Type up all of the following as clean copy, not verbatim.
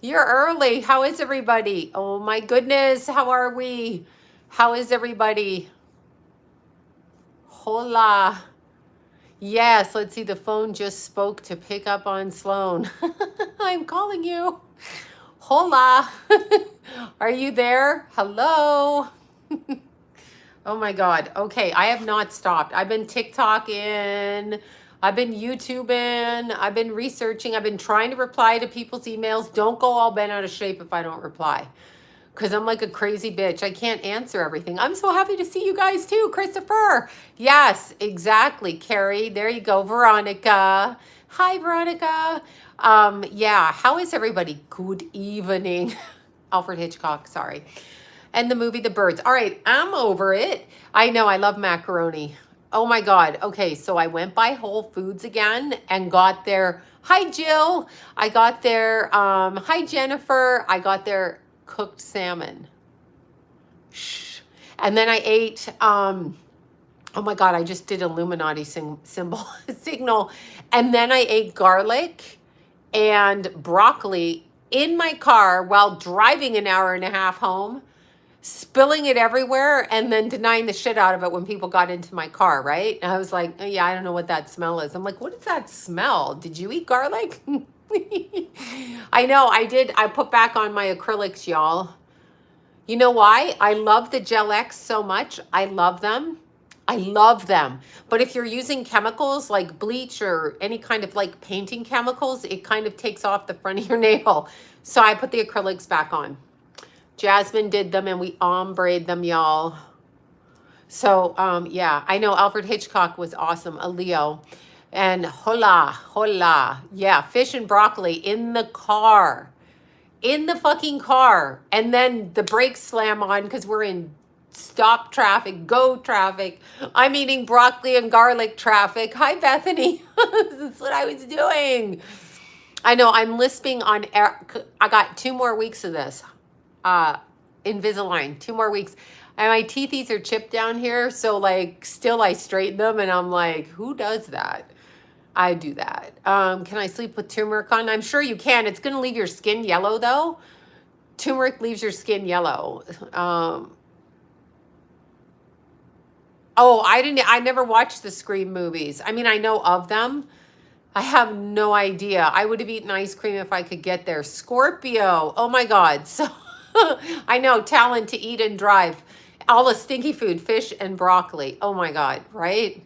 You're early. How is everybody? Oh my goodness. How are we? How is everybody? Hola. Yes, let's see. The phone just spoke to pick up on Sloan. I'm calling you. Hola. Are you there? Hello. Oh my God. Okay, I have not stopped. I've been TikToking. I've been YouTubing. I've been researching. I've been trying to reply to people's emails. Don't go all bent out of shape if I don't reply. Because I'm like a crazy bitch. I can't answer everything. I'm so happy to see you guys too, Christopher. Yes, exactly. Carrie, there you go. Veronica. Hi, Veronica. Yeah, how is everybody? Good evening. Alfred Hitchcock, sorry. And the movie The Birds. All right, I'm over it. I know, I love macaroni. Oh my God. Okay, so I went by Whole Foods again and got their, hi Jill. I got their, hi Jennifer. I got their cooked salmon. Shh. And then I ate, oh my God, I just did Illuminati symbol signal. And then I ate garlic and broccoli in my car while driving an hour and a half home, spilling it everywhere and then denying the shit out of it when people got into my car, right? And I was like, oh, yeah, I don't know what that smell is. I'm like, what is that smell? Did you eat garlic? I know, I did. I put back on my acrylics, y'all. You know why? I love the Gel X so much. I love them. I love them. But if you're using chemicals like bleach or any kind of like painting chemicals, it kind of takes off the front of your nail. So I put the acrylics back on. Jasmine did them and we ombre'd them, y'all. So, yeah, I know Alfred Hitchcock was awesome, a Leo. And hola, hola. Yeah, fish and broccoli in the car. In the fucking car. And then the brakes slam on because we're in stop traffic, go traffic. I'm eating broccoli and garlic traffic. Hi, Bethany. That's what I was doing. I know, I'm lisping on air. I got 2 more weeks of this. Invisalign, 2 more weeks. And my teethies are chipped down here. So like still I straighten them and I'm like, who does that? I do that. Can I sleep with turmeric on? I'm sure you can. It's going to leave your skin yellow though. Turmeric leaves your skin yellow. Oh, I never watched the Scream movies. I mean, I know of them. I have no idea. I would have eaten ice cream if I could get there. Scorpio. Oh my God. So I know, talent to eat and drive. All the stinky food, fish and broccoli. Oh my God, right?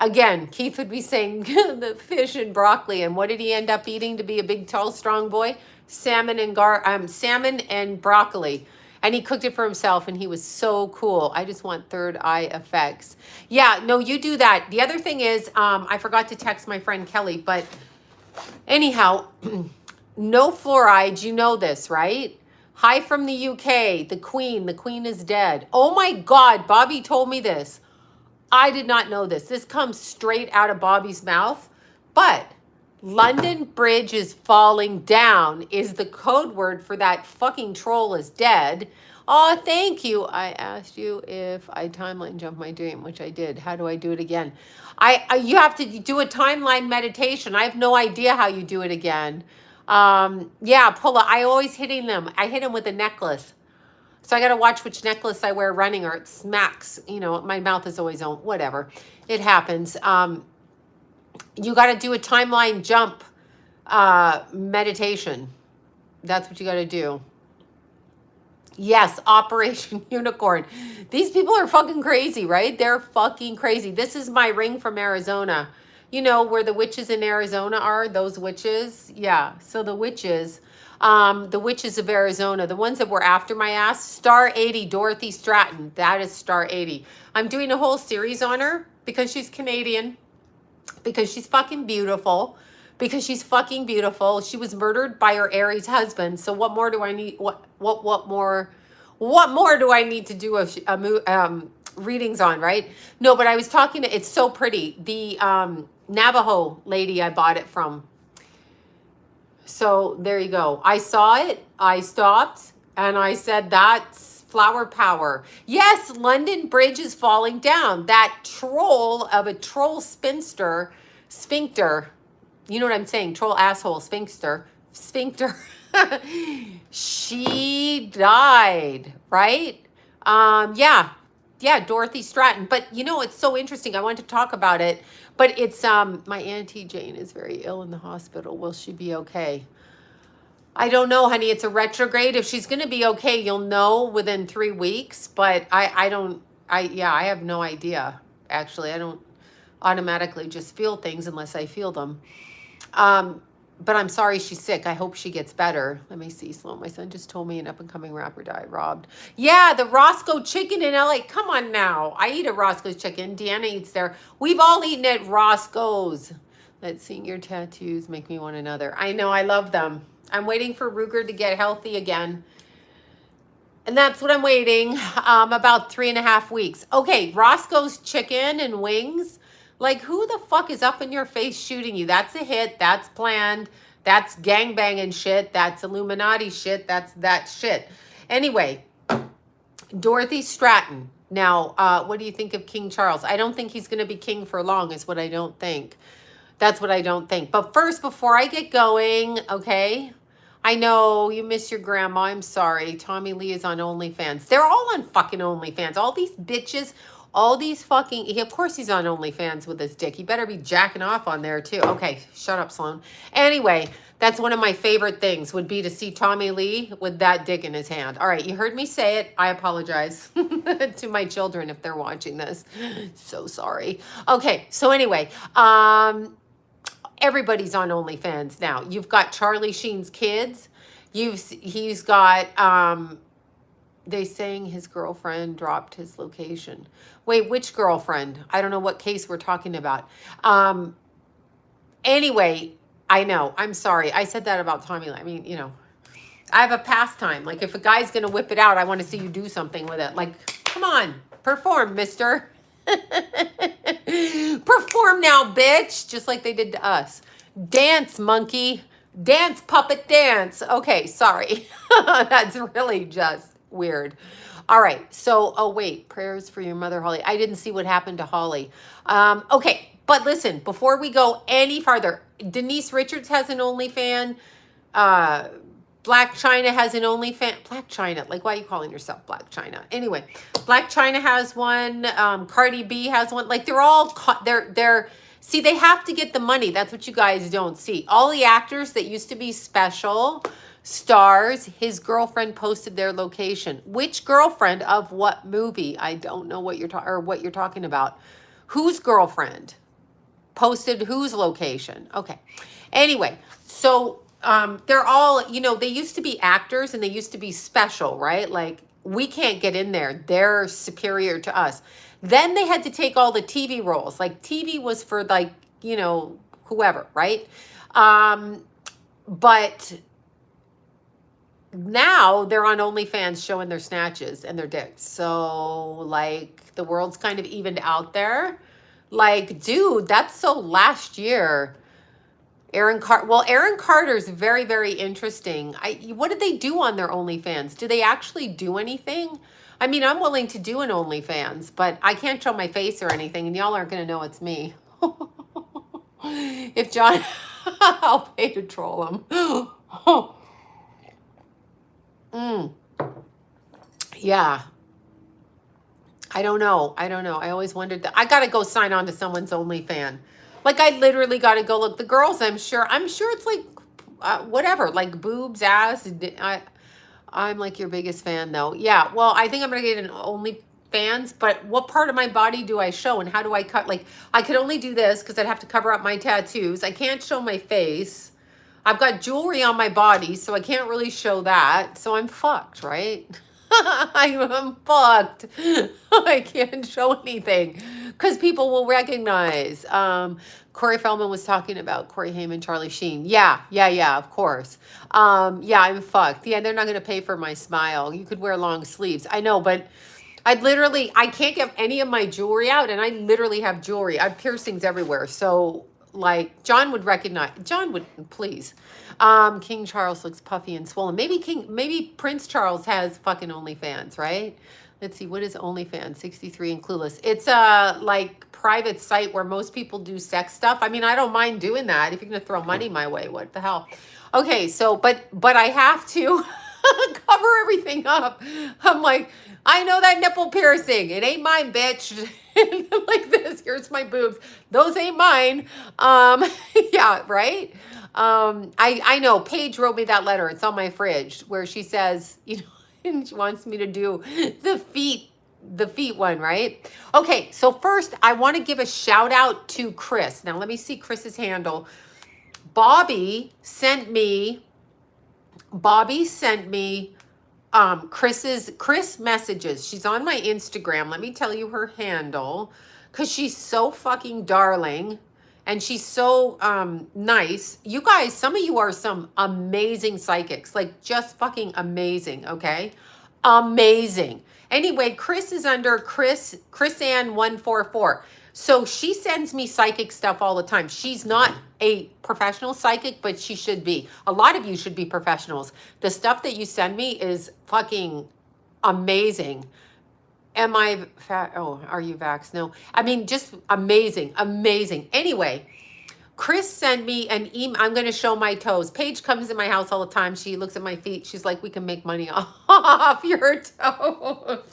Again, Keith would be saying the fish and broccoli. And what did he end up eating to be a big, tall, strong boy? Salmon and broccoli. And he cooked it for himself and he was so cool. I just want third eye effects. Yeah, no, you do that. The other thing is, I forgot to text my friend Kelly, but anyhow, no fluoride. You know this, right? Hi from the UK, the Queen is dead. Oh my God, Bobby told me this. I did not know this. This comes straight out of Bobby's mouth. But London Bridge is falling down is the code word for that fucking troll is dead. Oh, thank you. I asked you if I timeline jump my dream, which I did. How do I do it again? You have to do a timeline meditation. I have no idea how you do it again. Yeah, Paula, I always hitting them. I hit him with a necklace. So I got to watch which necklace I wear running or it smacks. You know, my mouth is always on. Whatever. It happens. You got to do a timeline jump meditation. That's what you got to do. Yes, Operation Unicorn. These people are fucking crazy, right? They're fucking crazy. This is my ring from Arizona. You know where the witches in Arizona are? Those witches? Yeah. So the witches of Arizona, the ones that were after my ass, Star 80, Dorothy Stratton. That is Star 80. I'm doing a whole series on her because she's Canadian, because she's fucking beautiful, because she's fucking beautiful. She was murdered by her Aries husband. So what more do I need? What more do I need to do readings on, right? No, but I was talking to, it's so pretty. The Navajo lady I bought it from. So there you go. I saw it. I stopped and I said, that's flower power. Yes, London Bridge is falling down. That troll of a troll sphincter, you know what I'm saying? Troll asshole sphincter, sphincter. She died, right? Yeah. Yeah, Dorothy Stratton. But you know, it's so interesting. I wanted to talk about it, but it's my Auntie Jane is very ill in the hospital. Will she be okay? I don't know, honey. It's a retrograde. If she's going to be okay, you'll know within 3 weeks, but I have no idea. Actually, I don't automatically just feel things unless I feel them. But I'm sorry she's sick. I hope she gets better. Let me see, Sloan. My son just told me an up-and-coming rapper died, robbed. Yeah, the Roscoe Chicken in LA. Come on now. I eat at Roscoe's Chicken. Deanna eats there. We've all eaten at Roscoe's. Let's see, your tattoos make me want another. I know, I love them. I'm waiting for Ruger to get healthy again. And that's what I'm waiting. About 3.5 weeks. Okay, Roscoe's Chicken and Wings. Like, who the fuck is up in your face shooting you? That's a hit. That's planned. That's gangbanging shit. That's Illuminati shit. That's that shit. Anyway, Dorothy Stratton. Now, what do you think of King Charles? I don't think he's going to be king for long is what I don't think. That's what I don't think. But first, before I get going, okay, I know you miss your grandma. I'm sorry. Tommy Lee is on OnlyFans. They're all on fucking OnlyFans. All these bitches, all these fucking... of course he's on OnlyFans with his dick. He better be jacking off on there too. Okay, shut up, Sloan. Anyway, that's one of my favorite things would be to see Tommy Lee with that dick in his hand. All right, you heard me say it. I apologize to my children if they're watching this. So sorry. Okay, so anyway, everybody's on OnlyFans now. You've got Charlie Sheen's kids. He's got they saying his girlfriend dropped his location. Wait, which girlfriend? I don't know what case we're talking about. Anyway, I know. I'm sorry. I said that about Tommy. I mean, you know, I have a pastime. Like, if a guy's going to whip it out, I want to see you do something with it. Like, come on, perform, mister. Perform now, bitch. Just like they did to us. Dance, monkey. Dance, puppet, dance. Okay, sorry. That's really just weird. All right. So, oh, wait. Prayers for your mother, Holly. I didn't see what happened to Holly. Okay. But listen, before we go any farther, Denise Richards has an OnlyFans. Black China has an OnlyFans. Black China, like, why are you calling yourself Black China? Anyway, Black China has one. Cardi B has one. Like, they're all, see, they have to get the money. That's what you guys don't see. All the actors that used to be special stars, his girlfriend posted their location. Which girlfriend of what movie? I don't know what you're talking about. Whose girlfriend posted whose location? Okay. Anyway, so they're all, you know, they used to be actors and they used to be special, right? Like, we can't get in there. They're superior to us. Then they had to take all the TV roles. Like, TV was for, like, you know, whoever, right? But now they're on OnlyFans showing their snatches and their dicks. So, like, the world's kind of evened out there. Like, dude, that's so last year. Aaron Carter's very, very interesting. What did they do on their OnlyFans? Do they actually do anything? I mean, I'm willing to do an OnlyFans, but I can't show my face or anything, and y'all aren't going to know it's me. If John, I'll pay to troll him. Yeah. I don't know. I always wondered that. I got to go sign on to someone's OnlyFans. Like, I literally got to go look. The girls, I'm sure it's like, whatever, like boobs, ass. I'm like your biggest fan, though. Yeah, well, I think I'm going to get an OnlyFans, but what part of my body do I show and how do I cut? Like, I could only do this because I'd have to cover up my tattoos. I can't show my face. I've got jewelry on my body, so I can't really show that. So I'm fucked, right? I'm fucked. I can't show anything because people will recognize. Corey Feldman was talking about Corey Haim, Charlie Sheen. Yeah, of course. Yeah, I'm fucked. Yeah, they're not going to pay for my smile. You could wear long sleeves. I know, but I can't get any of my jewelry out, and I literally have jewelry. I have piercings everywhere. So, like, John would please. King Charles looks puffy and swollen. Maybe Prince Charles has fucking OnlyFans, right? Let's see, what is OnlyFans? 63 and Clueless. It's like private site where most people do sex stuff. I mean, I don't mind doing that. If you're going to throw money my way, what the hell? Okay, so, but I have to cover everything up. I'm like, I know that nipple piercing. It ain't mine, bitch. Like this, here's my boobs. Those ain't mine. Yeah, right? I know Paige wrote me that letter. It's on my fridge where she says, you know, and she wants me to do the feet one, right? Okay, so first I want to give a shout out to Chris. Now let me see Chris's handle. Bobby sent me Chris messages. She's on my Instagram. Let me tell you her handle, because she's so fucking darling and she's so nice. You guys, some of you are some amazing psychics, like just fucking amazing, okay? Amazing. Anyway, Chris is under Chris Ann 144. So she sends me psychic stuff all the time. She's not a professional psychic, but she should be. A lot of you should be professionals. The stuff that you send me is fucking amazing. Am I fat? Oh, are you vaxxed? No. I mean, just amazing, amazing. Anyway, Chris sent me an email. I'm going to show my toes. Paige comes in my house all the time. She looks at my feet. She's like, we can make money off your toes.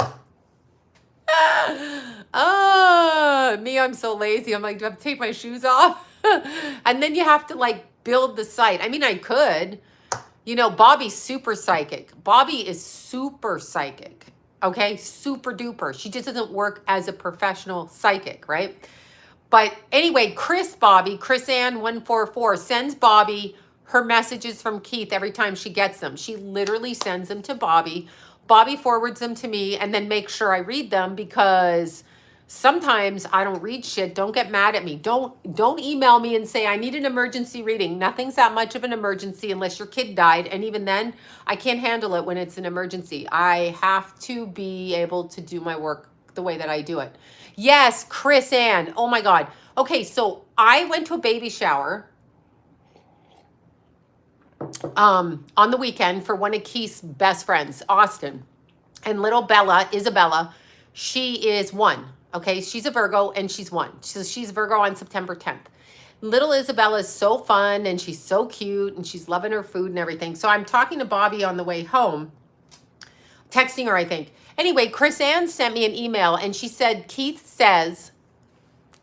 Me, I'm so lazy. I'm like, do I have to take my shoes off? And then you have to like build the site. I mean, I could. You know, Bobby's super psychic. Bobby is super psychic. Okay, super duper. She just doesn't work as a professional psychic, right? But anyway, Chris Ann 144 sends Bobby her messages from Keith every time she gets them. She literally sends them to Bobby. Bobby forwards them to me and then makes sure I read them, because sometimes I don't read shit. Don't get mad at me. Don't email me and say I need an emergency reading. Nothing's that much of an emergency unless your kid died. And even then, I can't handle it when it's an emergency. I have to be able to do my work the way that I do it. Yes, Chris Ann. Oh my God. Okay, so I went to a baby shower on the weekend for one of Keith's best friends, Austin. And little Bella, Isabella, she is 1. Okay, she's a Virgo and she's 1. So she's Virgo on September 10th. Little Isabella is so fun and she's so cute and she's loving her food and everything. So I'm talking to Bobby on the way home, texting her, I think. Anyway, Chris Ann sent me an email and she said, Keith says,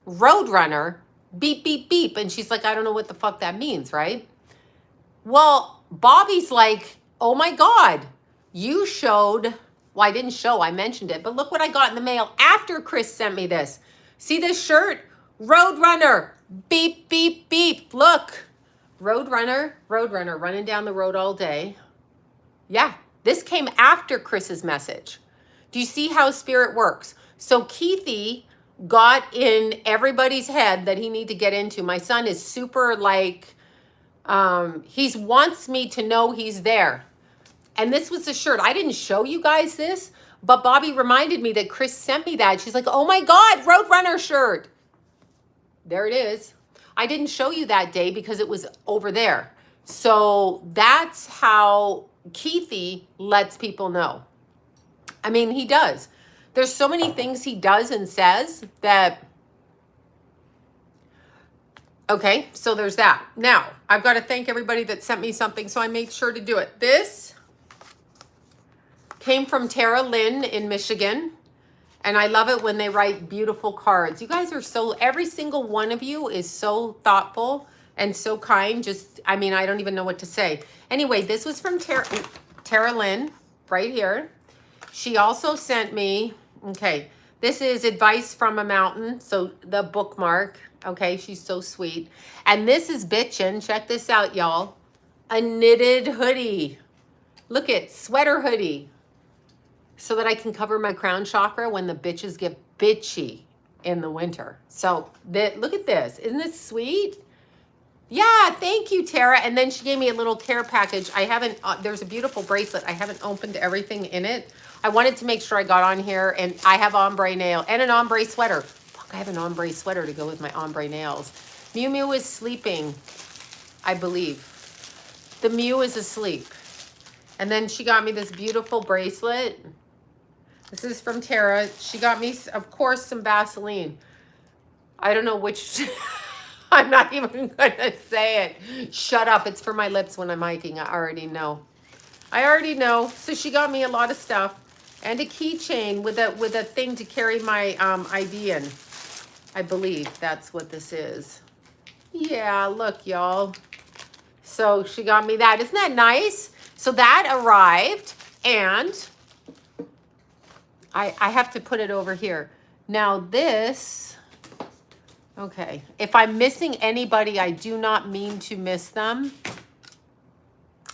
Roadrunner, beep, beep, beep. And she's like, I don't know what the fuck that means, right? Well, Bobby's like, oh my God, you showed, well, I didn't show, I mentioned it, but look what I got in the mail after Chris sent me this. See this shirt? Roadrunner, beep, beep, beep. Look, Roadrunner, running down the road all day. Yeah, this came after Chris's message. Do you see how spirit works? So Keithy got in everybody's head that he need to get into. My son is super like, he wants me to know he's there. And this was the shirt. I didn't show you guys this, but Bobby reminded me that Chris sent me that. She's like, oh my God, Roadrunner shirt. There it is. I didn't show you that day because it was over there. So that's how Keithy lets people know. I mean, he does. There's so many things he does and says that, okay, so there's that. Now, I've got to thank everybody that sent me something, so I made sure to do it. This came from Tara Lynn in Michigan, and I love it when they write beautiful cards. You guys are so, every single one of you is so thoughtful and so kind. Just, I mean, I don't even know what to say. Anyway, this was from Tara Lynn right here. She also sent me, okay, this is Advice from a Mountain, so the bookmark. Okay, she's so sweet. And this is bitchin'. Check this out, y'all. A knitted hoodie. Look at sweater hoodie. So that I can cover my crown chakra when the bitches get bitchy in the winter. So look at this. Isn't this sweet? Yeah, thank you, Tara. And then she gave me a little care package. I haven't, there's a beautiful bracelet. I haven't opened everything in it. I wanted to make sure I got on here, and I have ombre nail and an ombre sweater. Fuck, I have an ombre sweater to go with my ombre nails. Mew Mew is sleeping, I believe. The Mew is asleep. And then she got me this beautiful bracelet. This is from Tara. She got me, of course, some Vaseline. I don't know which. I'm not even gonna say it. Shut up. It's for my lips when I'm hiking. I already know. I already know. So she got me a lot of stuff and a keychain with a thing to carry my ID in. I believe that's what this is. Yeah, look, y'all. So she got me that. Isn't that nice? So that arrived, and I have to put it over here. Now this, okay. If I'm missing anybody, I do not mean to miss them.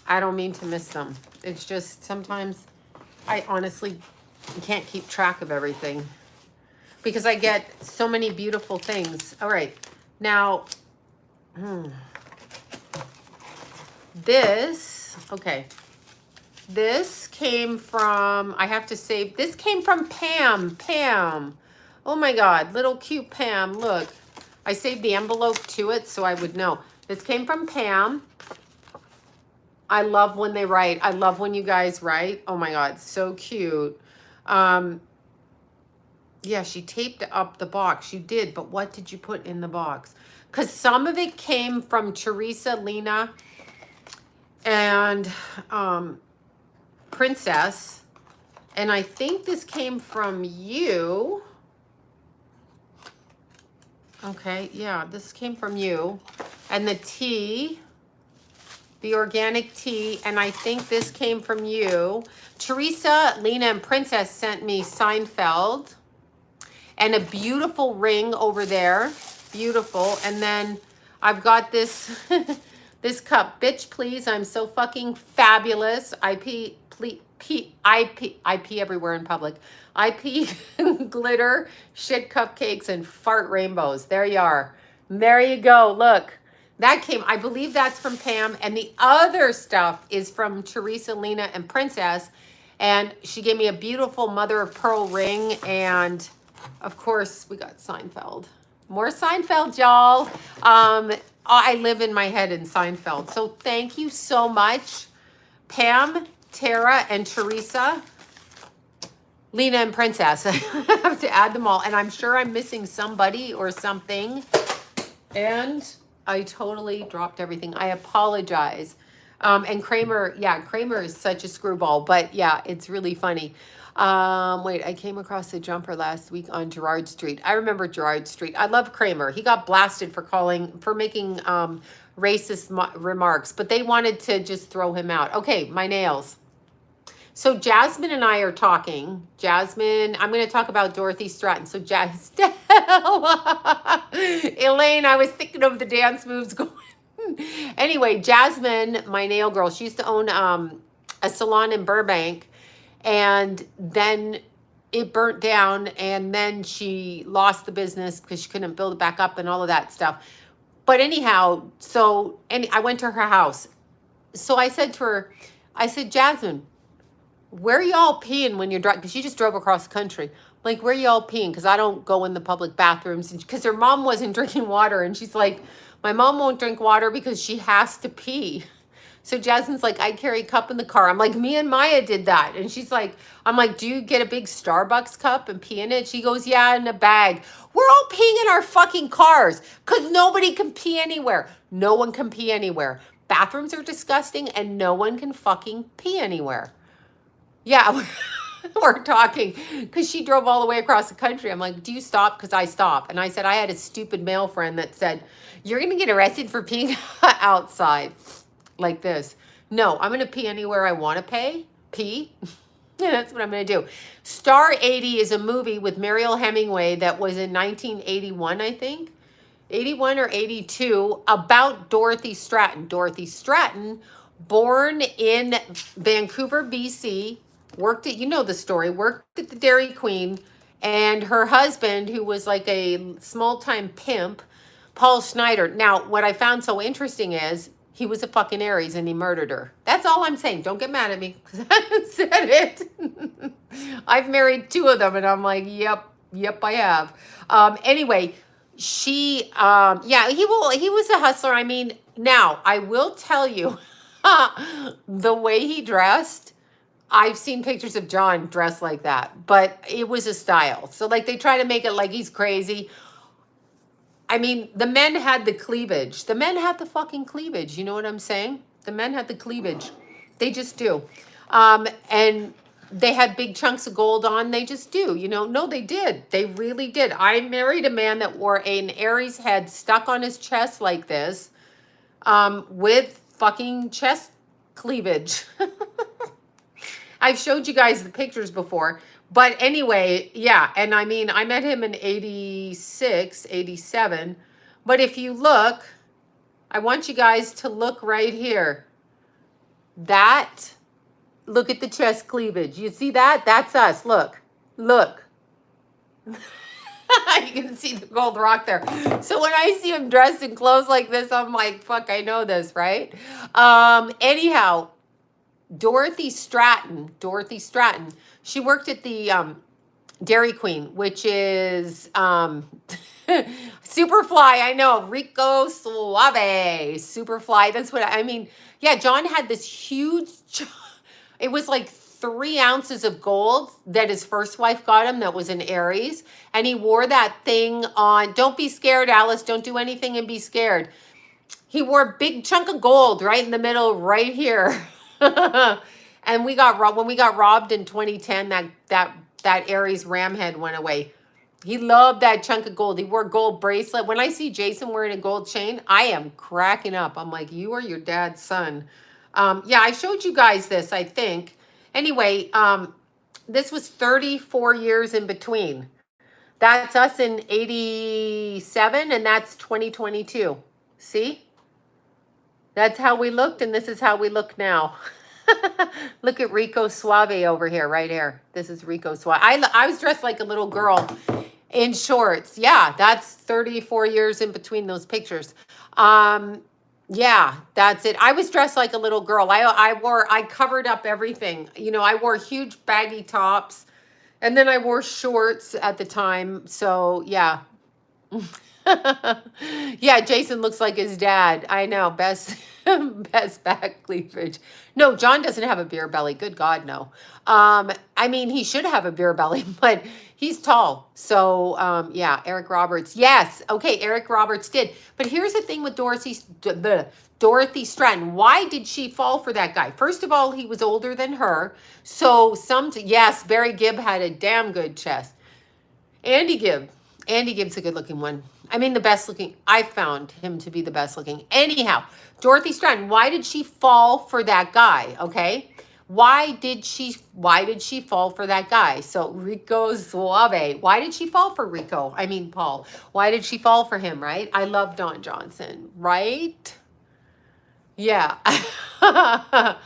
I don't mean to miss them. It's just sometimes I honestly can't keep track of everything because I get so many beautiful things. All right. Now, this, okay. This came from, I have to save, this came from Pam. Pam. Oh my God, little cute Pam. Look, I saved the envelope to it so I would know. This came from Pam. I love when they write. I love when you guys write. Oh my God, so cute. Yeah, she taped up the box. You did, but what did you put in the box? Because some of it came from Teresa, Lena, and Princess. And I think this came from you. Okay, yeah, this came from you. And the tea, the organic tea, and I think this came from you. Teresa, Lena, and Princess sent me Seinfeld and a beautiful ring over there. Beautiful. And then I've got this this cup. Bitch, please, I'm so fucking fabulous. I pee everywhere in public. I pee glitter, shit cupcakes, and fart rainbows. There you are. There you go. Look. That came, I believe that's from Pam. And the other stuff is from Teresa, Lena, and Princess. And she gave me a beautiful mother of pearl ring. And of course, we got Seinfeld. More Seinfeld, y'all. I live in my head in Seinfeld. So thank you so much, Pam, Tara, and Teresa, Lena, and Princess. I have to add them all. And I'm sure I'm missing somebody or something. And I totally dropped everything. I apologize. And Kramer, yeah, Kramer is such a screwball, but yeah, it's really funny. Wait, I came across a jumper last week on Gerard Street. I remember Gerard Street. I love Kramer. He got blasted for making racist remarks, but they wanted to just throw him out. Okay, my nails. So Jasmine and I are talking. Jasmine, I'm going to talk about Dorothy Stratton. So Elaine, I was thinking of the dance moves going. Anyway, Jasmine, my nail girl, she used to own a salon in Burbank, and then it burnt down, and then she lost the business because she couldn't build it back up and all of that stuff. But anyhow, I went to her house. So I said to her, I said, Jasmine, where are y'all peeing when you're driving? Because she just drove across the country. Like, where are y'all peeing? Because I don't go in the public bathrooms. Because her mom wasn't drinking water. And she's like, my mom won't drink water because she has to pee. So Jasmine's like, I carry a cup in the car. I'm like, me and Maya did that. And she's like, I'm like, do you get a big Starbucks cup and pee in it? She goes, yeah, in a bag. We're all peeing in our fucking cars because nobody can pee anywhere. No one can pee anywhere. Bathrooms are disgusting and no one can fucking pee anywhere. Yeah, we're talking because she drove all the way across the country. I'm like, do you stop? Because I stop. And I said, I had a stupid male friend that said, you're going to get arrested for peeing outside like this. No, I'm going to pee anywhere I want to pee. Yeah, that's what I'm going to do. Star 80 is a movie with Mariel Hemingway that was in 1981, I think. 81 or 82, about Dorothy Stratton. Dorothy Stratton, born in Vancouver, BC, worked at, you know the story, worked at the Dairy Queen, and her husband, who was like a small-time pimp, Paul Schneider. Now, what I found so interesting is he was a fucking Aries and he murdered her. That's all I'm saying. Don't get mad at me because I said it. I've married 2 of them and I'm like, yep, I have. Anyway, yeah, he was a hustler. I mean, now I will tell you the way he dressed, I've seen pictures of John dressed like that, but it was a style. So like they try to make it like he's crazy. I mean, the men had the cleavage. The men had the fucking cleavage. You know what I'm saying? The men had the cleavage. They just do. And they had big chunks of gold on. They just do. You know, no, they did. They really did. I married a man that wore an Aries head stuck on his chest like this, with fucking chest cleavage. I've showed you guys the pictures before. But anyway, yeah. And I mean, I met him in 86, 87. But if you look, I want you guys to look right here. That, look at the chest cleavage. You see that? That's us. Look. Look. You can see the gold rock there. So when I see him dressed in clothes like this, I'm like, fuck, I know this, right? Anyhow, Dorothy Stratton, she worked at the Dairy Queen, which is Superfly. I know, Rico Suave, Superfly. That's what I mean. Yeah, John had this huge, it was like 3 ounces of gold that his first wife got him that was an Aries. And he wore that thing on, don't be scared, Alice, don't do anything and be scared. He wore a big chunk of gold right in the middle, right here. And we got robbed when we got robbed in 2010. That Aries ram head went away. He loved that chunk of gold. He wore a gold bracelet. When I see Jason wearing a gold chain, I am cracking up. I'm like, you are your dad's son. Yeah, I showed you guys this, I think. Anyway, this was 34 years in between. That's us in 87, and that's 2022. See? That's how we looked, and this is how we look now. Look at Rico Suave over here, right here. This is Rico Suave. I was dressed like a little girl in shorts. Yeah, that's 34 years in between those pictures. Yeah, that's it. I was dressed like a little girl. I covered up everything. You know, I wore huge baggy tops, and then I wore shorts at the time. So, yeah. Yeah, Jason looks like his dad. I know, best back cleavage. No, John doesn't have a beer belly. Good God, no. I mean, he should have a beer belly, but he's tall. So, yeah, Eric Roberts. Yes, okay, Eric Roberts did. But here's the thing with Dorothy Stratton. Why did she fall for that guy? First of all, he was older than her. So, yes, Barry Gibb had a damn good chest. Andy Gibb's a good looking one. I mean, the best looking. I found him to be the best looking. Anyhow, Dorothy Stratton, why did she fall for that guy? Okay. Why did she fall for that guy? So Rico Suave. Why did she fall for Rico? I mean, Paul. Why did she fall for him, right? I love Don Johnson, right? Yeah. I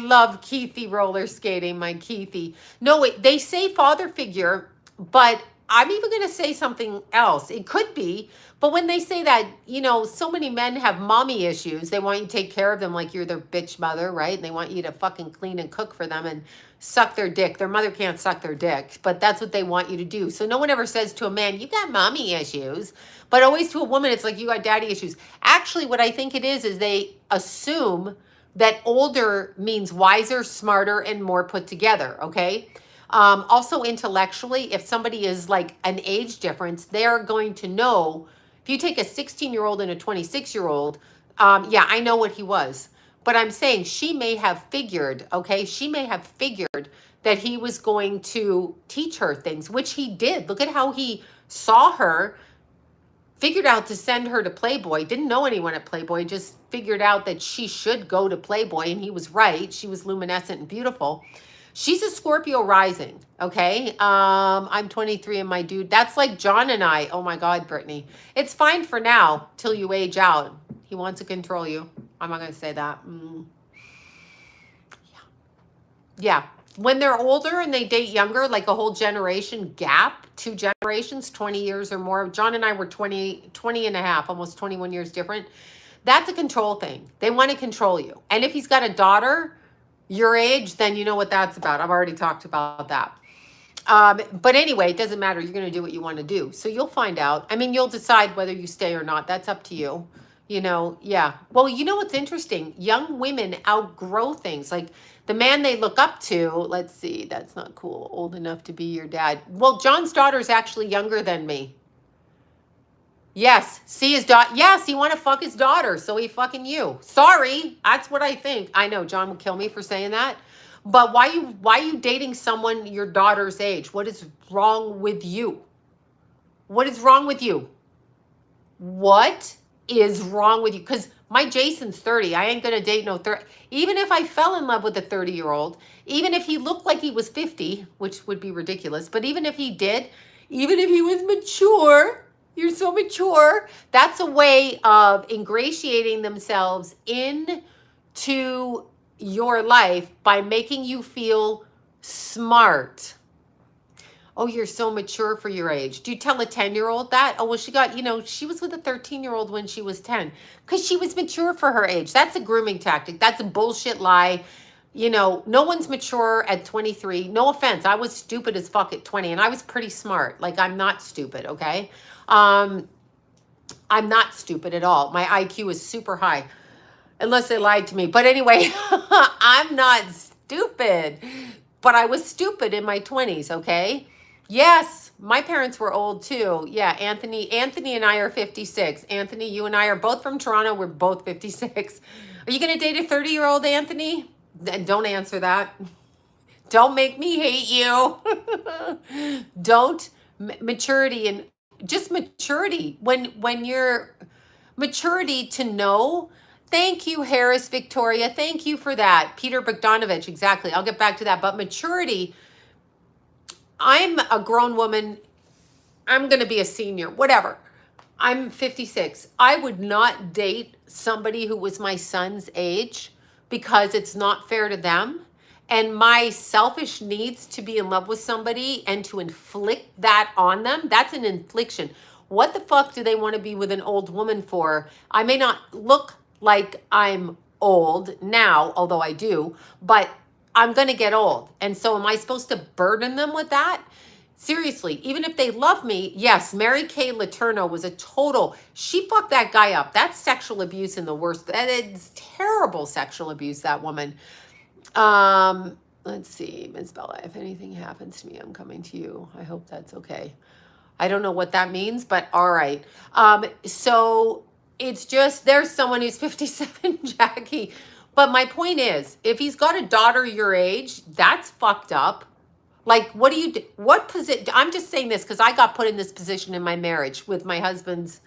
love Keithy roller skating, my Keithy. No, wait, they say father figure, but I'm even going to say something else. It could be, but when they say that, you know, so many men have mommy issues. They want you to take care of them like you're their bitch mother, right? And they want you to fucking clean and cook for them and suck their dick. Their mother can't suck their dick, but that's what they want you to do. So no one ever says to a man, you got mommy issues. But always to a woman, it's like, you got daddy issues. Actually, what I think it is they assume that older means wiser, smarter, and more put together, okay? Also intellectually, if somebody is like an age difference, they're going to know. If you take a 16-year-old and a 26-year-old, yeah, I know what he was. But I'm saying she may have figured, okay? She may have figured that he was going to teach her things, which he did. Look at how he saw her, figured out to send her to Playboy. Didn't know anyone at Playboy, just figured out that she should go to Playboy, and he was right. She was luminescent and beautiful. She's a Scorpio rising, okay? I'm 23 and my dude, that's like John and I. Oh my God, Brittany. It's fine for now till you age out. He wants to control you. I'm not going to say that. Yeah. When they're older and they date younger, like a whole generation gap, 2 generations, 20 years or more. John and I were 20 and a half, almost 21 years different. That's a control thing. They want to control you. And if he's got a daughter your age, then you know what that's about. I've already talked about that. But anyway, it doesn't matter. You're going to do what you want to do. So you'll find out. I mean, you'll decide whether you stay or not. That's up to you. You know, yeah. Well, you know what's interesting? Young women outgrow things. Like the man they look up to, let's see, that's not cool. Old enough to be your dad. Well, John's daughter is actually younger than me. Yes, see his daughter. Yes, he want to fuck his daughter, so he fucking you. Sorry, that's what I think. I know John will kill me for saying that, but why you dating someone your daughter's age? What is wrong with you? What is wrong with you? What is wrong with you? Because my Jason's 30. I ain't gonna date no 30. Even if I fell in love with a 30-year-old, even if he looked like he was 50, which would be ridiculous, but even if he did, even if he was mature, you're so mature. That's a way of ingratiating themselves into your life by making you feel smart. Oh, you're so mature for your age. Do you tell a 10-year-old that? Oh, well, she got, she was with a 13-year-old when she was 10 because she was mature for her age. That's a grooming tactic. That's a bullshit lie. No one's mature at 23. No offense. I was stupid as fuck at 20 and I was pretty smart. Like, I'm not stupid, okay? I'm not stupid at all. My IQ is super high, unless they lied to me. But anyway, I'm not stupid, but I was stupid in my 20s, okay? Yes, my parents were old too. Yeah, Anthony and I are 56. Anthony, you and I are both from Toronto. We're both 56. Are you going to date a 30-year-old, Anthony? Don't answer that. Don't make me hate you. Don't. Maturity and just maturity. When you're maturity to know. Thank you, Harris Victoria. Thank you for that. Peter Bogdanovich, exactly. I'll get back to that. But maturity, I'm a grown woman. I'm going to be a senior, whatever. I'm 56. I would not date somebody who was my son's age because it's not fair to them. And my selfish needs to be in love with somebody and to inflict that on them, that's an infliction. What the fuck do they want to be with an old woman for? I may not look like I'm old now, although I do, but I'm going to get old. And so am I supposed to burden them with that? Seriously, even if they love me, yes, Mary Kay Letourneau was a total, she fucked that guy up. That's sexual abuse in the worst. That is terrible sexual abuse, that woman. Let's see, Ms. Bella, if anything happens to me, I'm coming to you. I hope that's okay. I don't know what that means, but all right. So it's just, there's someone who's 57, Jackie. But my point is, if he's got a daughter your age, that's fucked up. Like, what do you do? What position? I'm just saying this because I got put in this position in my marriage with my husband's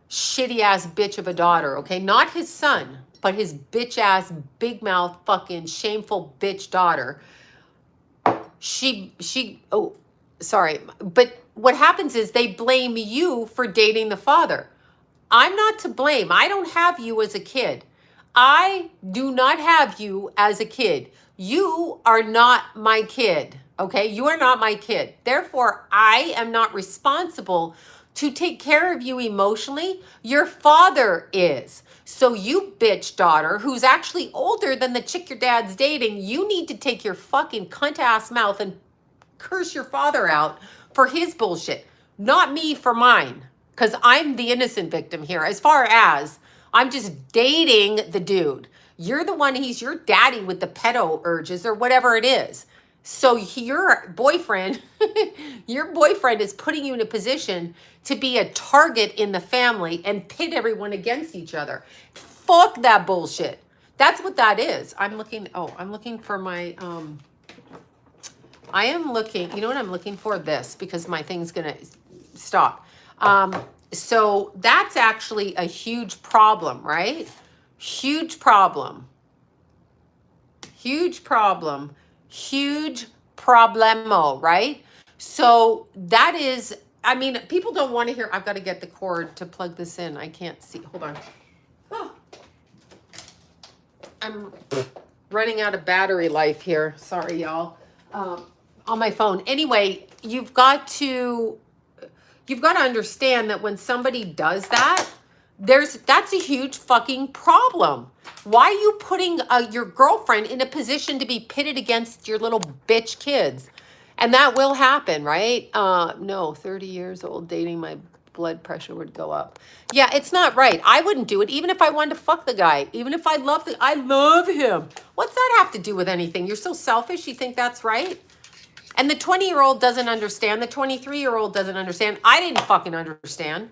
shitty ass bitch of a daughter, okay? Not his son, but his bitch ass, big mouth, fucking shameful bitch daughter. Oh, sorry. But what happens is they blame you for dating the father. I'm not to blame. I don't have you as a kid. I do not have you as a kid. You are not my kid, okay? You are not my kid. Therefore, I am not responsible to take care of you emotionally. Your father is. So you bitch daughter, who's actually older than the chick your dad's dating, you need to take your fucking cunt ass mouth and curse your father out for his bullshit, not me for mine, because I'm the innocent victim here. As far as I'm just dating the dude. You're the one, he's your daddy with the pedo urges or whatever it is. So your boyfriend, your boyfriend is putting you in a position to be a target in the family and pit everyone against each other. Fuck that bullshit. That's what that is. I'm looking for my, I am looking, you know what I'm looking for? This, because my thing's going to stop. So that's actually a huge problem, right? Huge problem. Huge problem. Huge problemo, right? So that is, I mean, people don't want to hear, I've got to get the cord to plug this in. I can't see. Hold on. Oh. I'm running out of battery life here. Sorry, y'all. On my phone. Anyway, you've got to understand that when somebody does that, that's a huge fucking problem. Why are you putting your girlfriend in a position to be pitted against your little bitch kids? And that will happen, right? No, 30 years old dating, my blood pressure would go up. Yeah, it's not right. I wouldn't do it, even if I wanted to fuck the guy. Even if I love him. What's that have to do with anything? You're so selfish, you think that's right? And the 20-year-old doesn't understand. The 23-year-old doesn't understand. I didn't fucking understand.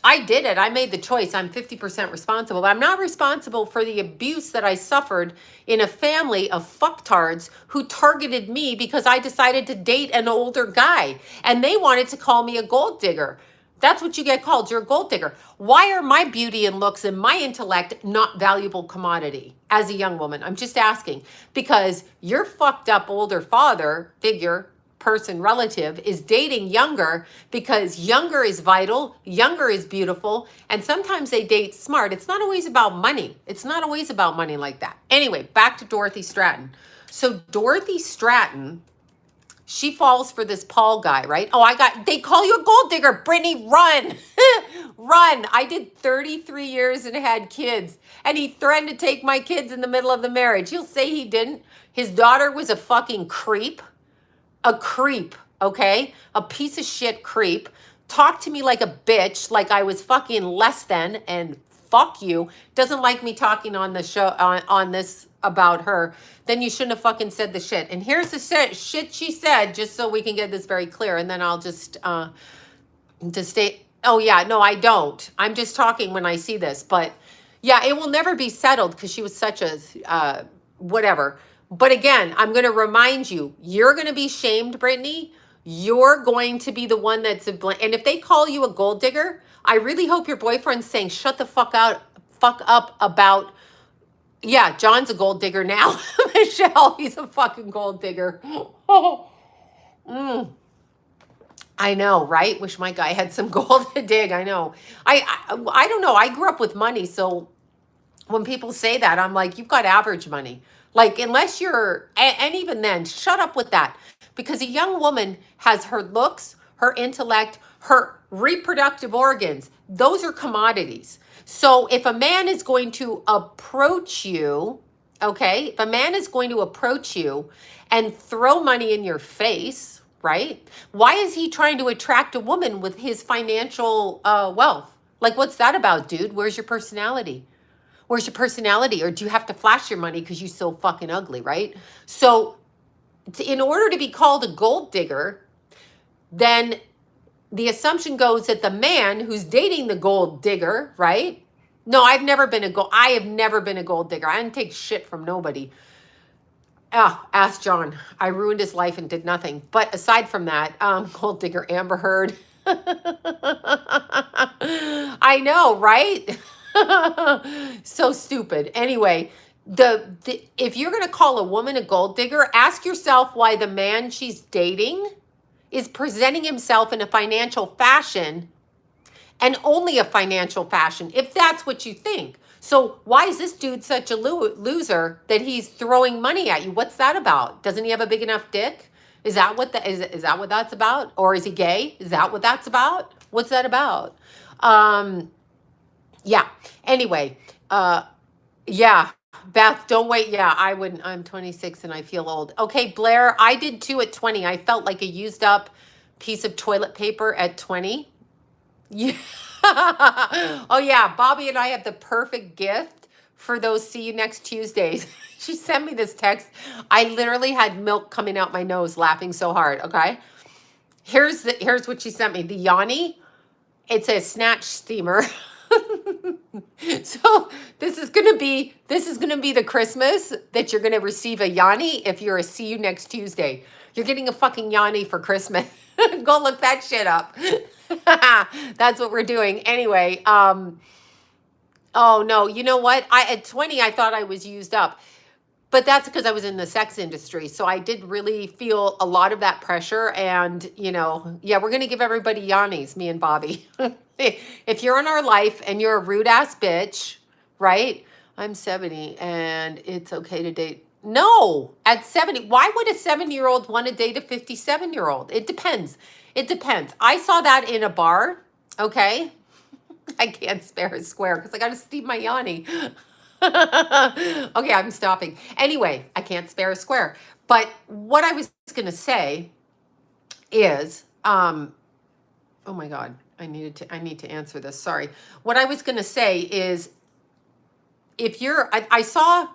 I did it. I made the choice. I'm 50% responsible. But I'm not responsible for the abuse that I suffered in a family of fucktards who targeted me because I decided to date an older guy. And they wanted to call me a gold digger. That's what you get called. You're a gold digger. Why are my beauty and looks and my intellect not valuable commodity as a young woman? I'm just asking. Because your fucked up older father figure, person, relative is dating younger because younger is vital, younger is beautiful, and sometimes they date smart. It's not always about money. It's not always about money like that. Anyway, back to Dorothy Stratton. So Dorothy Stratton, she falls for this Paul guy, right? They call you a gold digger. Brittany, run. Run. I did 33 years and had kids. And he threatened to take my kids in the middle of the marriage. He'll say he didn't. His daughter was a fucking creep. A creep, okay? A piece of shit creep. Talk to me like a bitch, like I was fucking less than, and fuck you. Doesn't like me talking on the show, on this about her. Then you shouldn't have fucking said the shit. And here's the shit she said, just so we can get this very clear. And then I'll just state, oh yeah, no, I don't. I'm just talking when I see this. But yeah, it will never be settled because she was such a, whatever. But again, I'm going to remind you, you're going to be shamed, Brittany. You're going to be the one that's a blame. And if they call you a gold digger, I really hope your boyfriend's saying, shut the fuck up about, yeah, John's a gold digger now. Michelle, he's a fucking gold digger. I know, right? Wish my guy had some gold to dig. I know. I don't know. I grew up with money. So when people say that, I'm like, you've got average money. Like, unless you're, and even then, shut up with that. Because a young woman has her looks, her intellect, her reproductive organs. Those are commodities. So if a man is going to approach you, okay, if a man is going to approach you and throw money in your face, right? Why is he trying to attract a woman with his financial wealth? Like, what's that about, dude? Where's your personality? Where's your personality? Or do you have to flash your money because you're so fucking ugly, right? So in order to be called a gold digger, then the assumption goes that the man who's dating the gold digger, right? No, I have never been a gold digger. I didn't take shit from nobody. Ask John. I ruined his life and did nothing. But aside from that, gold digger Amber Heard. I know, right? So stupid. Anyway, if you're going to call a woman a gold digger, ask yourself why the man she's dating is presenting himself in a financial fashion, and only a financial fashion, if that's what you think. So why is this dude such a loser that he's throwing money at you? What's that about? Doesn't he have a big enough dick? Is that what that's about? Or is he gay? Is that what that's about? What's that about? Yeah. Anyway, yeah. Beth, don't wait. Yeah, I wouldn't. I'm 26 and I feel old. Okay, Blair, I did too at 20. I felt like a used up piece of toilet paper at 20. Yeah. Oh yeah, Bobby and I have the perfect gift for those see you next Tuesdays. She sent me this text. I literally had milk coming out my nose laughing so hard, okay? Here's what she sent me. The Yanni, it's a snatch steamer. So this is gonna be the Christmas that you're gonna receive a Yanni if you're a see you next Tuesday. You're getting a fucking Yanni for Christmas. Go look that shit up. That's what we're doing. Anyway, oh no, you know what? At 20 I thought I was used up. But that's because I was in the sex industry. So I did really feel a lot of that pressure. And, yeah, we're going to give everybody Yannis, me and Bobby. If you're in our life and you're a rude ass bitch, right? I'm 70 and it's okay to date. No, at 70. Why would a 70-year-old want to date a 57-year-old? It depends. It depends. I saw that in a bar. Okay. I can't spare a square because I got to steam my Yanni. Okay, I'm stopping. Anyway, I can't spare a square. But what I was going to say is, oh my God, I need to answer this. Sorry. What I was going to say is, I saw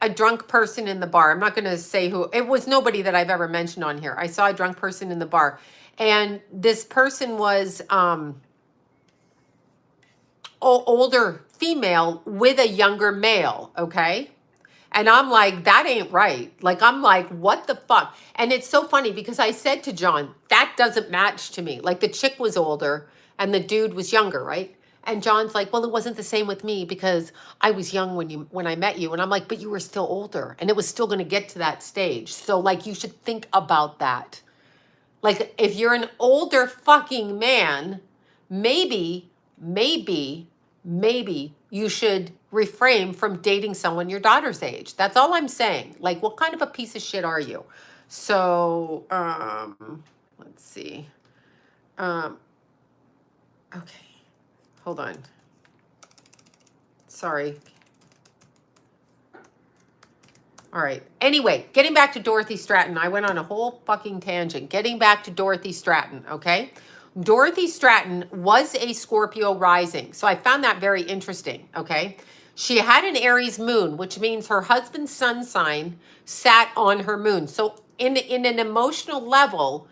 a drunk person in the bar. I'm not going to say who. It was nobody that I've ever mentioned on here. I saw a drunk person in the bar. And this person was, older female with a younger male, okay? And I'm like, that ain't right. Like, I'm like, what the fuck? And it's so funny because I said to John, that doesn't match to me. Like, the chick was older and the dude was younger, right? And John's like, well, it wasn't the same with me because I was young when I met you. And I'm like, but you were still older and it was still going to get to that stage. So like, you should think about that. Like, if you're an older fucking man, maybe you should refrain from dating someone your daughter's age. That's all I'm saying. Like, what kind of a piece of shit are you? So, let's see. Okay, hold on. Sorry. All right. Anyway, getting back to Dorothy Stratton. I went on a whole fucking tangent. Getting back to Dorothy Stratton, okay? Dorothy Stratton was a Scorpio rising. So I found that very interesting, okay? She had an Aries moon, which means her husband's sun sign sat on her moon. So in an emotional level,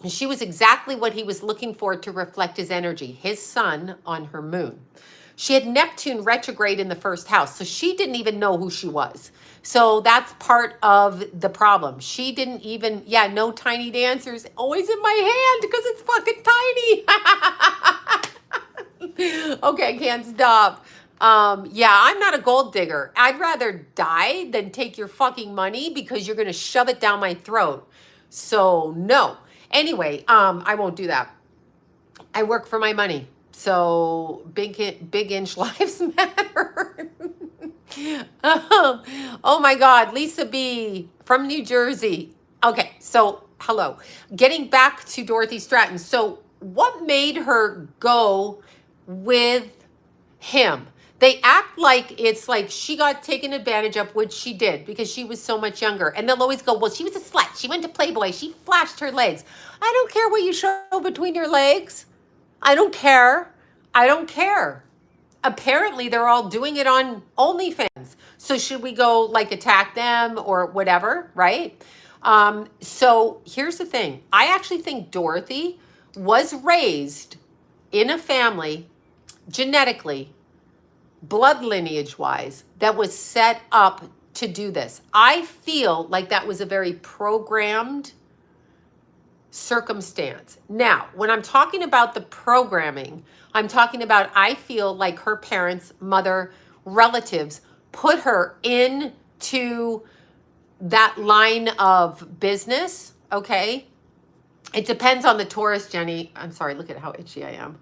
she was exactly what he was looking for to reflect his energy, his sun on her moon. She had Neptune retrograde in the first house, so she didn't even know who she was. So that's part of the problem. She didn't even, no tiny dancers, always in my hand because it's fucking tiny. Okay, I can't stop. I'm not a gold digger. I'd rather die than take your fucking money because you're going to shove it down my throat. So no. Anyway, I won't do that. I work for my money. So big inch lives matter. Oh my God, Lisa B from New Jersey. Okay, so hello. Getting back to Dorothy Stratton. So what made her go with him? They act like it's like she got taken advantage of, which she did because she was so much younger. And they'll always go, well, she was a slut. She went to Playboy. She flashed her legs. I don't care what you show between your legs. I don't care. I don't care. Apparently, they're all doing it on OnlyFans. So should we go like attack them or whatever, right? So here's the thing. I actually think Dorothy was raised in a family genetically, blood lineage wise, that was set up to do this. I feel like that was a very programmed circumstance. Now, when I'm talking about the programming, I'm talking about, I feel like her parents, mother, relatives put her into that line of business, okay? It depends on the Taurus, Jenny. I'm sorry, look at how itchy I am.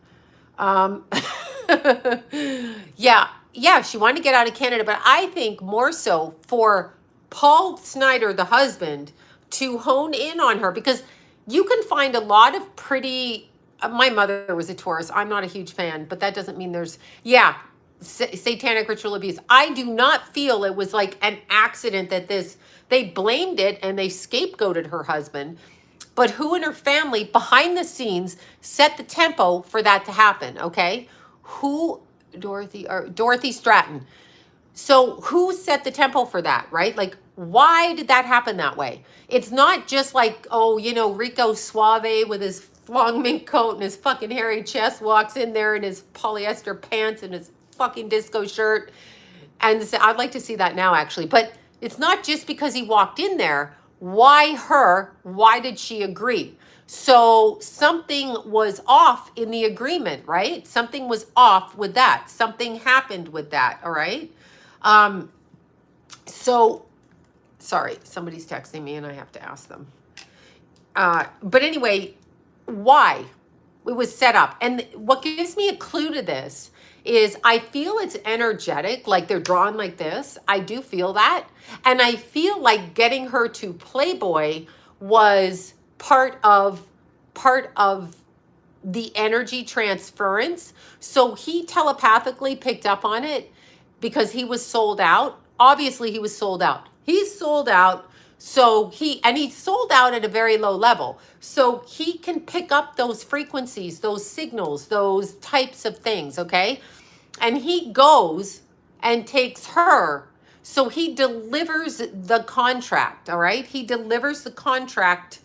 She wanted to get out of Canada, but I think more so for Paul Snyder, the husband, to hone in on her because you can find a lot of pretty, my mother was a Taurus. I'm not a huge fan, but that doesn't mean there's, satanic ritual abuse. I do not feel it was like an accident that they blamed it and they scapegoated her husband. But who in her family behind the scenes set the tempo for that to happen, okay? Dorothy Stratton. So who set the tempo for that, right? Like, why did that happen that way? It's not just like, Rico Suave with his long mink coat and his fucking hairy chest walks in there in his polyester pants and his fucking disco shirt. And I'd like to see that now, actually. But it's not just because he walked in there. Why her? Why did she agree? So something was off in the agreement, right? Something was off with that. Something happened with that, all right? Sorry, somebody's texting me and I have to ask them. But anyway, why? It was set up. And what gives me a clue to this is I feel it's energetic, like they're drawn like this. I do feel that. And I feel like getting her to Playboy was part of the energy transference. So he telepathically picked up on it because he was sold out. Obviously, he was sold out. He's sold out. So he sold out at a very low level. So he can pick up those frequencies, those signals, those types of things, okay? And he goes and takes her. So he delivers the contract, all right? He delivers the contract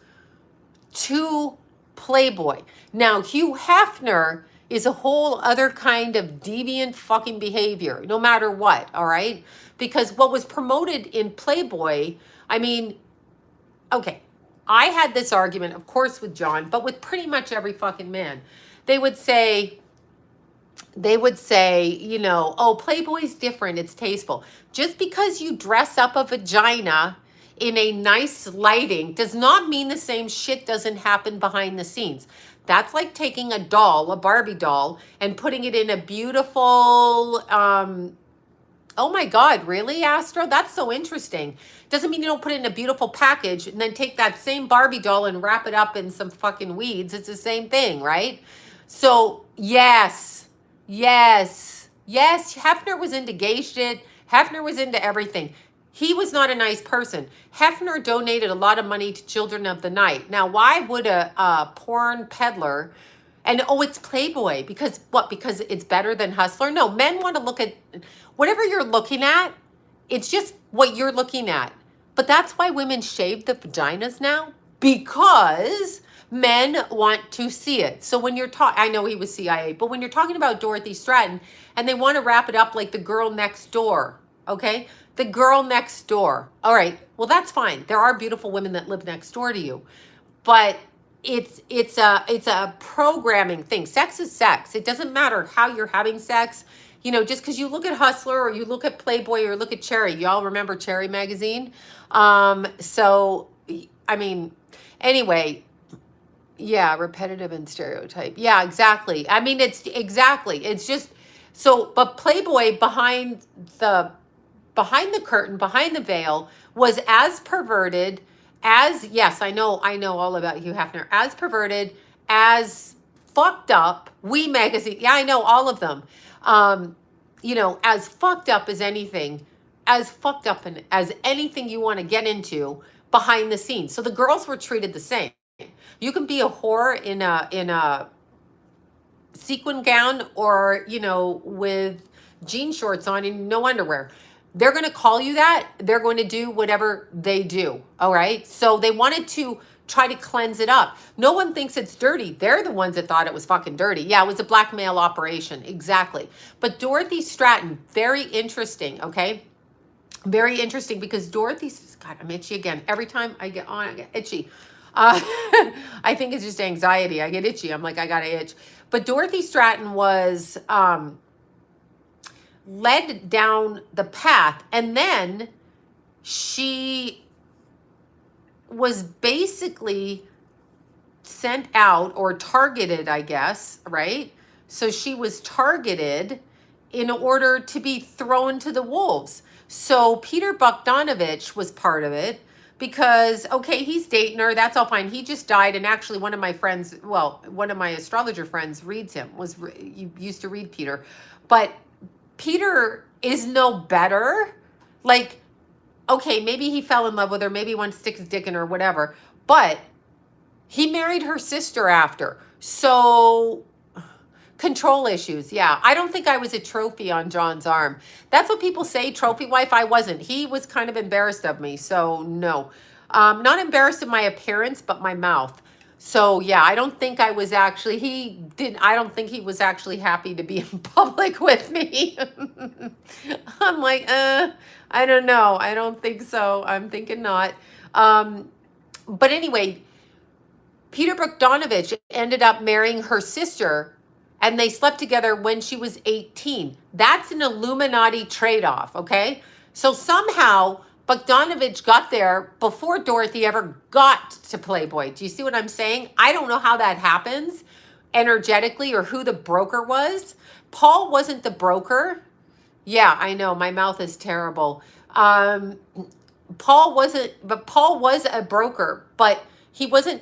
to Playboy. Now, Hugh Hefner is a whole other kind of deviant fucking behavior, no matter what, all right? Because what was promoted in Playboy, I mean, okay, I had this argument, of course, with John, but with pretty much every fucking man. They would say, you know, oh, Playboy's different, it's tasteful. Just because you dress up a vagina in a nice lighting does not mean the same shit doesn't happen behind the scenes. That's like taking a doll, a Barbie doll, and putting it in a beautiful, oh my God, really, Astro? That's so interesting. Doesn't mean you don't put it in a beautiful package and then take that same Barbie doll and wrap it up in some fucking weeds. It's the same thing, right? So, yes, Hefner was into gay shit. Hefner was into everything. He was not a nice person. Hefner donated a lot of money to Children of the Night. Now, why would a porn peddler, and oh, it's Playboy, because what? Because it's better than Hustler? No, men want to look at whatever you're looking at. It's just what you're looking at. But that's why women shave the vaginas now, because men want to see it. So when you're talking, I know he was CIA, but when you're talking about Dorothy Stratton and they want to wrap it up like the girl next door, okay? The girl next door. All right, well, that's fine. There are beautiful women that live next door to you, but it's a programming thing. Sex is sex. It doesn't matter how you're having sex. You know, just because you look at Hustler or you look at Playboy or look at Cherry, y'all remember Cherry magazine? So, I mean, anyway, yeah, repetitive and stereotype. Yeah, exactly. I mean, it's exactly. It's just so, but Playboy behind the curtain, behind the veil, was as perverted as, yes, I know all about Hugh Hefner, as perverted, as fucked up. We magazine, yeah, I know all of them. You know, as fucked up as anything, as fucked up as anything you want to get into behind the scenes. So the girls were treated the same. You can be a whore in a sequin gown, or, you know, with jean shorts on and no underwear. They're going to call you that. They're going to do whatever they do. All right. So they wanted to try to cleanse it up. No one thinks it's dirty. They're the ones that thought it was fucking dirty. Yeah, it was a blackmail operation. Exactly. But Dorothy Stratton, very interesting. Okay. Very interesting, because Dorothy's, God, I'm itchy again. Every time I get on, I get itchy. I think it's just anxiety. I get itchy. I'm like, I got to itch. But Dorothy Stratton was led down the path, and then she was basically sent out or targeted, I guess, right? So she was targeted in order to be thrown to the wolves. So Peter Bogdanovich was part of it, because, okay, he's dating her. That's all fine. He just died. And actually one of my friends, well, one of my astrologer friends reads him, used to read Peter. But Peter is no better. Like, okay, maybe he fell in love with her. Maybe he wanted to stick his dick in her, whatever. But he married her sister after. So control issues. Yeah. I don't think I was a trophy on John's arm. That's what people say, trophy wife. I wasn't. He was kind of embarrassed of me. So no, not embarrassed of my appearance, but my mouth. So yeah, I don't think I was actually, I don't think he was actually happy to be in public with me. I'm like, I don't know. I don't think so. I'm thinking not. But anyway, Peter Bogdanovich ended up marrying her sister, and they slept together when she was 18. That's an Illuminati trade-off, okay? So somehow Bogdanovich got there before Dorothy ever got to Playboy. Do you see what I'm saying? I don't know how that happens energetically, or who the broker was. Paul wasn't the broker. Yeah, I know. My mouth is terrible. Paul wasn't, but Paul was a broker, but he was a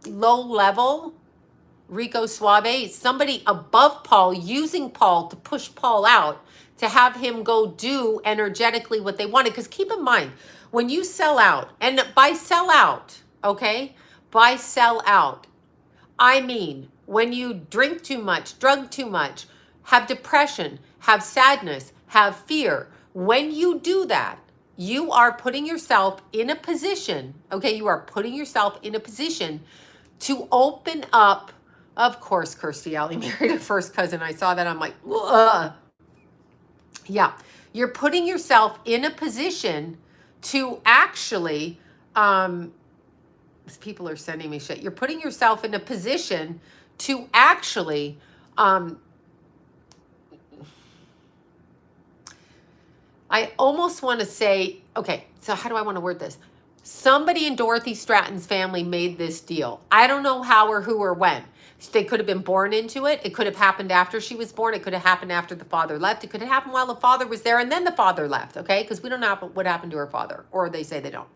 low level Rico Suave, somebody above Paul, using Paul to push Paul out, to have him go do energetically what they wanted. Because keep in mind, when you sell out, and by sell out, okay, by sell out, I mean when you drink too much, drug too much, have depression, have sadness, have fear. When you do that, you are putting yourself in a position, okay, you are putting yourself in a position to open up. Of course, Kirstie Alley married a first cousin. I saw that. I'm like, ugh. Yeah. You're putting yourself in a position to actually, people are sending me shit. You're putting yourself in a position to actually, I almost want to say, okay, so how do I want to word this? Somebody in Dorothy Stratton's family made this deal. I don't know how or who or when. They could have been born into it. It could have happened after she was born. It could have happened after the father left. It could have happened while the father was there and then the father left, okay? Because we don't know what happened to her father, or they say they don't.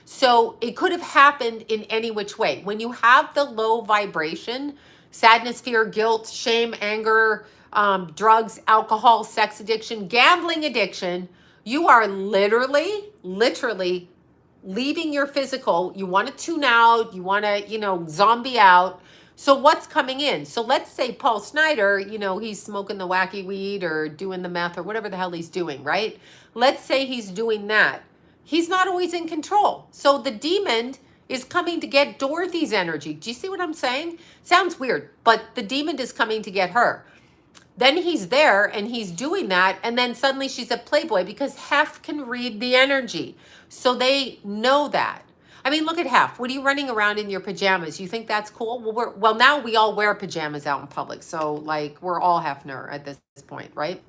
So it could have happened in any which way. When you have the low vibration, sadness, fear, guilt, shame, anger, drugs, alcohol, sex addiction, gambling addiction, you are literally leaving your physical. You want to tune out. You want to, zombie out. So what's coming in? So let's say Paul Snyder, he's smoking the wacky weed or doing the meth or whatever the hell he's doing, right? Let's say he's doing that. He's not always in control. So the demon is coming to get Dorothy's energy. Do you see what I'm saying? Sounds weird, but the demon is coming to get her. Then he's there and he's doing that. And then suddenly she's a Playboy because Hef can read the energy. So they know that. I mean, look at Hef. What are you running around in your pajamas? You think that's cool? Well, now we all wear pajamas out in public. So like we're all Hefner at this point, right?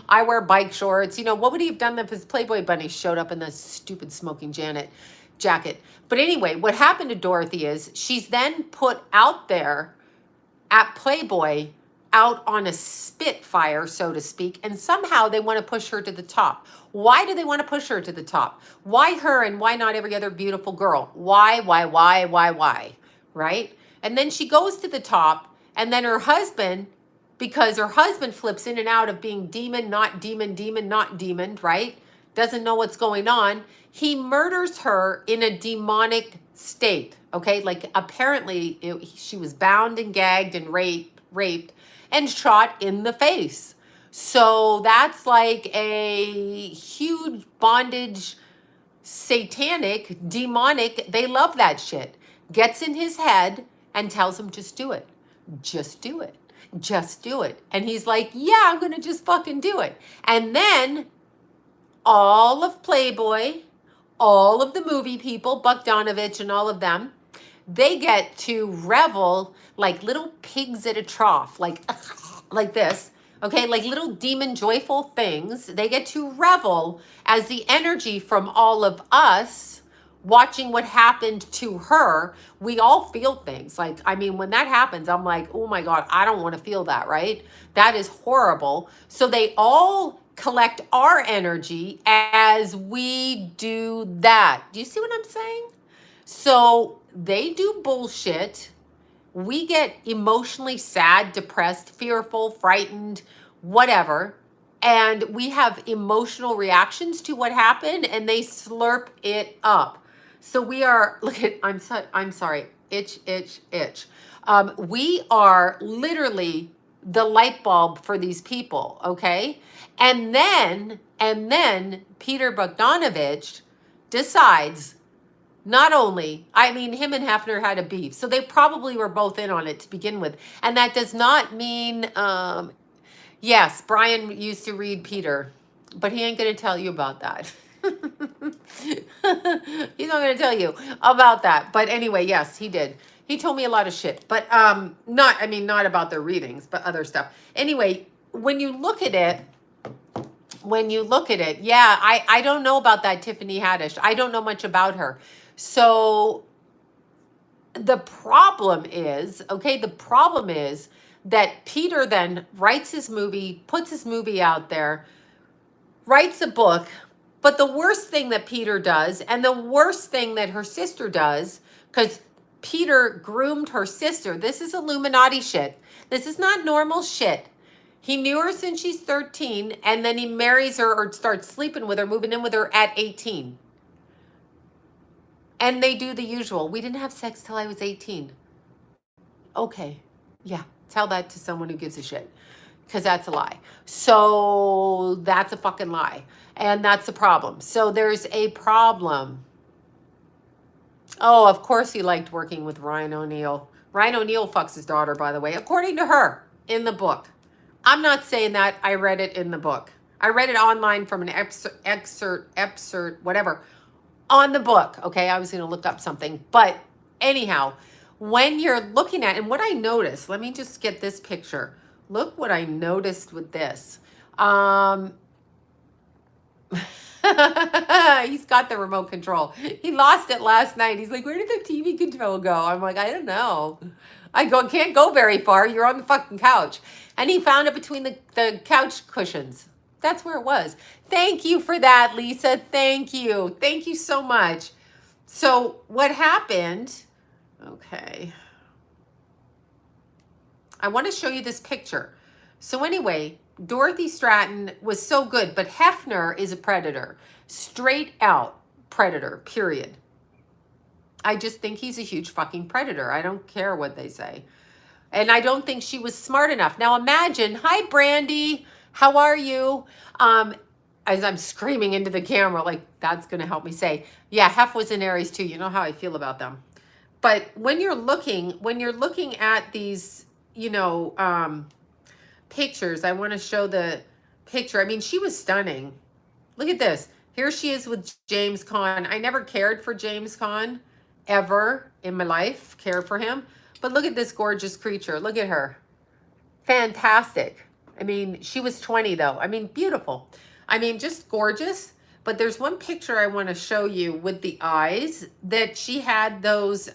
I wear bike shorts. What would he have done if his Playboy bunny showed up in the stupid Smoking Janet jacket? But anyway, what happened to Dorothy is she's then put out there at Playboy, out on a spitfire, so to speak, and somehow they want to push her to the top. Why do they want to push her to the top? Why her and why not every other beautiful girl? Why, right? And then she goes to the top, and then her husband, because her husband flips in and out of being demon, not demon, demon, not demon, right? Doesn't know what's going on. He murders her in a demonic state, okay? Like apparently she was bound and gagged and raped and shot in the face. So that's like a huge bondage, satanic, demonic. They love that shit. Gets in his head and tells him, just do it. Just do it. Just do it. And he's like, yeah, I'm going to just fucking do it. And then all of Playboy, all of the movie people, Bogdanovich and all of them, they get to revel like little pigs at a trough, like this, okay? Like little demon joyful things. They get to revel as the energy from all of us watching what happened to her. We all feel things. Like, I mean, when that happens, I'm like, oh my God, I don't want to feel that, right? That is horrible. So they all collect our energy as we do that. Do you see what I'm saying? So they do bullshit. We get emotionally sad, depressed, fearful, frightened, whatever. And we have emotional reactions to what happened and they slurp it up. So we are, look at, I'm sorry, itch. We are literally the light bulb for these people, okay? And then Peter Bogdanovich decides, not only, I mean, him and Hefner had a beef, so they probably were both in on it to begin with. And that does not mean, yes, Brian used to read Peter, but he ain't going to tell you about that. He's not going to tell you about that. But anyway, yes, he did. He told me a lot of shit, but not about their readings, but other stuff. Anyway, when you look at it, yeah, I don't know about that Tiffany Haddish. I don't know much about her. So the problem is that Peter then writes his movie, puts his movie out there, writes a book. But the worst thing that Peter does, and the worst thing that her sister does, because Peter groomed her sister. This is Illuminati shit. This is not normal shit. He knew her since she's 13, and then he marries her or starts sleeping with her, moving in with her at 18. And they do the usual. We didn't have sex till I was 18. Okay. Yeah. Tell that to someone who gives a shit. Because that's a lie. So that's a fucking lie. And that's the problem. So there's a problem. Oh, of course he liked working with Ryan O'Neal. Ryan O'Neal fucks his daughter, by the way, according to her in the book. I'm not saying that. I read it in the book. I read it online from an excerpt, whatever, on the book. Okay, I was going to look up something. But anyhow, when you're looking at, and what I noticed, let me just get this picture. Look what I noticed with this. He's got the remote control. He lost it last night. He's like, where did the TV control go? I'm like, I don't know. Can't go very far. You're on the fucking couch. And he found it between the couch cushions. That's where it was. Thank you for that, Lisa. Thank you. Thank you so much. So what happened? Okay. I want to show you this picture. So anyway, Dorothy Stratton was so good, but Hefner is a predator. Straight out predator, period. I just think he's a huge fucking predator. I don't care what they say. And I don't think she was smart enough. Now imagine, hi Brandy, how are you? As I'm screaming into the camera, like that's going to help me say, yeah, Hef was in Aries too. You know how I feel about them. But when you're looking at these, you know, pictures, I want to show the picture. I mean, she was stunning. Look at this. Here she is with James Caan. I never cared for James Caan ever in my life, cared for him. But look at this gorgeous creature. Look at her. Fantastic. I mean, she was 20 though. I mean, beautiful. I mean, just gorgeous. But there's one picture I want to show you with the eyes that she had those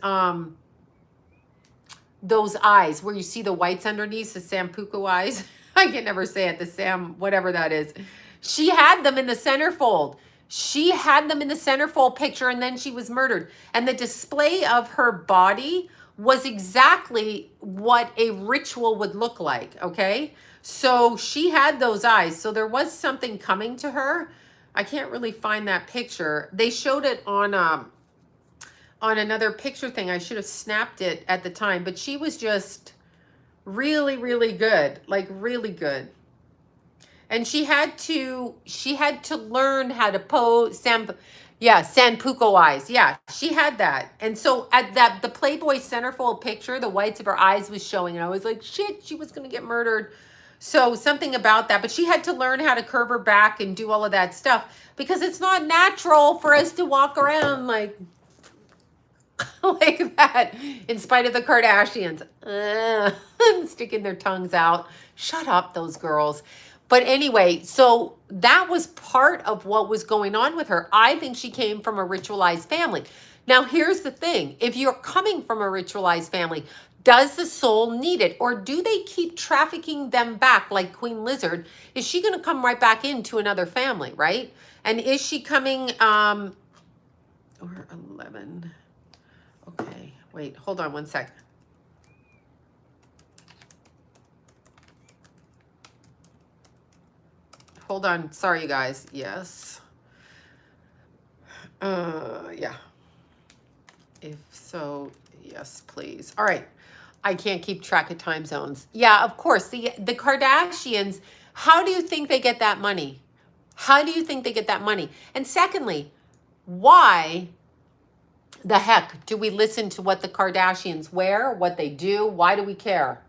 eyes where you see the whites underneath, the Sampuku eyes. I can never say it, the Sam, whatever that is. She had them in the centerfold. She had them in the centerfold picture, and then she was murdered. And the display of her body was exactly what a ritual would look like, okay? So she had those eyes. So there was something coming to her. I can't really find that picture. They showed it on another picture thing. I should have snapped it at the time, but she was just really, really good, like really good. And she had to learn how to pose Sanpuko eyes. Yeah, she had that. And so at the Playboy centerfold picture, the whites of her eyes was showing, and I was like, shit, she was gonna get murdered. So something about that, but she had to learn how to curve her back and do all of that stuff because it's not natural for us to walk around like like that, in spite of the Kardashians sticking their tongues out. Shut up, those girls. But anyway, so that was part of what was going on with her. I think she came from a ritualized family. Now, here's the thing. If you're coming from a ritualized family, does the soul need it? Or do they keep trafficking them back like Queen Lizard? Is she going to come right back into another family, right? And is she coming, or 11... Okay, wait, hold on one sec. Hold on, sorry you guys, yes. Yeah. If so, yes, please. All right, I can't keep track of time zones. Yeah, of course, the Kardashians, how do you think they get that money? How do you think they get that money? And secondly, why the heck do we listen to what the Kardashians wear, what they do? Why do we care?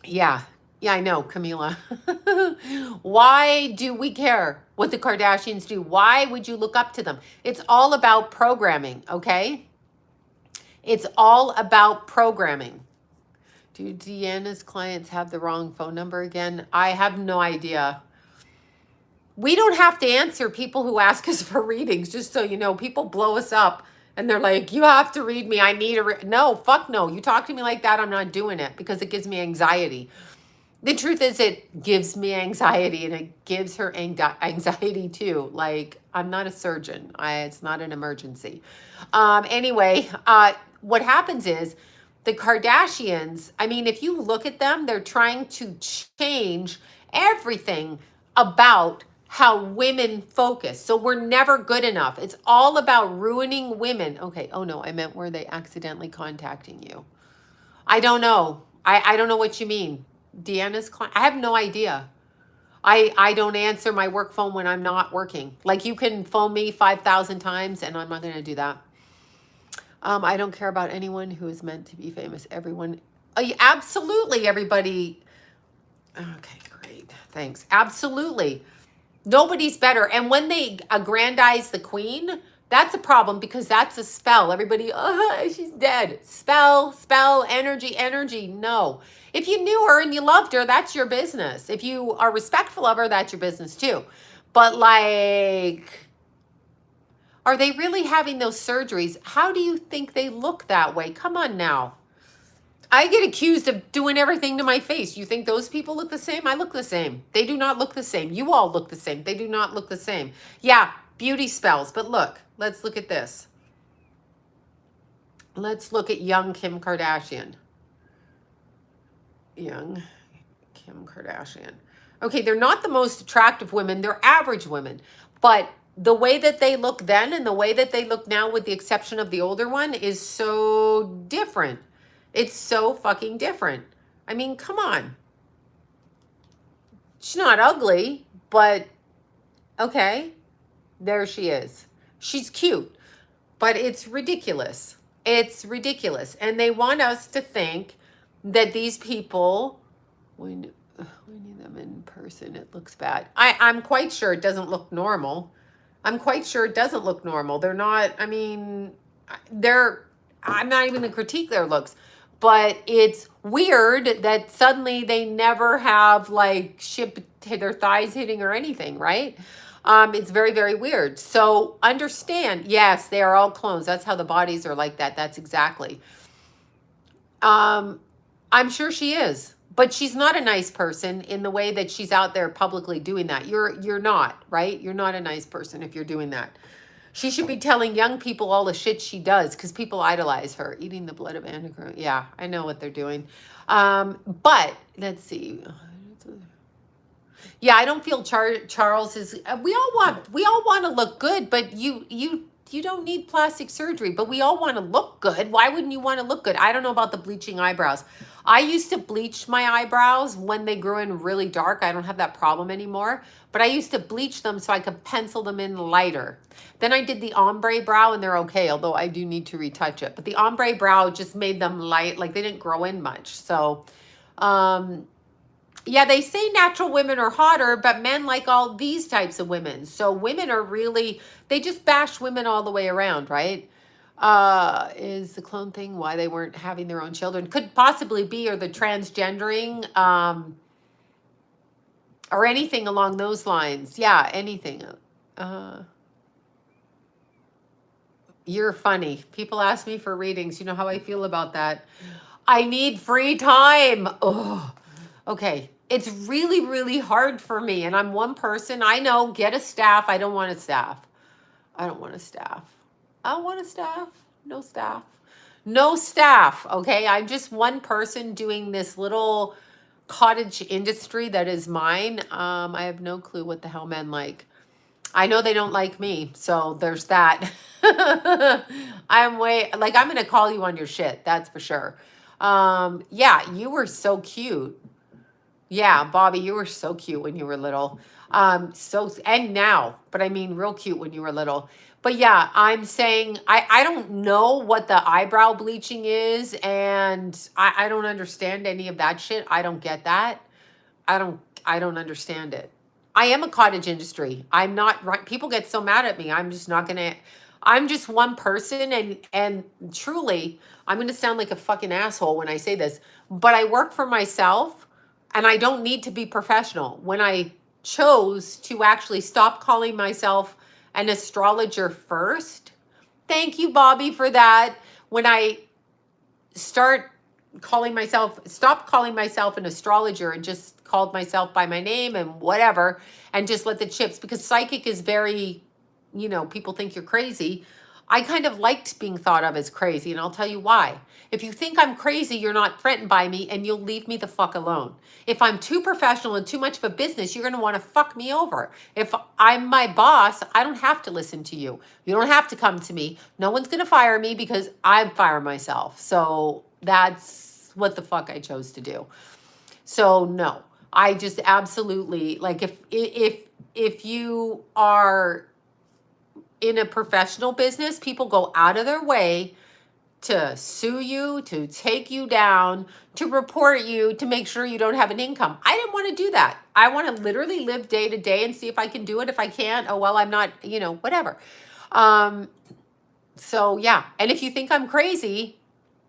Yeah, I know, Camila. Why do we care what the Kardashians do? Why would you look up to them? It's all about programming, okay? It's all about programming. Do Deanna's clients have the wrong phone number again? I have no idea. We don't have to answer people who ask us for readings, just so you know. People blow us up and they're like, you have to read me. I need a no, fuck no. You talk to me like that, I'm not doing it because it gives me anxiety. The truth is it gives me anxiety and it gives her anxiety too. Like, I'm not a surgeon. It's not an emergency. Anyway, what happens is the Kardashians, I mean, if you look at them, they're trying to change everything about how women focus. So we're never good enough. It's all about ruining women. Okay. Oh no, I meant were they accidentally contacting you? I don't know. I don't know what you mean. Deanna's client. I have no idea. I don't answer my work phone when I'm not working. Like you can phone me 5,000 times and I'm not going to do that. I don't care about anyone who is meant to be famous. Everyone, absolutely everybody. Okay, great. Thanks. Absolutely. Nobody's better. And when they aggrandize the queen, that's a problem because that's a spell. Everybody, oh, she's dead. Spell, energy, energy. No. If you knew her and you loved her, that's your business. If you are respectful of her, that's your business too. But like, are they really having those surgeries? How do you think they look that way? Come on now. I get accused of doing everything to my face. You think those people look the same? I look the same. They do not look the same. You all look the same. They do not look the same. Yeah, beauty spells. But look, let's look at this. Let's look at young Kim Kardashian. Young Kim Kardashian. Okay, they're not the most attractive women. They're average women. But the way that they look then and the way that they look now, with the exception of the older one, is so different. It's so fucking different. I mean, come on. She's not ugly, but okay, there she is. She's cute, but it's ridiculous. It's ridiculous. And they want us to think that these people, when we need them in person, it looks bad. I'm quite sure it doesn't look normal. I'm quite sure it doesn't look normal. They're not, I mean, I'm not even going to critique their looks. But it's weird that suddenly they never have like their thighs hitting or anything, right? It's very, very weird. So understand, yes, they are all clones. That's how the bodies are like that. That's exactly. I'm sure she is, but she's not a nice person in the way that she's out there publicly doing that. You're not, right? You're not a nice person if you're doing that. She should be telling young people all the shit she does because people idolize her. Eating the blood of Antichrist. Yeah, I know what they're doing. But let's see. Yeah, I don't feel Charles is. We all want to look good, but you don't need plastic surgery. But we all want to look good. Why wouldn't you want to look good? I don't know about the bleaching eyebrows. I used to bleach my eyebrows when they grew in really dark. I don't have that problem anymore. But I used to bleach them so I could pencil them in lighter. Then I did the ombre brow and they're okay, although I do need to retouch it. But the ombre brow just made them light, like they didn't grow in much. So, yeah, they say natural women are hotter, but men like all these types of women. So women are really, they just bash women all the way around, right? Is the clone thing why they weren't having their own children? Could possibly be, or the transgendering, or anything along those lines. Yeah, anything. You're funny. People ask me for readings. You know how I feel about that. I need free time. Oh, okay. It's really, really hard for me. And I'm one person. I know, get a staff. I don't want a staff. I don't want a staff. I don't want a staff. No staff. No staff. Okay. I'm just one person doing this little cottage industry that is mine. I have no clue what the hell men like. I know they don't like me, so there's that. I'm going to call you on your shit, that's for sure. Yeah, you were so cute. Yeah, Bobby, you were so cute when you were little. And now, but I mean real cute when you were little. But yeah, I'm saying I don't know what the eyebrow bleaching is, and I don't understand any of that shit. I don't get that. I don't understand it. I am a cottage industry. I'm not right. People get so mad at me. I'm just not gonna. I'm just one person, and truly, I'm gonna sound like a fucking asshole when I say this, but I work for myself, and I don't need to be professional. When I chose to actually stop calling myself an astrologer first, thank you, Bobby, for that. When I stopped calling myself an astrologer and just called myself by my name and whatever, and just let the chips, because psychic is very, people think you're crazy. I kind of liked being thought of as crazy, and I'll tell you why. If you think I'm crazy, you're not threatened by me, and you'll leave me the fuck alone. If I'm too professional and too much of a business, you're going to want to fuck me over. If I'm my boss, I don't have to listen to you. You don't have to come to me. No one's going to fire me because I fire myself. So that's what the fuck I chose to do. So no. I just absolutely, like, if you are in a professional business, people go out of their way to sue you, to take you down, to report you, to make sure you don't have an income. I didn't want to do that. I want to literally live day to day and see if I can do it. If I can't, oh, well, I'm not, whatever. So yeah. And if you think I'm crazy,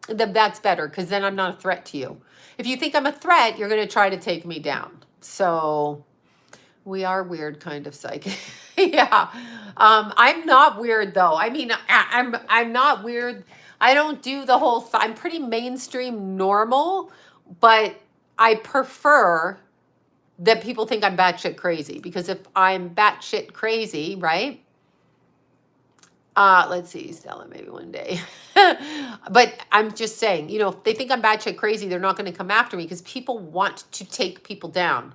then that's better, because then I'm not a threat to you. If you think I'm a threat, you're going to try to take me down. So we are weird kind of psychic. Yeah. I'm not weird though. I mean, I'm not weird. I don't do the whole I'm pretty mainstream normal, but I prefer that people think I'm batshit crazy, because if I'm batshit crazy, right? Let's see, Stella, maybe one day. But I'm just saying, if they think I'm batshit crazy, they're not going to come after me, because people want to take people down.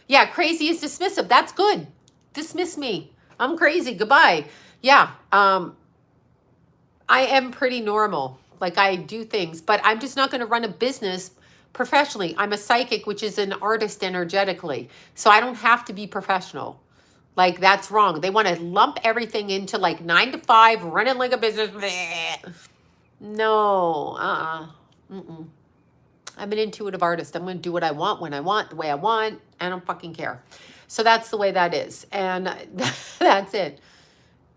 Yeah, crazy is dismissive. That's good. Dismiss me. I'm crazy. Goodbye. Yeah. I am pretty normal. Like, I do things, but I'm just not going to run a business professionally. I'm a psychic, which is an artist energetically. So I don't have to be professional. Like, that's wrong. They want to lump everything into like 9 to 5, running like a business. Bleh. No. Mm-mm. I'm an intuitive artist. I'm going to do what I want, when I want, the way I want. I don't fucking care. So that's the way that is. And that's it.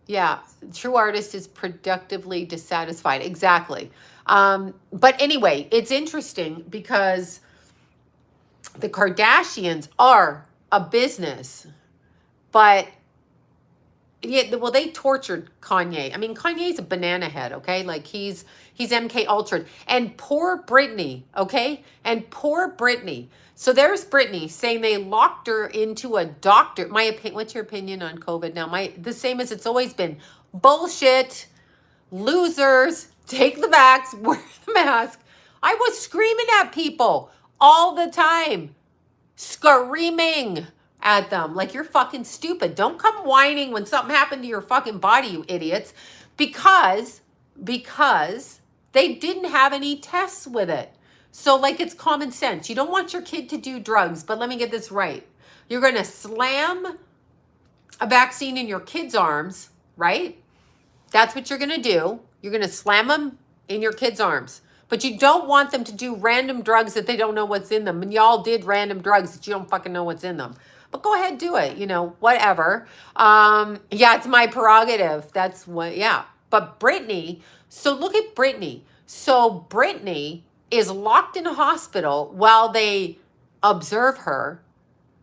Yeah. True artist is productively dissatisfied. Exactly. But anyway, it's interesting because the Kardashians are a business, but yeah, well, they tortured Kanye. I mean, Kanye's a banana head, okay? Like, he's MK Ultra'd. And poor Britney, okay? And poor Britney. So there's Britney saying they locked her into a doctor. What's your opinion on COVID now? The same as it's always been. Bullshit. Losers. Take the vax. Wear the mask. I was screaming at people all the time. Screaming at them like, you're fucking stupid. Don't come whining when something happened to your fucking body, you idiots. Because they didn't have any tests with it. So, like, it's common sense. You don't want your kid to do drugs, but let me get this right. You're going to slam a vaccine in your kid's arms, right? That's what you're going to do. You're going to slam them in your kid's arms. But you don't want them to do random drugs that they don't know what's in them. And y'all did random drugs that you don't fucking know what's in them. But go ahead, do it, whatever. Yeah, it's my prerogative. That's what, yeah. But Britney, so look at Britney. So Britney is locked in a hospital while they observe her.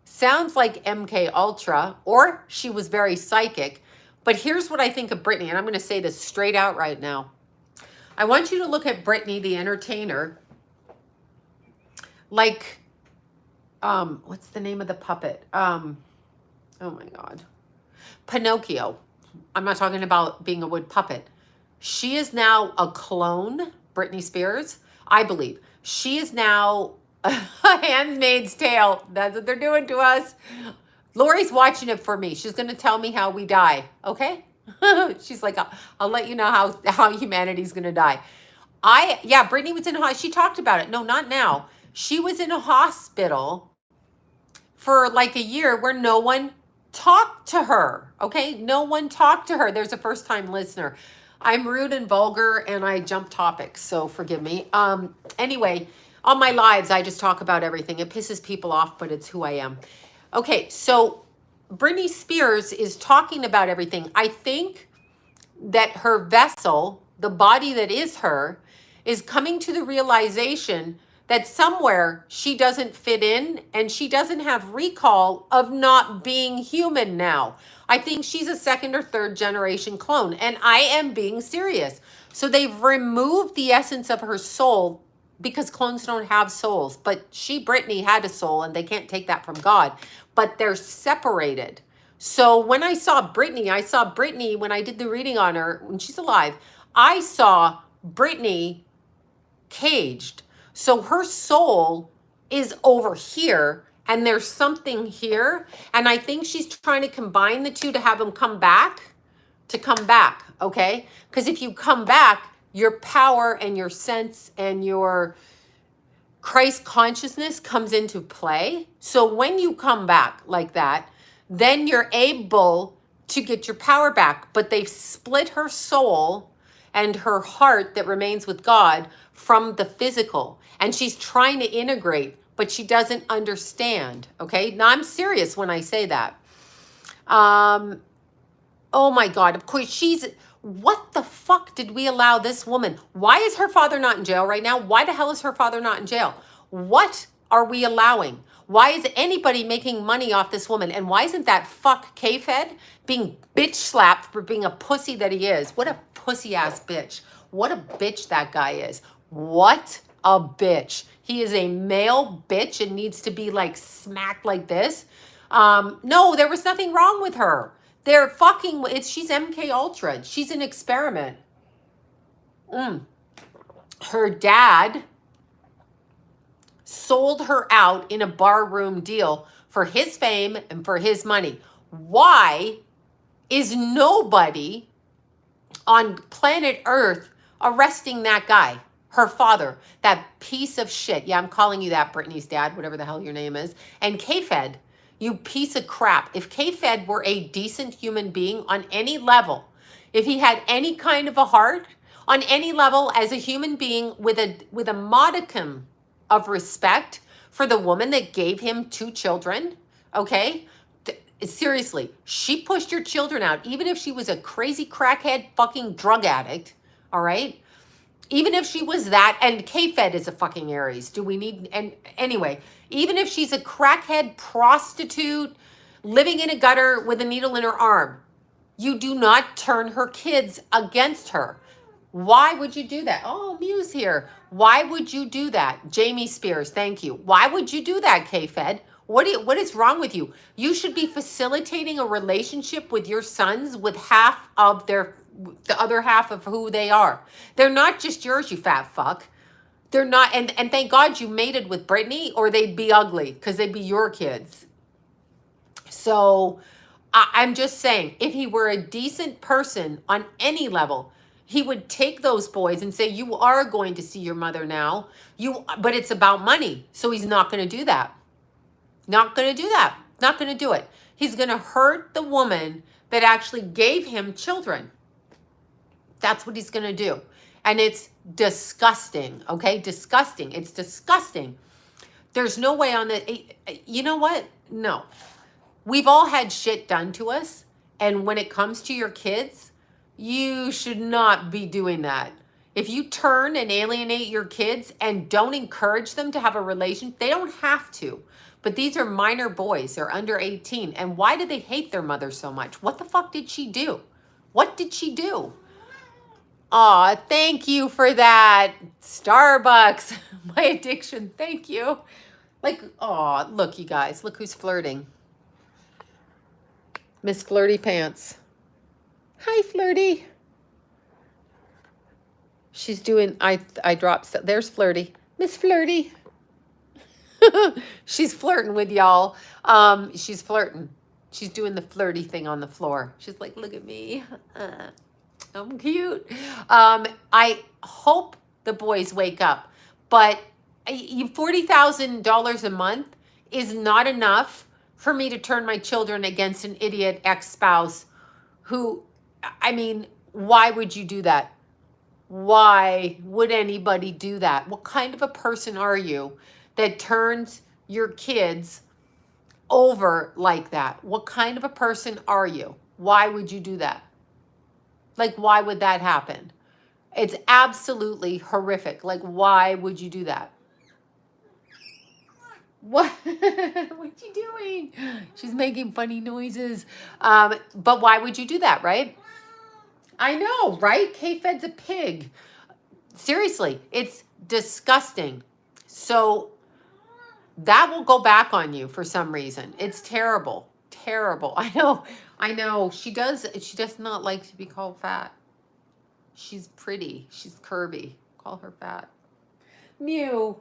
Sounds like MK Ultra, or she was very psychic. But here's what I think of Britney, and I'm going to say this straight out right now. I want you to look at Britney, the entertainer, like, what's the name of the puppet? Oh my God. Pinocchio. I'm not talking about being a wood puppet. She is now a clone, Britney Spears, I believe. She is now a Handmaid's Tale. That's what they're doing to us. Lori's watching it for me. She's going to tell me how we die, okay? She's like, I'll let you know how humanity's going to die. Britney was in a hospital. She talked about it. No, not now. She was in a hospital for like a year where no one talked to her, okay? No one talked to her. There's a first-time listener. I'm rude and vulgar, and I jump topics, so forgive me. Anyway, on my lives, I just talk about everything. It pisses people off, but it's who I am. Okay, so Britney Spears is talking about everything. I think that her vessel, the body that is her, is coming to the realization that somewhere she doesn't fit in, and she doesn't have recall of not being human now. I think she's a second or third generation clone, and I am being serious. So they've removed the essence of her soul, because clones don't have souls. But Britney, had a soul, and they can't take that from God. But they're separated. So when I saw Britney when I did the reading on her, when she's alive, I saw Britney caged. So her soul is over here, and there's something here. And I think she's trying to combine the two to have them come back, okay? Because if you come back, your power and your sense and your Christ consciousness comes into play. So when you come back like that, then you're able to get your power back. But they've split her soul and her heart that remains with God from the physical. And she's trying to integrate, but she doesn't understand. Okay. Now I'm serious when I say that. Oh my God. Of course, what the fuck did we allow this woman? Why is her father not in jail right now? Why the hell is her father not in jail? What are we allowing? Why is anybody making money off this woman? And why isn't that fuck K-Fed being bitch slapped for being a pussy that he is? What a pussy ass bitch. What a bitch that guy is. What a bitch. He is a male bitch and needs to be like smacked like this. No, there was nothing wrong with her. They're fucking, she's MK Ultra. She's an experiment. Her dad sold her out in a barroom deal for his fame and for his money. Why is nobody on planet Earth arresting that guy? Her father, that piece of shit. Yeah, I'm calling you that, Brittany's dad, whatever the hell your name is. And K-Fed, you piece of crap. If K-Fed were a decent human being on any level, if he had any kind of a heart, on any level as a human being with a modicum of respect for the woman that gave him 2 children, okay? Seriously, she pushed your children out, even if she was a crazy crackhead fucking drug addict, all right? Even if she was that, and K-Fed is a fucking Aries. Do we need, and anyway, even if she's a crackhead prostitute living in a gutter with a needle in her arm, you do not turn her kids against her. Why would you do that? Oh, Muse here. Why would you do that? Jamie Spears, thank you. Why would you do that, K-Fed? What is wrong with you? You should be facilitating a relationship with your sons with half of the other half of who they are. They're not just yours, you fat fuck. They're not, and thank God you mated with Brittany, or they'd be ugly because they'd be your kids. So I'm just saying, if he were a decent person on any level, he would take those boys and say, you are going to see your mother now. But it's about money. So he's not going to do that. Not going to do that. Not going to do it. He's going to hurt the woman that actually gave him children. That's what he's going to do. And it's disgusting. Okay? Disgusting. It's disgusting. There's no way on the, you know what? No. We've all had shit done to us. And when it comes to your kids, you should not be doing that. If you turn and alienate your kids and don't encourage them to have a relation, they don't have to. But these are minor boys. They're under 18. And why do they hate their mother so much? What the fuck did she do? What did she do? Aw, thank you for that. Starbucks. My addiction. Thank you. Like, aw, look, you guys. Look who's flirting. Miss Flirty Pants. Hi, Flirty. She's doing, I dropped, there's Flirty. Miss Flirty. She's flirting with y'all. She's flirting. She's doing the flirty thing on the floor. She's like, look at me. I'm cute. I hope the boys wake up. But $40,000 a month is not enough for me to turn my children against an idiot ex-spouse who, I mean, why would you do that? Why would anybody do that? What kind of a person are you that turns your kids over like that? What kind of a person are you? Why would you do that? Like, why would that happen? It's absolutely horrific. Like, why would you do that? What? What you doing? She's making funny noises. But why would you do that, right? I know, right? K-Fed's a pig. Seriously, it's disgusting. So that will go back on you for some reason. It's terrible. Terrible. I know. She does not like to be called fat. She's pretty. She's curvy. Call her fat. Mew.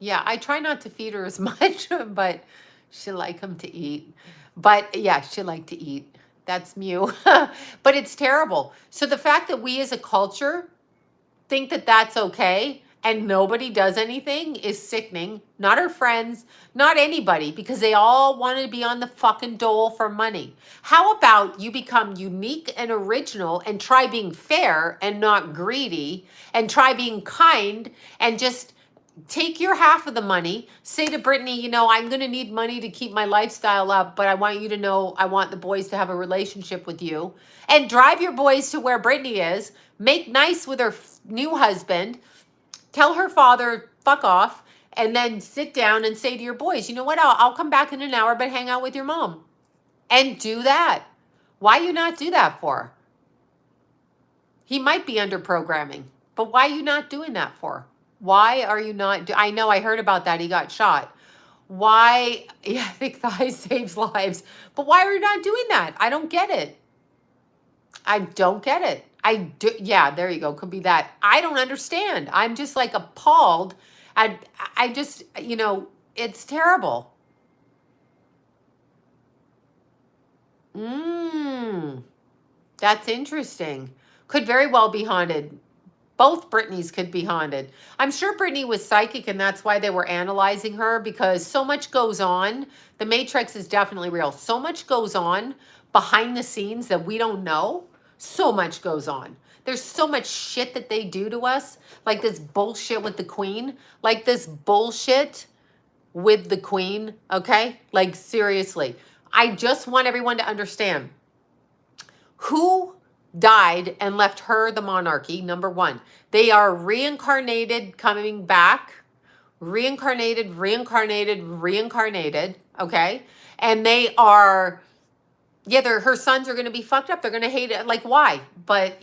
Yeah, I try not to feed her as much, but she like them to eat. But yeah, she like to eat. That's Mew. But it's terrible. So the fact that we as a culture think that that's okay, and nobody does anything is sickening. Not her friends, not anybody, because they all want to be on the fucking dole for money. How about you become unique and original and try being fair and not greedy, and try being kind and just take your half of the money. Say to Brittany, I'm going to need money to keep my lifestyle up, but I want you to know I want the boys to have a relationship with you. And drive your boys to where Brittany is. Make nice with her new husband. Tell her father, fuck off. And then sit down and say to your boys, you know what? I'll come back in an hour, but hang out with your mom. And do that. Why you not do that for? He might be under programming, but why are you not doing that for? Why are you not? I know I heard about that. He got shot. Why? Yeah, thick thighs saves lives. But why are you not doing that? I don't get it. I don't get it. I do. Yeah, there you go. Could be that. I don't understand. I'm just like appalled. I just, it's terrible. That's interesting. Could very well be haunted. Both Britneys could be haunted. I'm sure Brittany was psychic, and that's why they were analyzing her, because so much goes on. The Matrix is definitely real. So much goes on behind the scenes that we don't know. So much goes on. There's so much shit that they do to us, like this bullshit with the Queen, okay? Like, seriously. I just want everyone to understand who died and left her the monarchy. Number one, they are reincarnated, coming back, reincarnated, okay? And they are, her sons are going to be fucked up. They're going to hate it. Like, why? But,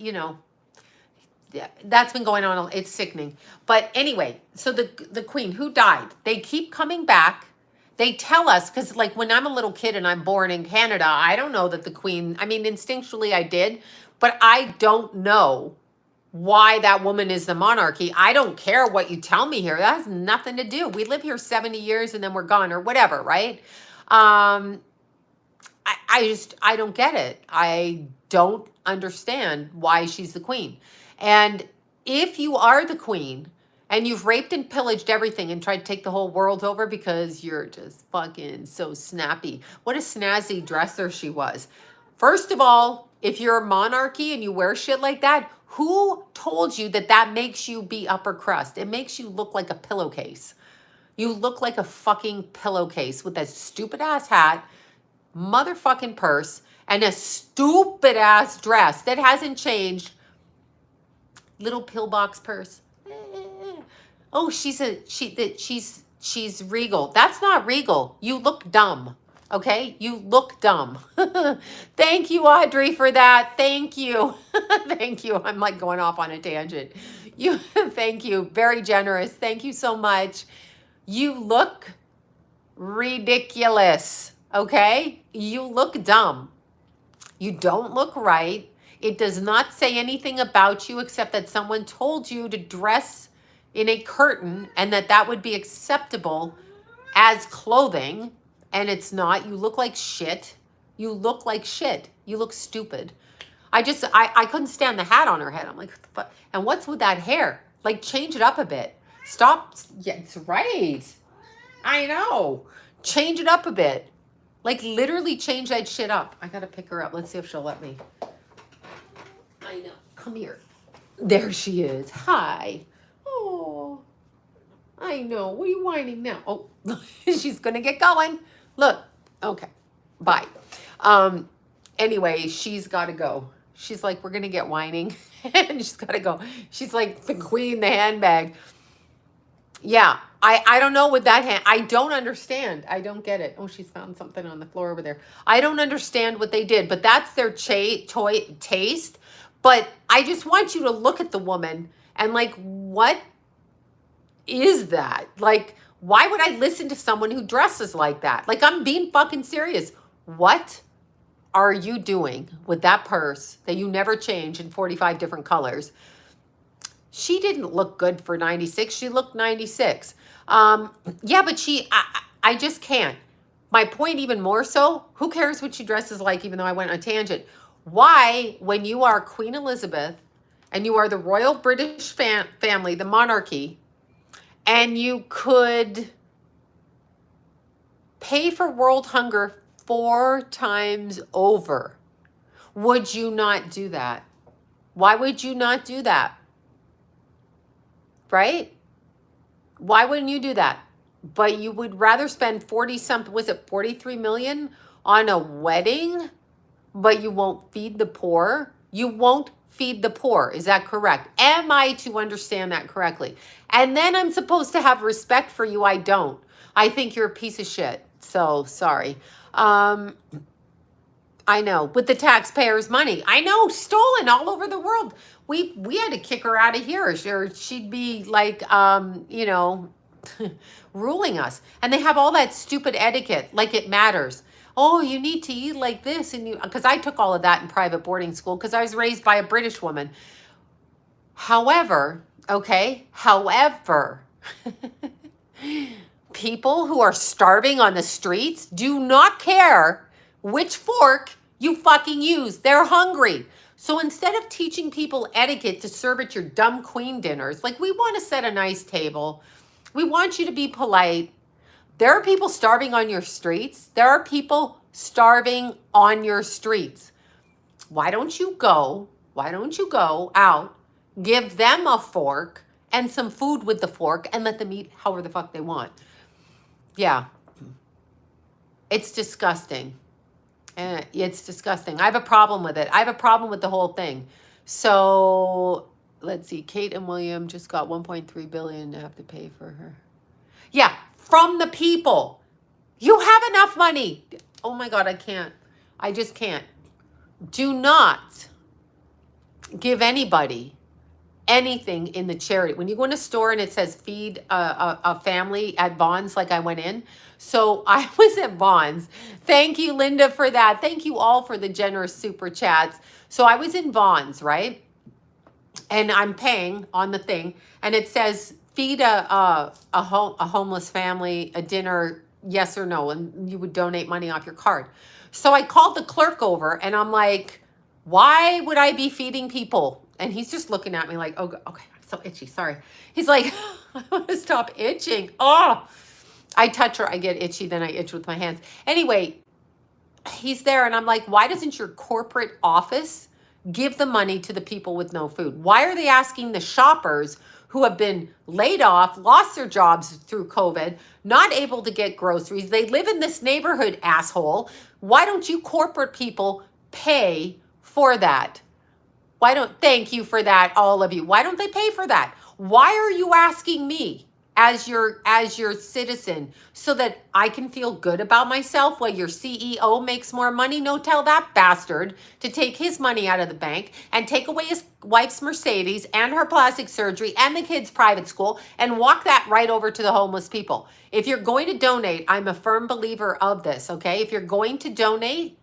that's been going on. It's sickening. But anyway, so the Queen who died, they keep coming back. They tell us, because like when I'm a little kid and I'm born in Canada, I don't know that the Queen, instinctually I did, but I don't know why that woman is the monarchy. I don't care what you tell me here. That has nothing to do. We live here 70 years and then we're gone or whatever, right? I don't get it. I don't understand why she's the Queen. And if you are the Queen and you've raped and pillaged everything and tried to take the whole world over because you're just fucking so snappy. What a snazzy dresser she was. First of all, if you're a monarchy and you wear shit like that, who told you that that makes you be upper crust? It makes you look like a pillowcase. You look like a fucking pillowcase with that stupid ass hat, motherfucking purse, and a stupid ass dress that hasn't changed. Little pillbox purse. Oh, she's regal. That's not regal. You look dumb. Okay? You look dumb. Thank you, Audrey, for that. Thank you. Thank you. I'm like going off on a tangent. Thank you. Very generous. Thank you so much. You look ridiculous. Okay? You look dumb. You don't look right. It does not say anything about you except that someone told you to dress in a curtain and that would be acceptable as clothing, and it's not. You look like shit. You look like shit. You look stupid. I couldn't stand the hat on her head. I'm like, what the fuck? And what's with that hair? Like, change it up a bit. Stop. Yeah, it's right. I know. Change it up a bit. Like, literally change that shit up. I gotta pick her up. Let's see if she'll let me. I know. Come here. There she is. Hi. Oh, I know. What are you whining now? Oh, she's going to get going. Look. Okay. Bye. Anyway, she's got to go. She's like, we're going to get whining. And she's got to go. She's like the Queen, the handbag. Yeah. I don't know with that hand. I don't understand. I don't get it. Oh, she's found something on the floor over there. I don't understand what they did, but that's their taste. But I just want you to look at the woman and like, what is that? Like, why would I listen to someone who dresses like that? Like, I'm being fucking serious. What are you doing with that purse that you never change in 45 different colors? She didn't look good for 96. She looked 96. Yeah, but I just can't. My point even more so, who cares what she dresses like, even though I went on a tangent? Why, when you are Queen Elizabeth and you are the royal British family, the monarchy, and you could pay for world hunger 4 times over, would you not do that? Why would you not do that? Right? Why wouldn't you do that? But you would rather spend 40 something, was it 43 million on a wedding, but you won't feed the poor? You won't feed the poor. Is that correct? Am I to understand that correctly? And then I'm supposed to have respect for you. I don't. I think you're a piece of shit. So sorry. I know, with the taxpayers' money. I know, stolen all over the world. We had to kick her out of here, or she'd be like, ruling us. And they have all that stupid etiquette, like it matters. Oh, you need to eat like this, and because I took all of that in private boarding school because I was raised by a British woman. However, people who are starving on the streets do not care which fork you fucking use. They're hungry. So instead of teaching people etiquette to serve at your dumb queen dinners, like, we want to set a nice table. We want you to be polite. There are people starving on your streets. There are people starving on your streets. Why don't you go out, give them a fork and some food with the fork, and let them eat however the fuck they want? Yeah. It's disgusting. It's disgusting. I have a problem with it. I have a problem with the whole thing. So let's see. Kate and William just got 1.3 billion to have to pay for her. Yeah, from the people. You have enough money. Oh my God, I can't. I just can't. Do not give anybody anything in the charity. When you go in a store and it says feed a family at Bonds, like I went in. So I was at Bonds. Thank you, Linda, for that. Thank you all for the generous super chats. So I was in Bonds, right? And I'm paying on the thing, and it says feed a homeless family a dinner, yes or no, and you would donate money off your card. So I called the clerk over, and I'm like, why would I be feeding people? And he's just looking at me like, oh, okay, I'm so itchy, sorry. He's like, I want to stop itching. Oh, I touch her, I get itchy, then I itch with my hands. Anyway, he's there, and I'm like, why doesn't your corporate office give the money to the people with no food? Why are they asking the shoppers who have been laid off, lost their jobs through COVID, not able to get groceries? They live in this neighborhood, asshole. Why don't you corporate people pay for that? Thank you for that, all of you. Why don't they pay for that? Why are you asking me as your citizen so that I can feel good about myself while your CEO makes more money? No, tell that bastard to take his money out of the bank and take away his wife's Mercedes and her plastic surgery and the kids' private school and walk that right over to the homeless people. If you're going to donate, I'm a firm believer of this, okay? If you're going to donate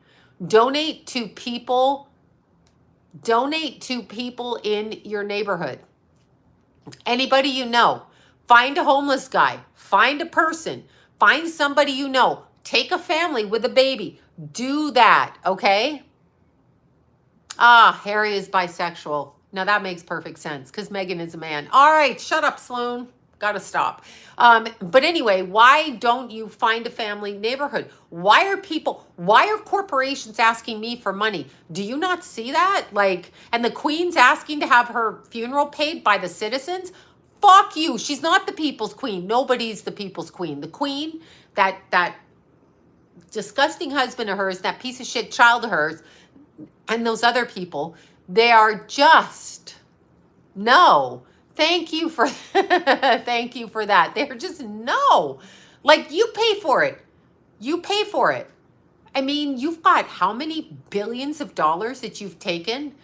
to people. Donate to people in your neighborhood. Anybody you know. Find a homeless guy. Find a person. Find somebody you know. Take a family with a baby. Do that, okay? Harry is bisexual. Now that makes perfect sense because Megan is a man. All right, shut up, Sloan. Gotta stop. But anyway, why don't you find a family neighborhood? Why are corporations asking me for money? Do you not see that? And the Queen's asking to have her funeral paid by the citizens? Fuck you. She's not the people's queen. Nobody's the people's queen. The queen, that disgusting husband of hers, that piece of shit child of hers, and those other people, they are just, no. Thank you for thank you for that. They're just, no. You pay for it. You pay for it. I mean, you've got how many billions of dollars that you've taken?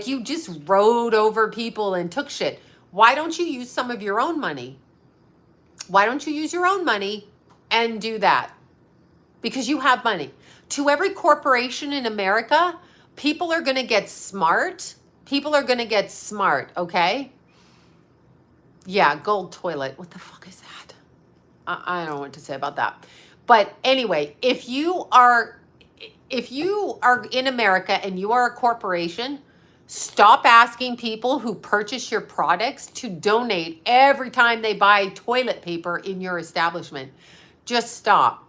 You just rode over people and took shit. Why don't you use some of your own money? Why don't you use your own money and do that? Because you have money. To every corporation in America, people are going to get smart. People are going to get smart, okay? Yeah, gold toilet. What the fuck is that? I don't know what to say about that. But anyway, if you are in America and you are a corporation, Stop asking people who purchase your products to donate every time they buy toilet paper in your establishment. Just stop.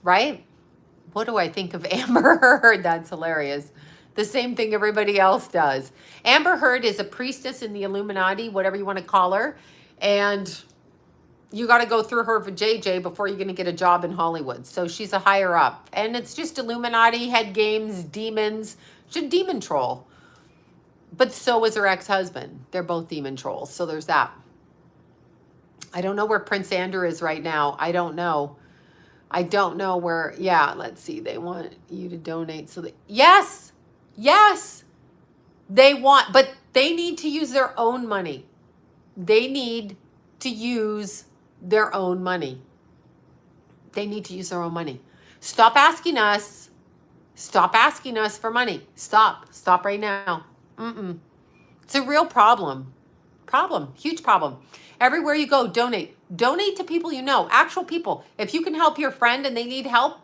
Right? What do I think of Amber Heard? That's hilarious. The same thing everybody else does. Amber Heard is a priestess in the Illuminati, whatever you want to call her. And you got to go through her for JJ before you're going to get a job in Hollywood. So she's a higher up. And it's just Illuminati, head games, demons. She's a demon troll. But so is her ex-husband. They're both demon trolls. So there's that. I don't know where Prince Andrew is right now. I don't know. I don't know where. Yeah, let's see. They want you to donate. So yes. Yes. They want, but they need to use their own money. They need to use their own money. They need to use their own money. Stop asking us. Stop asking us for money. Stop. Stop right now. It's a real problem. Huge problem. Everywhere you go, donate. Donate to people you know, actual people. If you can help your friend and they need help,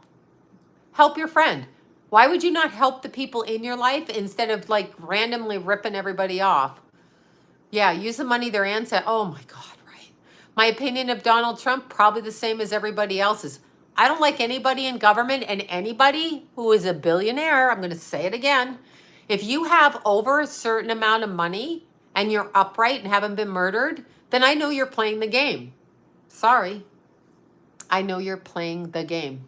help your friend. Why would you not help the people in your life instead of like randomly ripping everybody off? Yeah, use the money their ancestors. Oh my God, right. My opinion of Donald Trump, probably the same as everybody else's. I don't like anybody in government, and anybody who is a billionaire, I'm going to say it again. If you have over a certain amount of money and you're upright and haven't been murdered, then I know you're playing the game. Sorry. I know you're playing the game.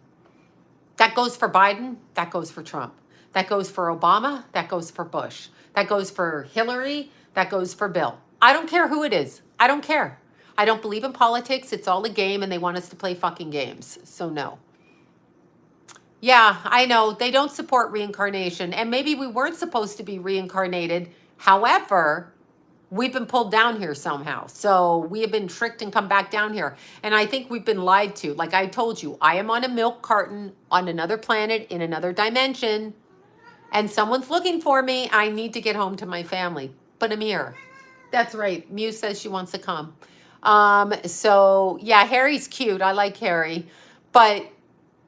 That goes for Biden. That goes for Trump. That goes for Obama. That goes for Bush. That goes for Hillary. That goes for Bill. I don't care who it is. I don't care. I don't believe in politics. It's all a game and they want us to play fucking games. So no. Yeah, I know. They don't support reincarnation. And maybe we weren't supposed to be reincarnated. However, we've been pulled down here somehow. So we have been tricked and come back down here. And I think we've been lied to. Like I told you, I am on a milk carton on another planet in another dimension. And someone's looking for me. I need to get home to my family. But I'm here. That's right. Muse says she wants to come. So yeah, Harry's cute. I like Harry. But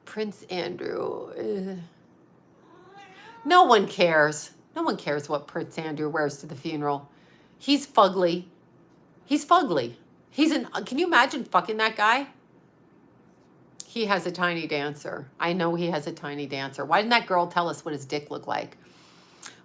Prince Andrew, no one cares. No one cares what Prince Andrew wears to the funeral. He's fugly. He's fugly. Can you imagine fucking that guy? He has a tiny dancer. I know he has a tiny dancer. Why didn't that girl tell us what his dick looked like?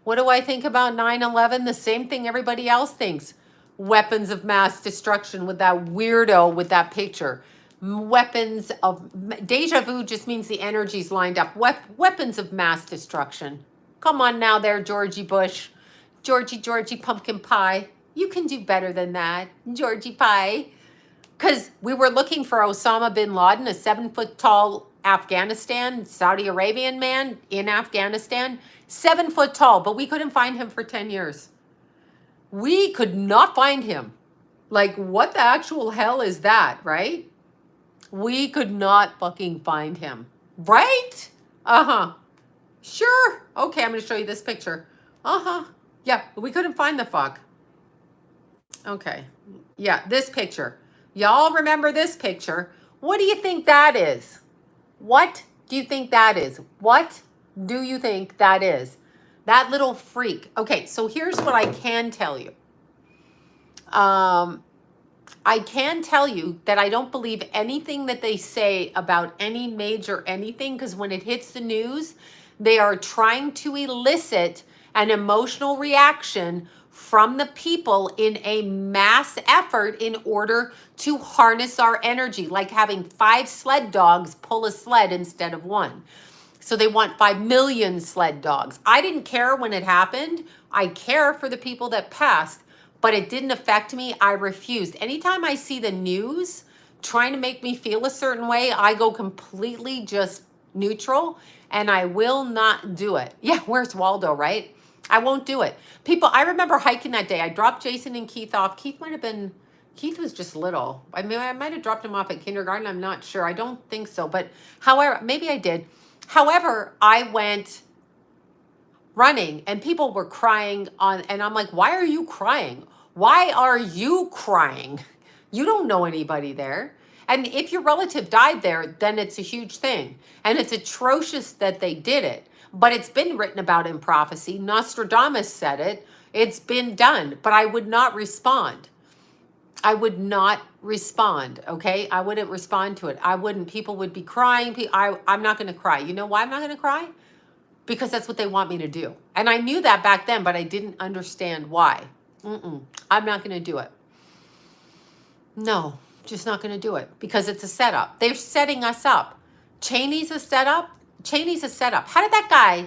What do I think about 9/11? The same thing everybody else thinks. Weapons of mass destruction with that weirdo with that picture. Weapons of deja vu just means the energy's lined up. Weapons of mass destruction. Come on now there, Georgie Bush. Georgie pumpkin pie. You can do better than that, Georgie pie. Because we were looking for Osama bin Laden, a 7-foot tall Afghanistan, Saudi Arabian man in Afghanistan. 7 foot tall, but we couldn't find him for 10 years. We could not find him. Like, what the actual hell is that, right? We could not fucking find him. Right? Uh-huh. Sure. Okay, I'm going to show you this picture. Uh-huh. Yeah, we couldn't find the fuck. Okay. Yeah, this picture. Y'all remember this picture. What do you think that is? What do you think that is? What do you think that is? That little freak. Okay, so here's what I can tell you. I can tell you that I don't believe anything that they say about any major anything, because when it hits the news, they are trying to elicit an emotional reaction from the people in a mass effort in order to harness our energy, like having 5 sled dogs pull a sled instead of 1. So they want 5 million sled dogs. I didn't care when it happened. I care for the people that passed, but it didn't affect me. I refused. Anytime I see the news trying to make me feel a certain way, I go completely just neutral and I will not do it. Yeah, where's Waldo, right? I won't do it. People, I remember hiking that day. I dropped Jason and Keith off. Keith was just little. I mean, I might have dropped him off at kindergarten. I'm not sure. I don't think so. But however, maybe I did. However, I went running and people were crying and I'm like, why are you crying? Why are you crying? You don't know anybody there. And if your relative died there, then it's a huge thing. And it's atrocious that they did it. But it's been written about in prophecy. Nostradamus said it. It's been done. But I would not respond. I would not respond, okay? I wouldn't respond to it. I wouldn't. People would be crying. I'm not going to cry. You know why I'm not going to cry? Because that's what they want me to do. And I knew that back then, but I didn't understand why. I'm not going to do it. No, just not going to do it because it's a setup. They're setting us up. Cheney's a setup. Cheney's a setup. How did that guy...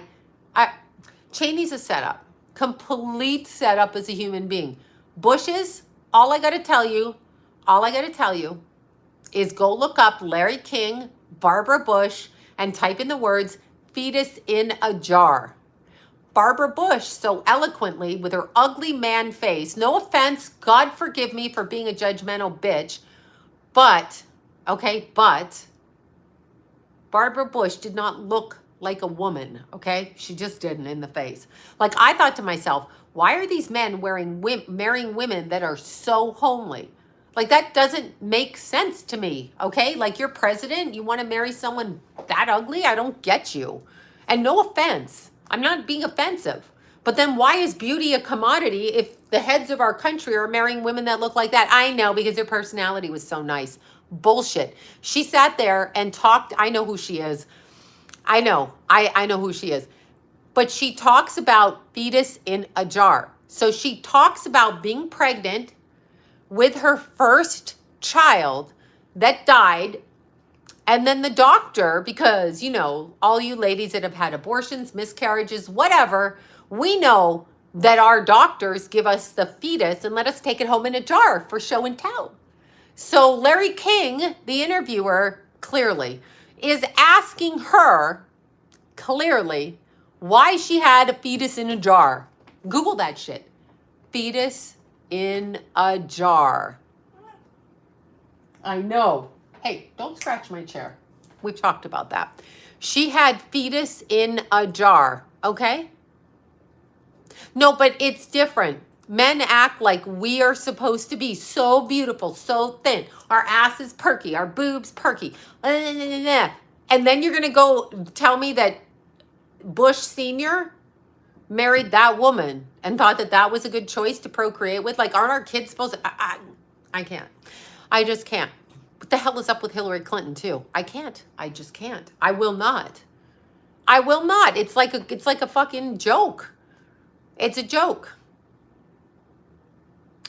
Cheney's a setup. Complete setup as a human being. Bush's... all I got to tell you is go look up Larry King, Barbara Bush, and type in the words, fetus in a jar. Barbara Bush, so eloquently, with her ugly man face, no offense, God forgive me for being a judgmental bitch, but Barbara Bush did not look like a woman, okay? She just didn't in the face. Like, I thought to myself, why are these men marrying women that are so homely? Like, that doesn't make sense to me, okay? Like, you're president, you want to marry someone that ugly? I don't get you. And no offense, I'm not being offensive. But then why is beauty a commodity if the heads of our country are marrying women that look like that? I know, because their personality was so nice. Bullshit. She sat there and talked. I know who she is. I know who she is. But she talks about fetus in a jar. So she talks about being pregnant with her first child that died. And then the doctor, because, you know, all you ladies that have had abortions, miscarriages, whatever, we know that our doctors give us the fetus and let us take it home in a jar for show and tell. So Larry King, the interviewer, clearly is asking her, clearly, why she had a fetus in a jar. Google that shit. Fetus in a jar. I know. Hey, don't scratch my chair. We've talked about that. She had fetus in a jar, okay? No, but it's different. Men act like we are supposed to be so beautiful, so thin. Our ass is perky, our boobs perky. And then you're going to go tell me that Bush Sr. married that woman and thought that that was a good choice to procreate with? Like, aren't our kids supposed to... I can't. I just can't. What the hell is up with Hillary Clinton, too? I can't. I just can't. I will not. I will not. It's like a fucking joke. It's a joke.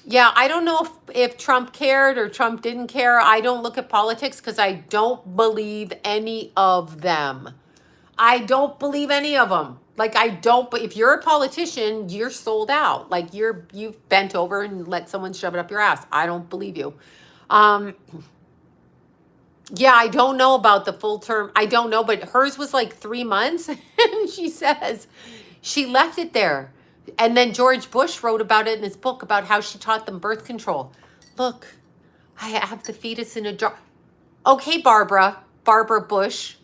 Yeah, I don't know if Trump cared or Trump didn't care. I don't look at politics because I don't believe any of them. I don't believe any of them. Like, I don't, but if you're a politician, you're sold out. Like, you've bent over and let someone shove it up your ass. I don't believe you. Yeah, I don't know about the full term. I don't know, but hers was like 3 months. And she says she left it there. And then George Bush wrote about it in his book about how she taught them birth control. Look, I have the fetus in a jar. Okay, Barbara Bush,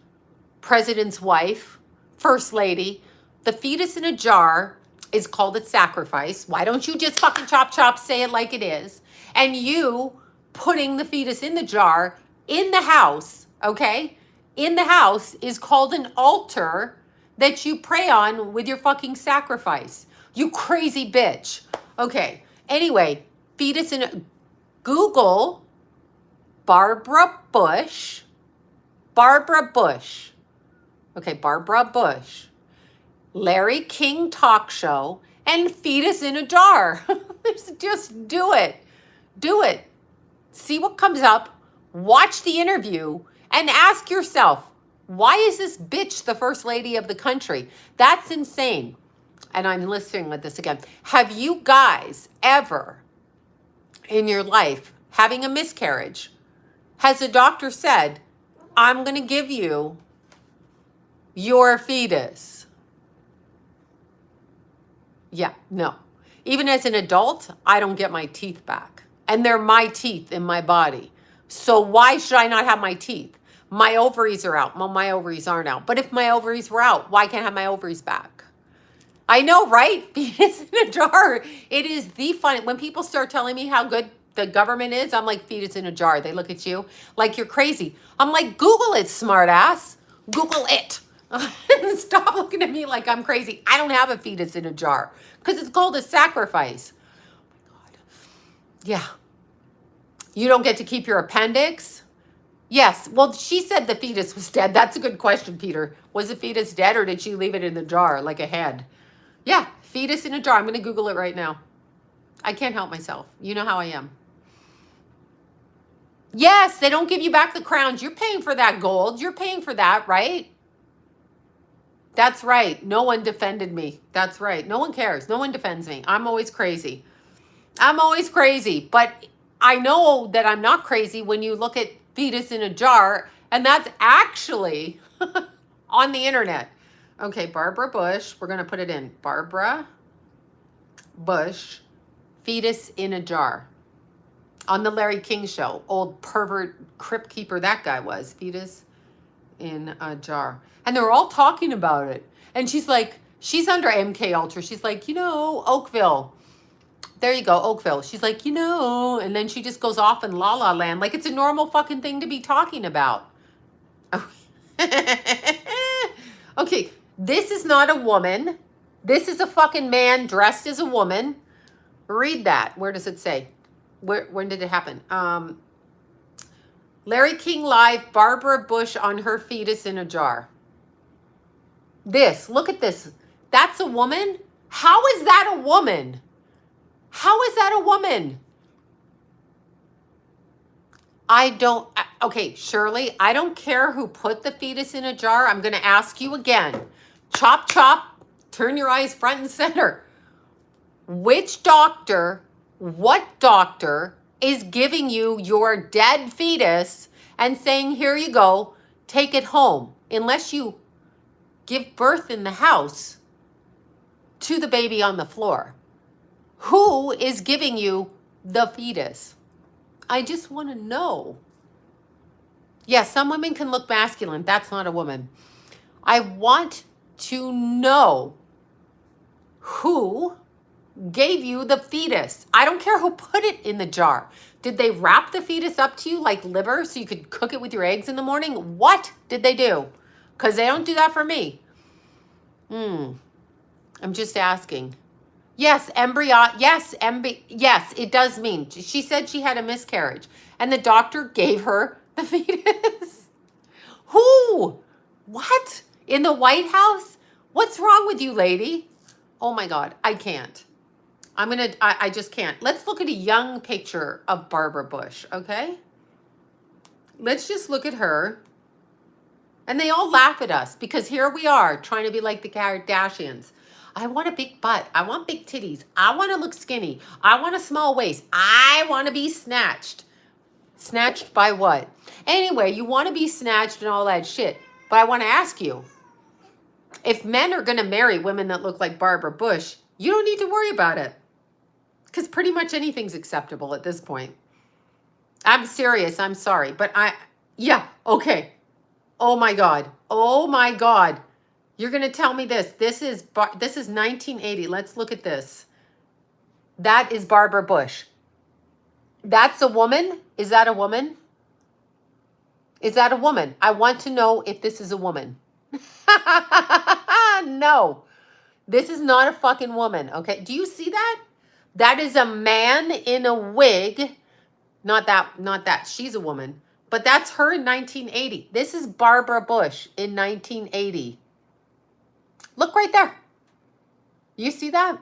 president's wife, first lady, the fetus in a jar is called a sacrifice. Why don't you just fucking chop, say it like it is? And you putting the fetus in the jar in the house, okay? In the house is called an altar that you pray on with your fucking sacrifice. You crazy bitch. Okay. Anyway, fetus in a... Google Barbara Bush. Okay, Barbara Bush. Larry King talk show and fetus in a jar. Just do it. Do it. See what comes up. Watch the interview and ask yourself, why is this bitch the first lady of the country? That's insane. And I'm listening with this again. Have you guys ever in your life having a miscarriage, has a doctor said, I'm going to give you your fetus? Yeah, no. Even as an adult, I don't get my teeth back. And they're my teeth in my body. So why should I not have my teeth? My ovaries are out. Well, my ovaries aren't out. But if my ovaries were out, why can't I have my ovaries back? I know, right? Fetus in a jar. It is the fun. When people start telling me how good the government is? I'm like, fetus in a jar. They look at you like you're crazy. I'm like, Google it, smartass. Google it. Stop looking at me like I'm crazy. I don't have a fetus in a jar because it's called a sacrifice. Yeah. You don't get to keep your appendix? Yes. Well, she said the fetus was dead. That's a good question, Peter. Was the fetus dead or did she leave it in the jar like a head? Yeah, fetus in a jar. I'm going to Google it right now. I can't help myself. You know how I am. Yes, they don't give you back the crowns. You're paying for that gold. You're paying for that, right? That's right. No one defended me. That's right. No one cares. No one defends me. I'm always crazy. I'm always crazy. But I know that I'm not crazy when you look at fetus in a jar, and that's actually on the internet. Okay, Barbara Bush. We're going to put it in. Barbara Bush, fetus in a jar. On the Larry King show. Old pervert crypt keeper that guy was. Fetus in a jar. And they were all talking about it. And she's like, she's under MK Ultra. She's like, you know, Oakville. There you go, Oakville. She's like, you know, and then she just goes off in La La Land like it's a normal fucking thing to be talking about. Okay, this is not a woman. This is a fucking man dressed as a woman. Read that. Where does it say? When did it happen? Larry King Live, Barbara Bush on her fetus in a jar. This, look at this. That's a woman? How is that a woman? How is that a woman? Okay, Shirley, I don't care who put the fetus in a jar. I'm going to ask you again. Chop, chop, turn your eyes front and center. Which doctor, what doctor is giving you your dead fetus and saying, here you go, take it home, unless you give birth in the house to the baby on the floor? Who is giving you the fetus? I just want to know. Yes, some women can look masculine. That's not a woman. I want to know who gave you the fetus. I don't care who put it in the jar. Did they wrap the fetus up to you like liver so you could cook it with your eggs in the morning? What did they do? Because they don't do that for me. I'm just asking. Yes, embryo. Yes, yes, it does mean. She said she had a miscarriage and the doctor gave her the fetus. Who? What? In the White House? What's wrong with you, lady? Oh my God, I can't. I just can't. Let's look at a young picture of Barbara Bush, okay? Let's just look at her. And they all laugh at us because here we are trying to be like the Kardashians. I want a big butt. I want big titties. I want to look skinny. I want a small waist. I want to be snatched. Snatched by what? Anyway, you want to be snatched and all that shit. But I want to ask you, if men are going to marry women that look like Barbara Bush, you don't need to worry about it. Because pretty much anything's acceptable at this point. I'm serious. I'm sorry. But yeah, okay. Oh my God. Oh my God. You're going to tell me this. This is 1980. Let's look at this. That is Barbara Bush. That's a woman? Is that a woman? Is that a woman? I want to know if this is a woman. No. This is not a fucking woman, okay? Do you see that? That is a man in a wig. Not that. She's a woman. But that's her in 1980. This is Barbara Bush in 1980. Look right there. You see that?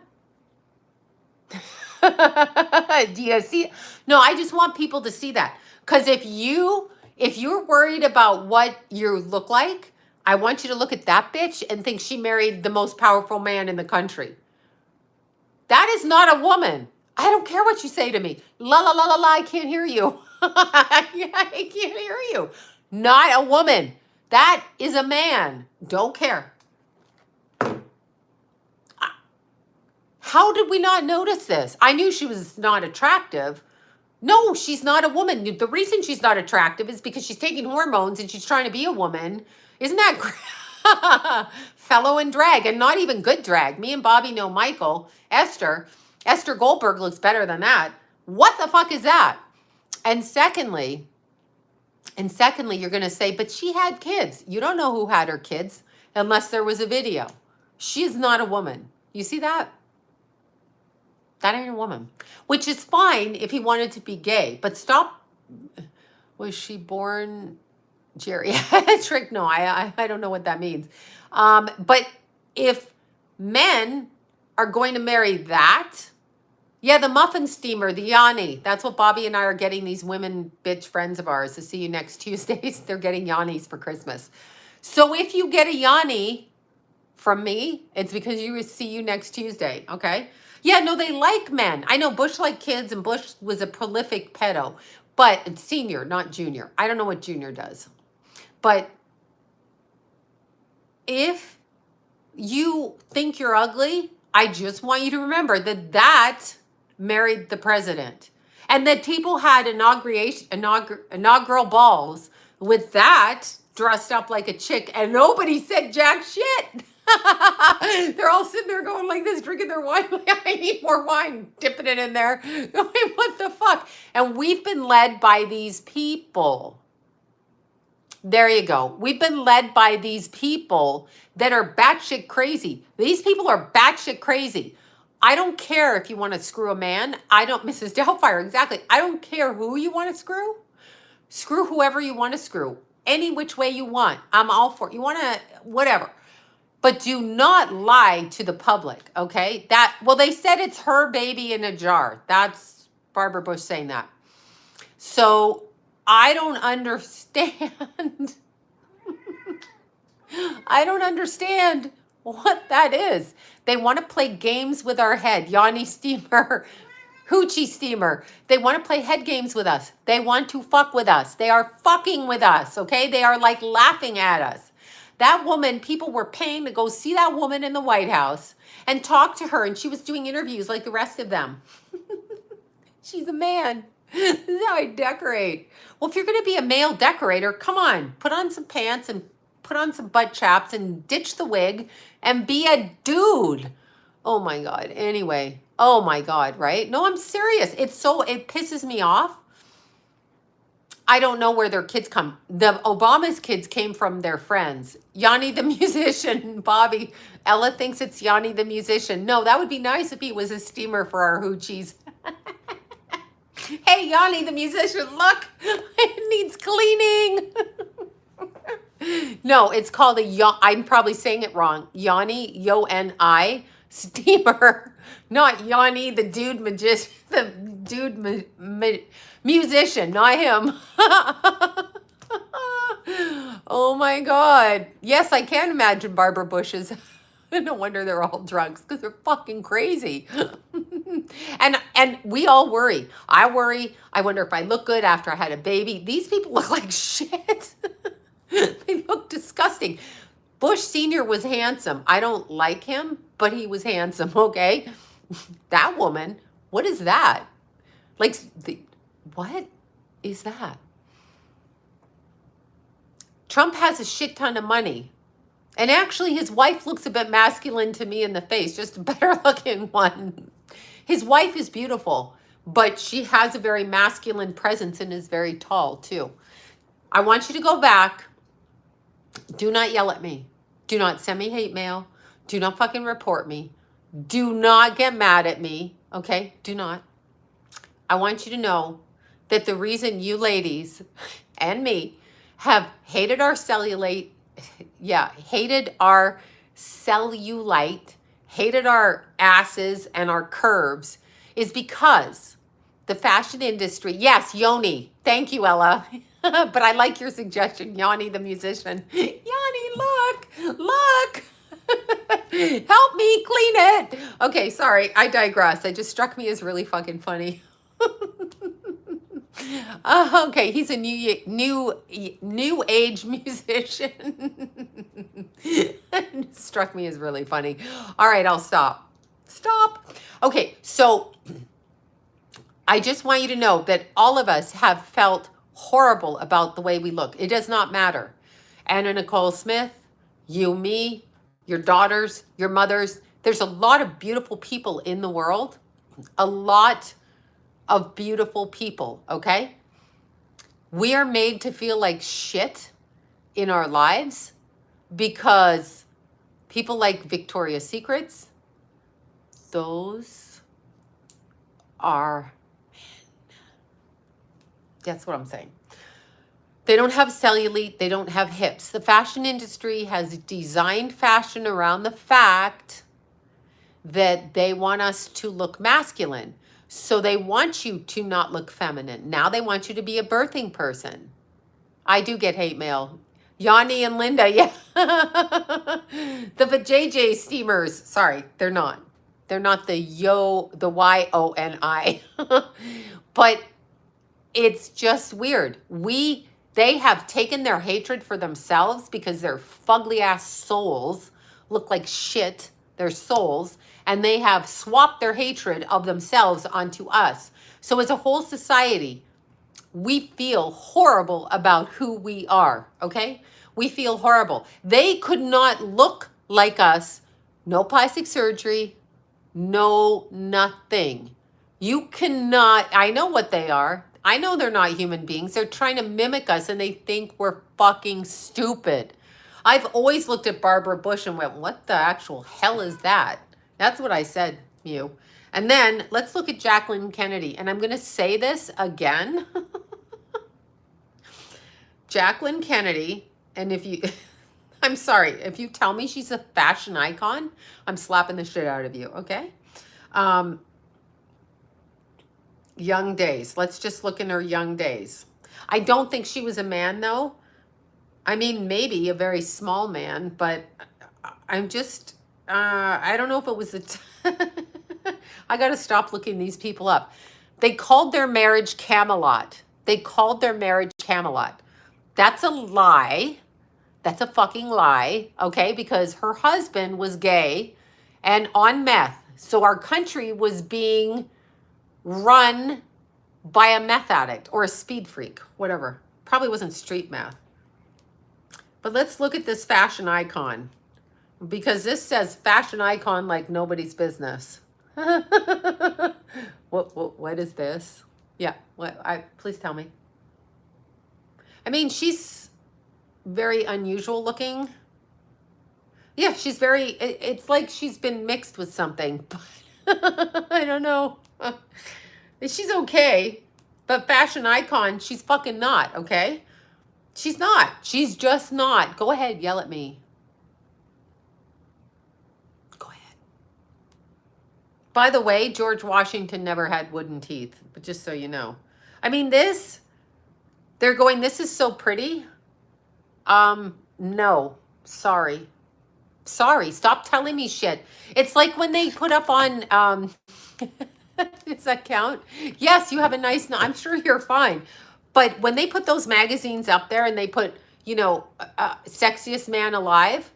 Do you see? No, I just want people to see that. Because if you're worried about what you look like, I want you to look at that bitch and think she married the most powerful man in the country. That is not a woman. I don't care what you say to me. La la la la la, I can't hear you. I can't hear you. Not a woman. That is a man. Don't care. How did we not notice this? I knew she was not attractive. No, she's not a woman. The reason she's not attractive is because she's taking hormones and she's trying to be a woman. Isn't that great? Fellow in drag, and not even good drag. Me and Bobby know Michael. Esther Goldberg looks better than that. What the fuck is that? And secondly, you're going to say, but she had kids. You don't know who had her kids unless there was a video. She's not a woman. You see that? That ain't a woman. Which is fine if he wanted to be gay, but stop. Was she born geriatric? No, I don't know what that means. But if men are going to marry that, yeah, the muffin steamer, the Yanni. That's what Bobby and I are getting these women bitch friends of ours to see you next Tuesdays. They're getting Yannis for Christmas. So if you get a Yanni from me, it's because you see you next Tuesday, okay? Yeah, no, they like men. I know Bush liked kids and Bush was a prolific pedo, but senior, not junior. I don't know what junior does. But if you think you're ugly, I just want you to remember that married the president, and that people had inaugural balls with that dressed up like a chick, and nobody said jack shit. They're all sitting there going like this, drinking their wine. I need more wine, dipping it in there. Going, what the fuck? And we've been led by these people. There you go. We've been led by these people that are batshit crazy. These people are batshit crazy. I don't care if you want to screw a man. Mrs. Doubtfire, exactly. I don't care who you want to screw. Screw whoever you want to screw. Any which way you want. I'm all for it. You want to, whatever. But do not lie to the public, okay? They said it's her baby in a jar. That's Barbara Bush saying that. So I don't understand. I don't understand what that is. They want to play games with our head. Yanni steamer, hoochie steamer. They want to play head games with us. They want to fuck with us. They are fucking with us, okay? They are like laughing at us. That woman, people were paying to go see that woman in the White House and talk to her, and she was doing interviews like the rest of them. She's a man. This is how I decorate. Well, if you're going to be a male decorator, come on, put on some pants and put on some butt chaps and ditch the wig and be a dude. Oh my God. Anyway, oh my God, right? No, I'm serious. It pisses me off. I don't know where their kids come. The Obama's kids came from their friends. Yanni the musician, Bobby. Ella thinks it's Yanni the musician. No, that would be nice if he was a steamer for our hoochies. Hey, Yanni the musician, look, it needs cleaning. No, it's called I'm probably saying it wrong. Yanni, Yoni, steamer. Not Yanni, the dude magician, the dude musician, not him. Oh my God. Yes, I can imagine Barbara Bush's. No wonder they're all drunks, because they're fucking crazy. And we all worry. I worry. I wonder if I look good after I had a baby. These people look like shit. They look disgusting. Bush Sr. was handsome. I don't like him, but he was handsome, okay? That woman, what is that? Like, what is that? Trump has a shit ton of money. And actually, his wife looks a bit masculine to me in the face, just a better looking one. His wife is beautiful, but she has a very masculine presence and is very tall too. I want you to go back. Do not yell at me. Do not send me hate mail. Do not fucking report me. Do not get mad at me. Okay? Do not. I want you to know that the reason you ladies and me have hated our cellulite, hated our cellulite, hated our asses and our curves is because the fashion industry, yes, Yoni, thank you, Ella. But I like your suggestion, Yanni the musician. Yanni, look. Help me clean it. Okay, sorry, I digress. It just struck me as really fucking funny. Okay, he's a new age musician. Struck me as really funny. All right, I'll stop. Okay, so I just want you to know that all of us have felt horrible about the way we look. It does not matter. Anna Nicole Smith, you, me, your daughters, your mothers. There's a lot of beautiful people in the world. A lot of beautiful people, okay? We are made to feel like shit in our lives because people like Victoria's Secrets, those are, that's what I'm saying. They don't have cellulite, they don't have hips. The fashion industry has designed fashion around the fact that they want us to look masculine. So they want you to not look feminine. Now they want you to be a birthing person. I do get hate mail. Yanni and Linda, yeah. The vajayjay steamers. Sorry, they're not. They're not the YONI. But it's just weird. They have taken their hatred for themselves because their fugly ass souls look like shit, their souls, and they have swapped their hatred of themselves onto us. So as a whole society, we feel horrible about who we are, okay? We feel horrible. They could not look like us. No plastic surgery, no nothing. You cannot, I know what they are. I know they're not human beings. They're trying to mimic us and they think we're fucking stupid. I've always looked at Barbara Bush and went, what the actual hell is that? That's what I said, you. And then let's look at Jacqueline Kennedy. And I'm going to say this again. Jacqueline Kennedy, and if you, I'm sorry, if you tell me she's a fashion icon, I'm slapping the shit out of you, okay? Young days. Let's just look in her young days. I don't think she was a man, though. I mean, maybe a very small man, but I'm just, I don't know if it was I got to stop looking these people up. They called their marriage Camelot. They called their marriage Camelot. That's a lie. That's a fucking lie, okay? Because her husband was gay and on meth. So our country was being run by a meth addict or a speed freak, whatever. Probably wasn't street meth. But let's look at this fashion icon, because this says fashion icon like nobody's business. What is this? Yeah, please tell me. I mean, she's very unusual looking. Yeah, she's very, it's like she's been mixed with something. I don't know. She's okay, but fashion icon, she's fucking not, okay? She's not. She's just not. Go ahead, yell at me. Go ahead. By the way, George Washington never had wooden teeth, but just so you know. I mean, they're going, this is so pretty. No, sorry. Sorry, stop telling me shit. It's like when they put up on, does that count? Yes, you have a nice, I'm sure you're fine. But when they put those magazines up there and they put, you know, sexiest man alive,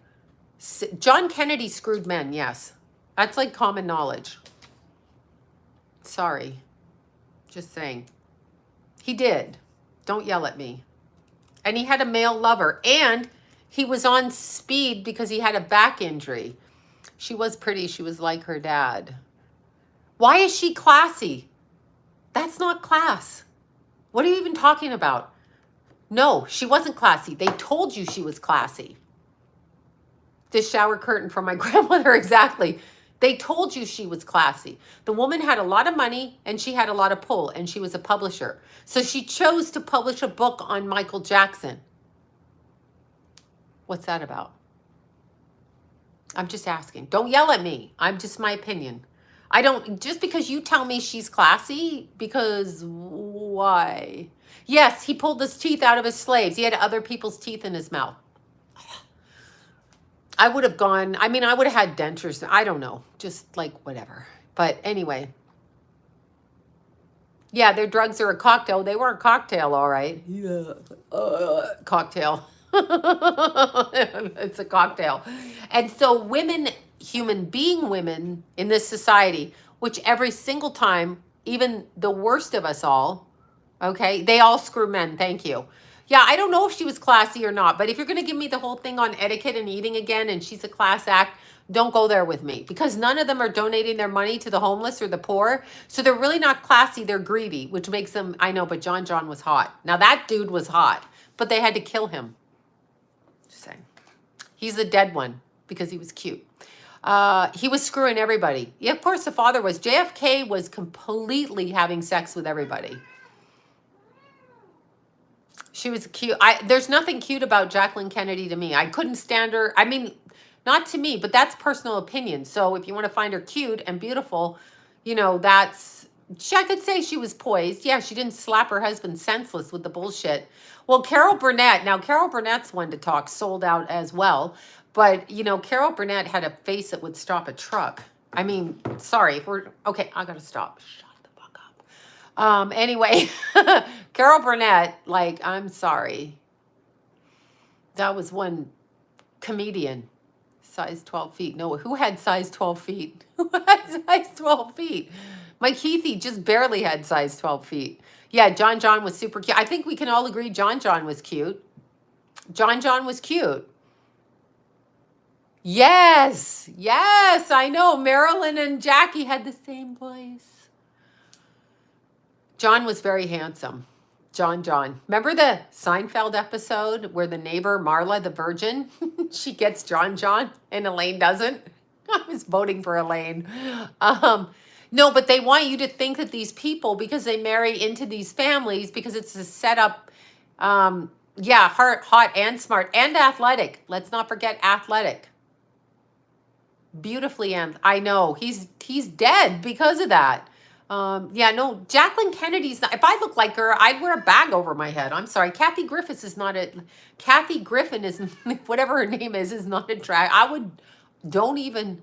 John Kennedy screwed men, yes. That's like common knowledge. Sorry. Just saying. He did. Don't yell at me. And he had a male lover. And he was on speed because he had a back injury. She was pretty. She was like her dad. Why is she classy? That's not class. What are you even talking about? No, she wasn't classy. They told you she was classy. This shower curtain from my grandmother, exactly. They told you she was classy. The woman had a lot of money and she had a lot of pull and she was a publisher. So she chose to publish a book on Michael Jackson. What's that about? I'm just asking. Don't yell at me. I'm just my opinion. I don't, just because you tell me she's classy, because why? Yes, he pulled his teeth out of his slaves. He had other people's teeth in his mouth. I would have gone, I mean, I would have had dentures. I don't know, just like whatever. But anyway. Yeah, their drugs are a cocktail. They were a cocktail, all right. Yeah, cocktail. It's a cocktail. And so women, human being women in this society, which every single time, even the worst of us all, okay, they all screw men, thank you. Yeah, I don't know if she was classy or not, but if you're going to give me the whole thing on etiquette and eating again and she's a class act, don't go there with me because none of them are donating their money to the homeless or the poor. So they're really not classy. They're greedy, which makes them, I know, but John was hot. Now that dude was hot, but they had to kill him. Just saying. He's the dead one because he was cute. He was screwing everybody. Yeah, of course the father was. JFK was completely having sex with everybody. She was cute. There's nothing cute about Jacqueline Kennedy to me. I couldn't stand her. I mean, not to me, but that's personal opinion. So if you want to find her cute and beautiful, you know, I could say she was poised. Yeah, she didn't slap her husband senseless with the bullshit. Well, Carol Burnett's one to talk, sold out as well. But, you know, Carol Burnett had a face that would stop a truck. I mean, sorry, okay, I got to stop. Shut the fuck up. Anyway, Carol Burnett, like, I'm sorry. That was one comedian. Size 12 feet. No, who had size 12 feet? Who had size 12 feet? Mike Heathy just barely had size 12 feet. Yeah, John was super cute. I think we can all agree John was cute. John was cute. Yes, I know. Marilyn and Jackie had the same voice. John was very handsome. John. Remember the Seinfeld episode where the neighbor, Marla, the virgin, she gets John and Elaine doesn't? I was voting for Elaine. No, but they want you to think that these people, because they marry into these families, because it's a setup, yeah, hot and smart and athletic. Let's not forget athletic. Beautifully, and I know he's dead because of that. Yeah, no, Jacqueline Kennedy's not. If I look like her, I'd wear a bag over my head. I'm sorry, Kathy Griffin is not a. Kathy Griffin is whatever her name is not a drag. Don't even.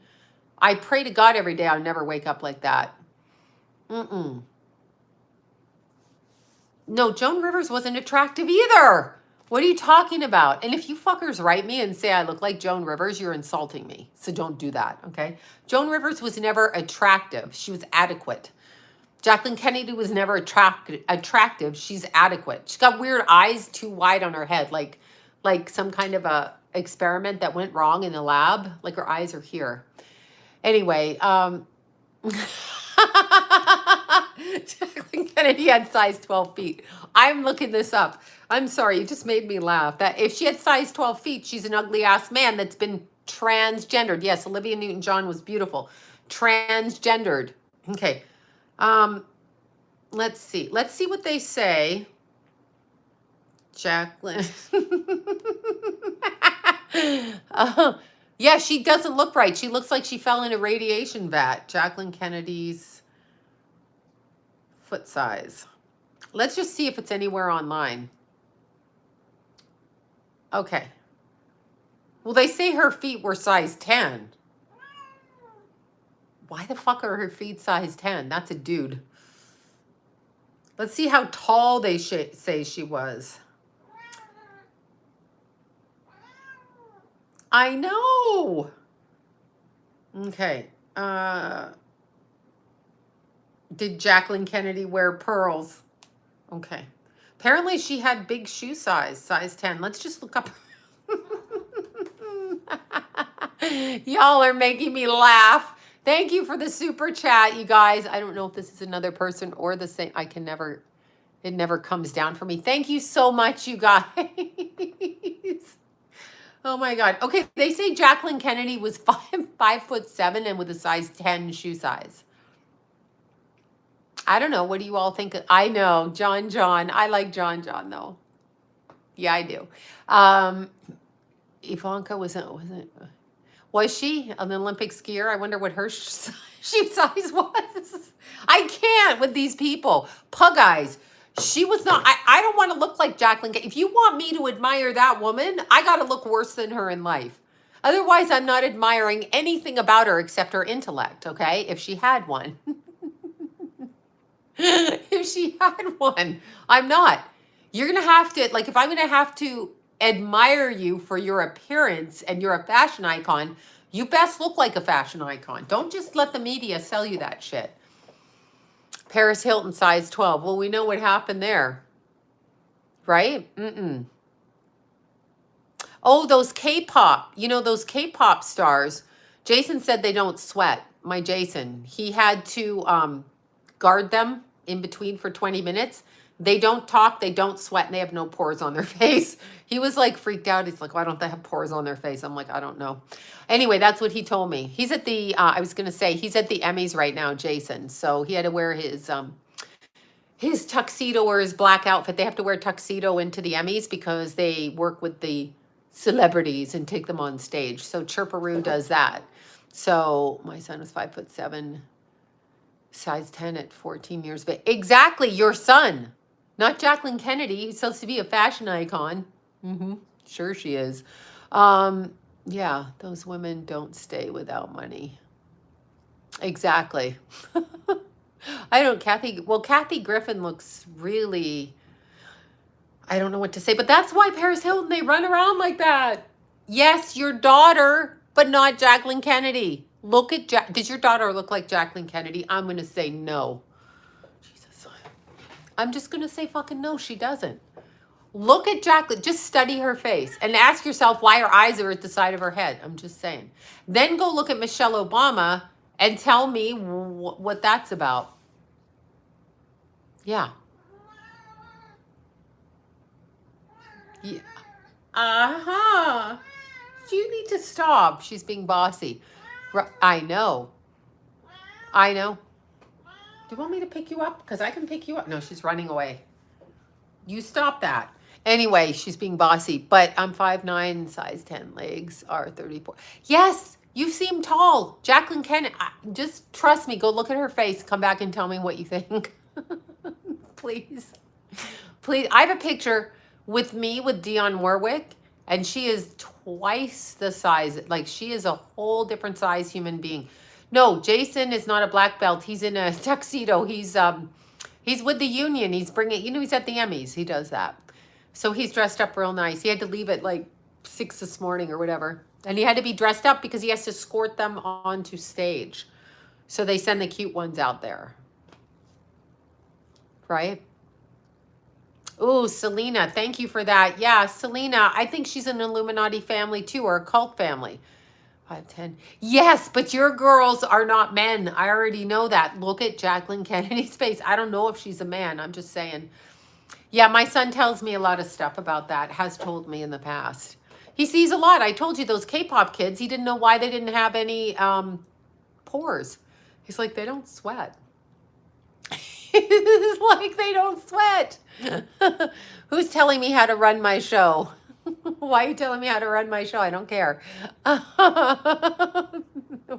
I pray to God every day I'll never wake up like that. No, Joan Rivers wasn't attractive either. What are you talking about? And if you fuckers write me and say I look like Joan Rivers, you're insulting me. So don't do that, okay? Joan Rivers was never attractive. She was adequate. Jacqueline Kennedy was never attractive. She's adequate. She's got weird eyes too wide on her head, like some kind of a experiment that went wrong in the lab. Like her eyes are here. Anyway, Jacqueline Kennedy had size 12 feet. I'm looking this up. I'm sorry, you just made me laugh. That if she had size 12 feet, she's an ugly ass man that's been transgendered. Yes, Olivia Newton-John was beautiful. Transgendered. Okay. Let's see. Let's see what they say. Jacqueline. Yeah, she doesn't look right. She looks like she fell in a radiation vat. Jacqueline Kennedy's foot size. Let's just see if it's anywhere online. Okay. Well, they say her feet were size 10. Why the fuck are her feet size 10? That's a dude. Let's see how tall they say she was. I know. Okay. Did Jacqueline Kennedy wear pearls? Okay. Apparently she had big shoe size 10. Let's just look up. Y'all are making me laugh. Thank you for the super chat, you guys. I don't know if this is another person or the same. It never comes down for me. Thank you so much, you guys. Oh my God. Okay, they say Jacqueline Kennedy was 5'7" and with a size 10 shoe size. I don't know. What do you all think? I know. John. I like John though. Yeah, I do. Ivanka was she an Olympic skier? I wonder what her shoe size was. I can't with these people. Pug eyes. She was not, I don't want to look like Jacqueline. If you want me to admire that woman, I got to look worse than her in life. Otherwise, I'm not admiring anything about her except her intellect, okay? If she had one. If she had one, I'm not. You're going to have to, like, if I'm going to have to admire you for your appearance and you're a fashion icon, you best look like a fashion icon. Don't just let the media sell you that shit. Paris Hilton, size 12. Well, we know what happened there. right? Mm-mm. Oh, those K-pop, those K-pop stars. Jason said they don't sweat. My Jason, he had to guard them in between for 20 minutes. They don't talk, they don't sweat, and they have no pores on their face. He was like freaked out. He's like, why don't they have pores on their face? I'm like, I don't know. Anyway, that's what he told me. He's at the, I was going to say, he's at the Emmys right now, Jason. So he had to wear his tuxedo or his black outfit. They have to wear tuxedo into the Emmys because they work with the celebrities and take them on stage. So Chirperoo does that. So my son was 5'7", size 10 at 14 years of age. Exactly, your son, not Jacqueline Kennedy. He's supposed to be a fashion icon. Sure she is. Yeah, those women don't stay without money. Exactly. Kathy Griffin looks really, I don't know what to say, but that's why Paris Hilton, they run around like that. Yes, your daughter, but not Jacqueline Kennedy. Look at does your daughter look like Jacqueline Kennedy? I'm going to say no. Jesus. I'm just going to say fucking no, she doesn't. Look at Jacqueline. Just study her face and ask yourself why her eyes are at the side of her head. I'm just saying. Then go look at Michelle Obama and tell me what that's about. Yeah. Yeah. Uh-huh. You need to stop. She's being bossy. I know. I know. Do you want me to pick you up? Because I can pick you up. No, she's running away. You stop that. Anyway, she's being bossy. But I'm 5'9", size 10. Legs are 34. Yes, you seem tall. Jacqueline Kennedy. Just trust me. Go look at her face. Come back and tell me what you think. Please. Please. I have a picture with me with Dionne Warwick. And she is twice the size. Like, she is a whole different size human being. No, Jason is not a black belt. He's in a tuxedo. He's with the union. He's bringing, he's at the Emmys. He does that. So he's dressed up real nice. He had to leave at like 6 this morning or whatever. And he had to be dressed up because he has to escort them onto stage. So they send the cute ones out there. Right? Ooh, Selena, thank you for that. Yeah, Selena, I think she's an Illuminati family too, or a cult family. 5'10". Yes, but your girls are not men. I already know that. Look at Jacqueline Kennedy's face. I don't know if she's a man. I'm just saying. Yeah, my son tells me a lot of stuff about that, has told me in the past. He sees a lot. I told you those K-pop kids, he didn't know why they didn't have any pores. He's like, they don't sweat. It's like they don't sweat. Who's telling me how to run my show? Why are you telling me how to run my show? I don't care.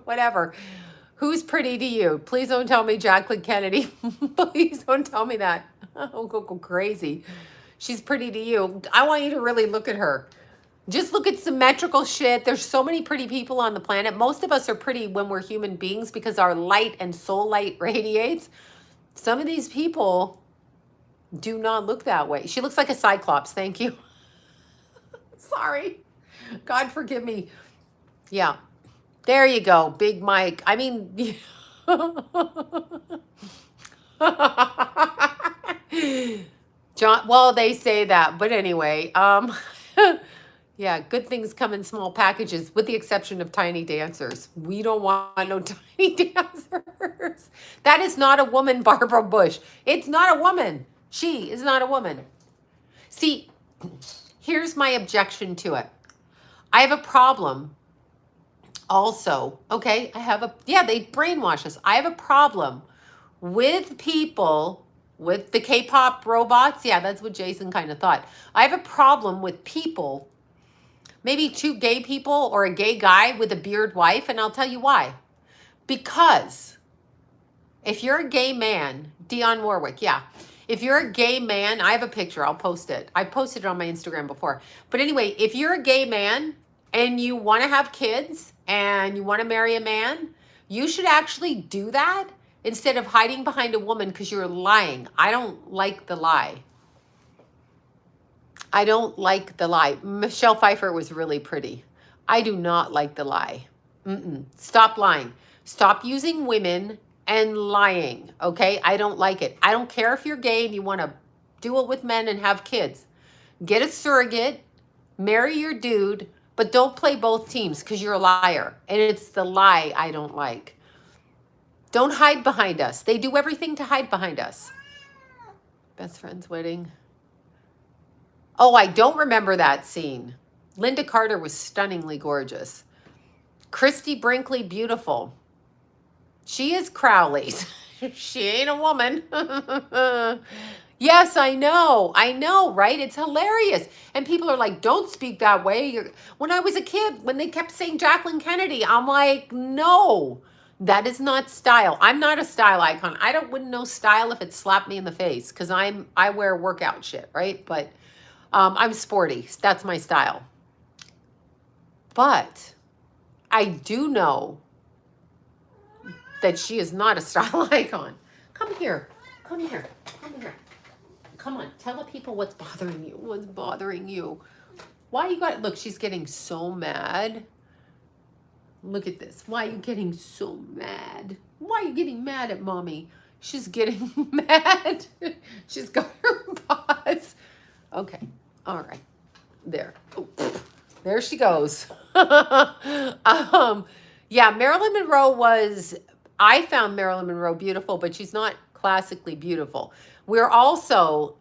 Whatever. Who's pretty to you? Please don't tell me Jacqueline Kennedy. Please don't tell me that. I'll go crazy. She's pretty to you. I want you to really look at her. Just look at symmetrical shit. There's so many pretty people on the planet. Most of us are pretty when we're human beings because our light and soul light radiates. Some of these people do not look that way. She looks like a cyclops. Thank you. Sorry. God forgive me. Yeah. There you go. Big Mike. I mean, John, well, they say that, but anyway, yeah, good things come in small packages, with the exception of tiny dancers. We don't want no tiny dancers. That is not a woman, Barbara Bush. It's not a woman. She is not a woman. See, here's my objection to it. I have a problem also, okay? They brainwash us. I have a problem with people, with the K-pop robots. Yeah, that's what Jason kind of thought. I have a problem with people, maybe two gay people or a gay guy with a beard wife, and I'll tell you why. Because if you're a gay man, Dionne Warwick, yeah. If you're a gay man, I have a picture. I'll post it. I posted it on my Instagram before. But anyway, if you're a gay man and you want to have kids and you want to marry a man, you should actually do that instead of hiding behind a woman because you're lying. I don't like the lie. I don't like the lie. Michelle Pfeiffer was really pretty. I do not like the lie. Stop lying. Stop using women and lying, okay? I don't like it. I don't care if you're gay and you want to do it with men and have kids. Get a surrogate, marry your dude, but don't play both teams because you're a liar. And it's the lie I don't like. Don't hide behind us. They do everything to hide behind us. Best friend's wedding. Oh, I don't remember that scene. Linda Carter was stunningly gorgeous. Christy Brinkley, beautiful. She is Crowley's. She ain't a woman. Yes, I know, right? It's hilarious. And people are like, don't speak that way. When I was a kid, when they kept saying Jacqueline Kennedy, I'm like, no, that is not style. I'm not a style icon. Wouldn't know style if it slapped me in the face because I wear workout shit, right? But I'm sporty. That's my style. But I do know that she is not a style icon. Come here. Come here. Come here. Come on. Tell the people what's bothering you. What's bothering you? Why you got... Look, she's getting so mad. Look at this. Why are you getting so mad? Why are you getting mad at mommy? She's getting mad. She's got her paws. Okay. All right. There. Oh, there she goes. Yeah, Marilyn Monroe was... I found Marilyn Monroe beautiful, but she's not classically beautiful. We're also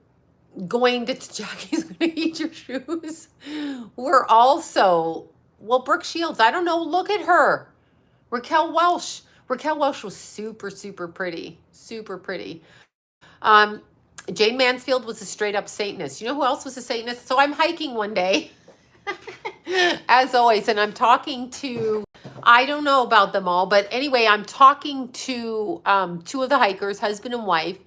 going to... Jackie's going to eat your shoes. We're also... Well, Brooke Shields, I don't know. Look at her. Raquel Welch. Raquel Welch was super, super pretty. Super pretty. Jane Mansfield was a straight up Satanist. You know who else was a Satanist? So I'm hiking one day, as always, and I'm talking to... I don't know about them all, but anyway, I'm talking to two of the hikers, husband and wife,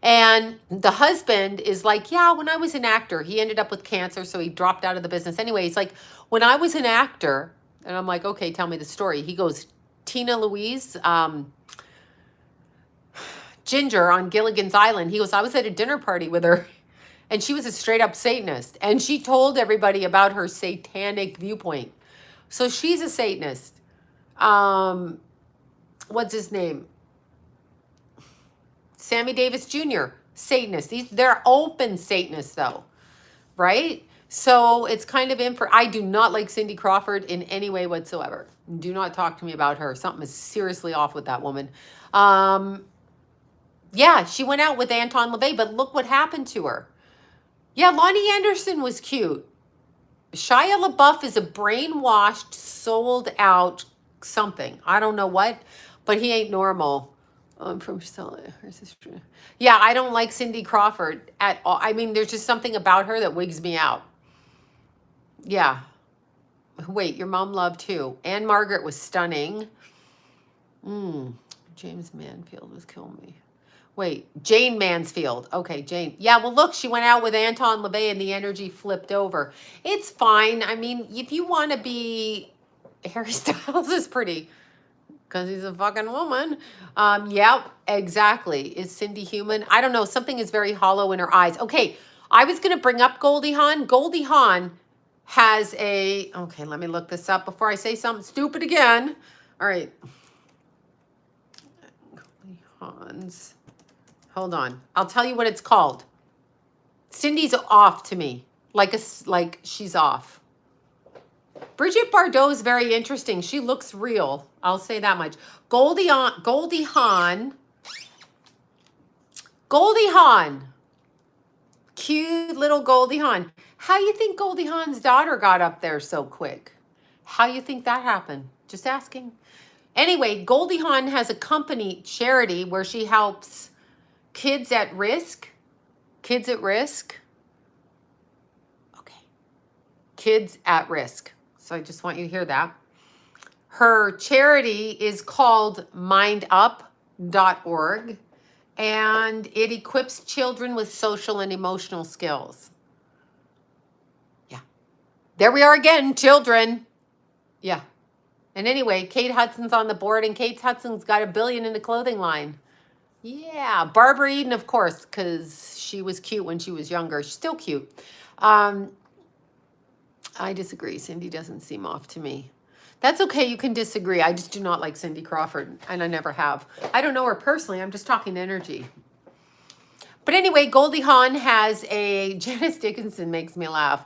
and the husband is like, yeah, when I was an actor, he ended up with cancer, so he dropped out of the business. Anyway, he's like, when I was an actor, and I'm like, okay, tell me the story. He goes, Tina Louise, Ginger on Gilligan's Island, he goes, I was at a dinner party with her, and she was a straight up Satanist, and she told everybody about her satanic viewpoint. So she's a Satanist. What's his name? Sammy Davis Jr., Satanist. They're open Satanists though, right? So it's kind of I do not like Cindy Crawford in any way whatsoever. Do not talk to me about her. Something is seriously off with that woman. Yeah, she went out with Anton LaVey, but look what happened to her. Yeah, Lonnie Anderson was cute. Shia LaBeouf is a brainwashed, sold out something. I don't know what, but he ain't normal. I'm from her sister. Yeah, I don't like Cindy Crawford at all. I mean, there's just something about her that wigs me out. Yeah. Wait, your mom loved too. Anne Margaret was stunning. James Mansfield was killing me. Wait, Jane Mansfield. Okay, Jane. Yeah, well, look, she went out with Anton LaVey and the energy flipped over. It's fine. I mean, if you want to be... Harry Styles is pretty because he's a fucking woman. Yeah, exactly. Is Cindy human? I don't know. Something is very hollow in her eyes. Okay, I was going to bring up Goldie Hawn. Goldie Hawn has a... Okay, let me look this up before I say something stupid again. All right. Goldie Hawn's... Hold on. I'll tell you what it's called. Cindy's off to me. Like she's off. Bridget Bardot is very interesting. She looks real. I'll say that much. Goldie Hawn. Cute little Goldie Hawn. How you think Goldie Hawn's daughter got up there so quick? How you think that happened? Just asking. Anyway, Goldie Hawn has a company, charity, where she helps kids at risk. Kids at risk. Okay. Kids at risk. So I just want you to hear that. Her charity is called mindup.org, and it equips children with social and emotional skills. Yeah. There we are again, children. Yeah. And anyway, Kate Hudson's on the board, and Kate Hudson's got $1 billion in the clothing line. Yeah. Barbara Eden, of course, because she was cute when she was younger. She's still cute. I disagree. Cindy doesn't seem off to me. That's okay. You can disagree. I just do not like Cindy Crawford, and I never have. I don't know her personally. I'm just talking energy. But anyway, Goldie Hawn has a, Janice Dickinson makes me laugh.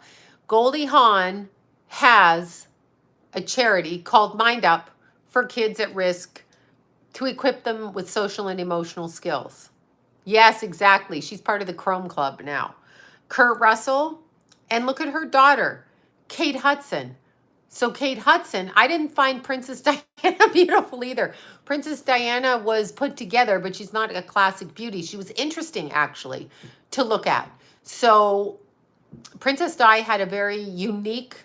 Goldie Hawn has a charity called Mind Up for kids at risk to equip them with social and emotional skills. Yes, exactly. She's part of the Chrome Club now. Kurt Russell, and look at her daughter, Kate Hudson. So Kate Hudson, I didn't find Princess Diana beautiful either. Princess Diana was put together, but she's not a classic beauty. She was interesting, actually, to look at. So Princess Di had a very unique,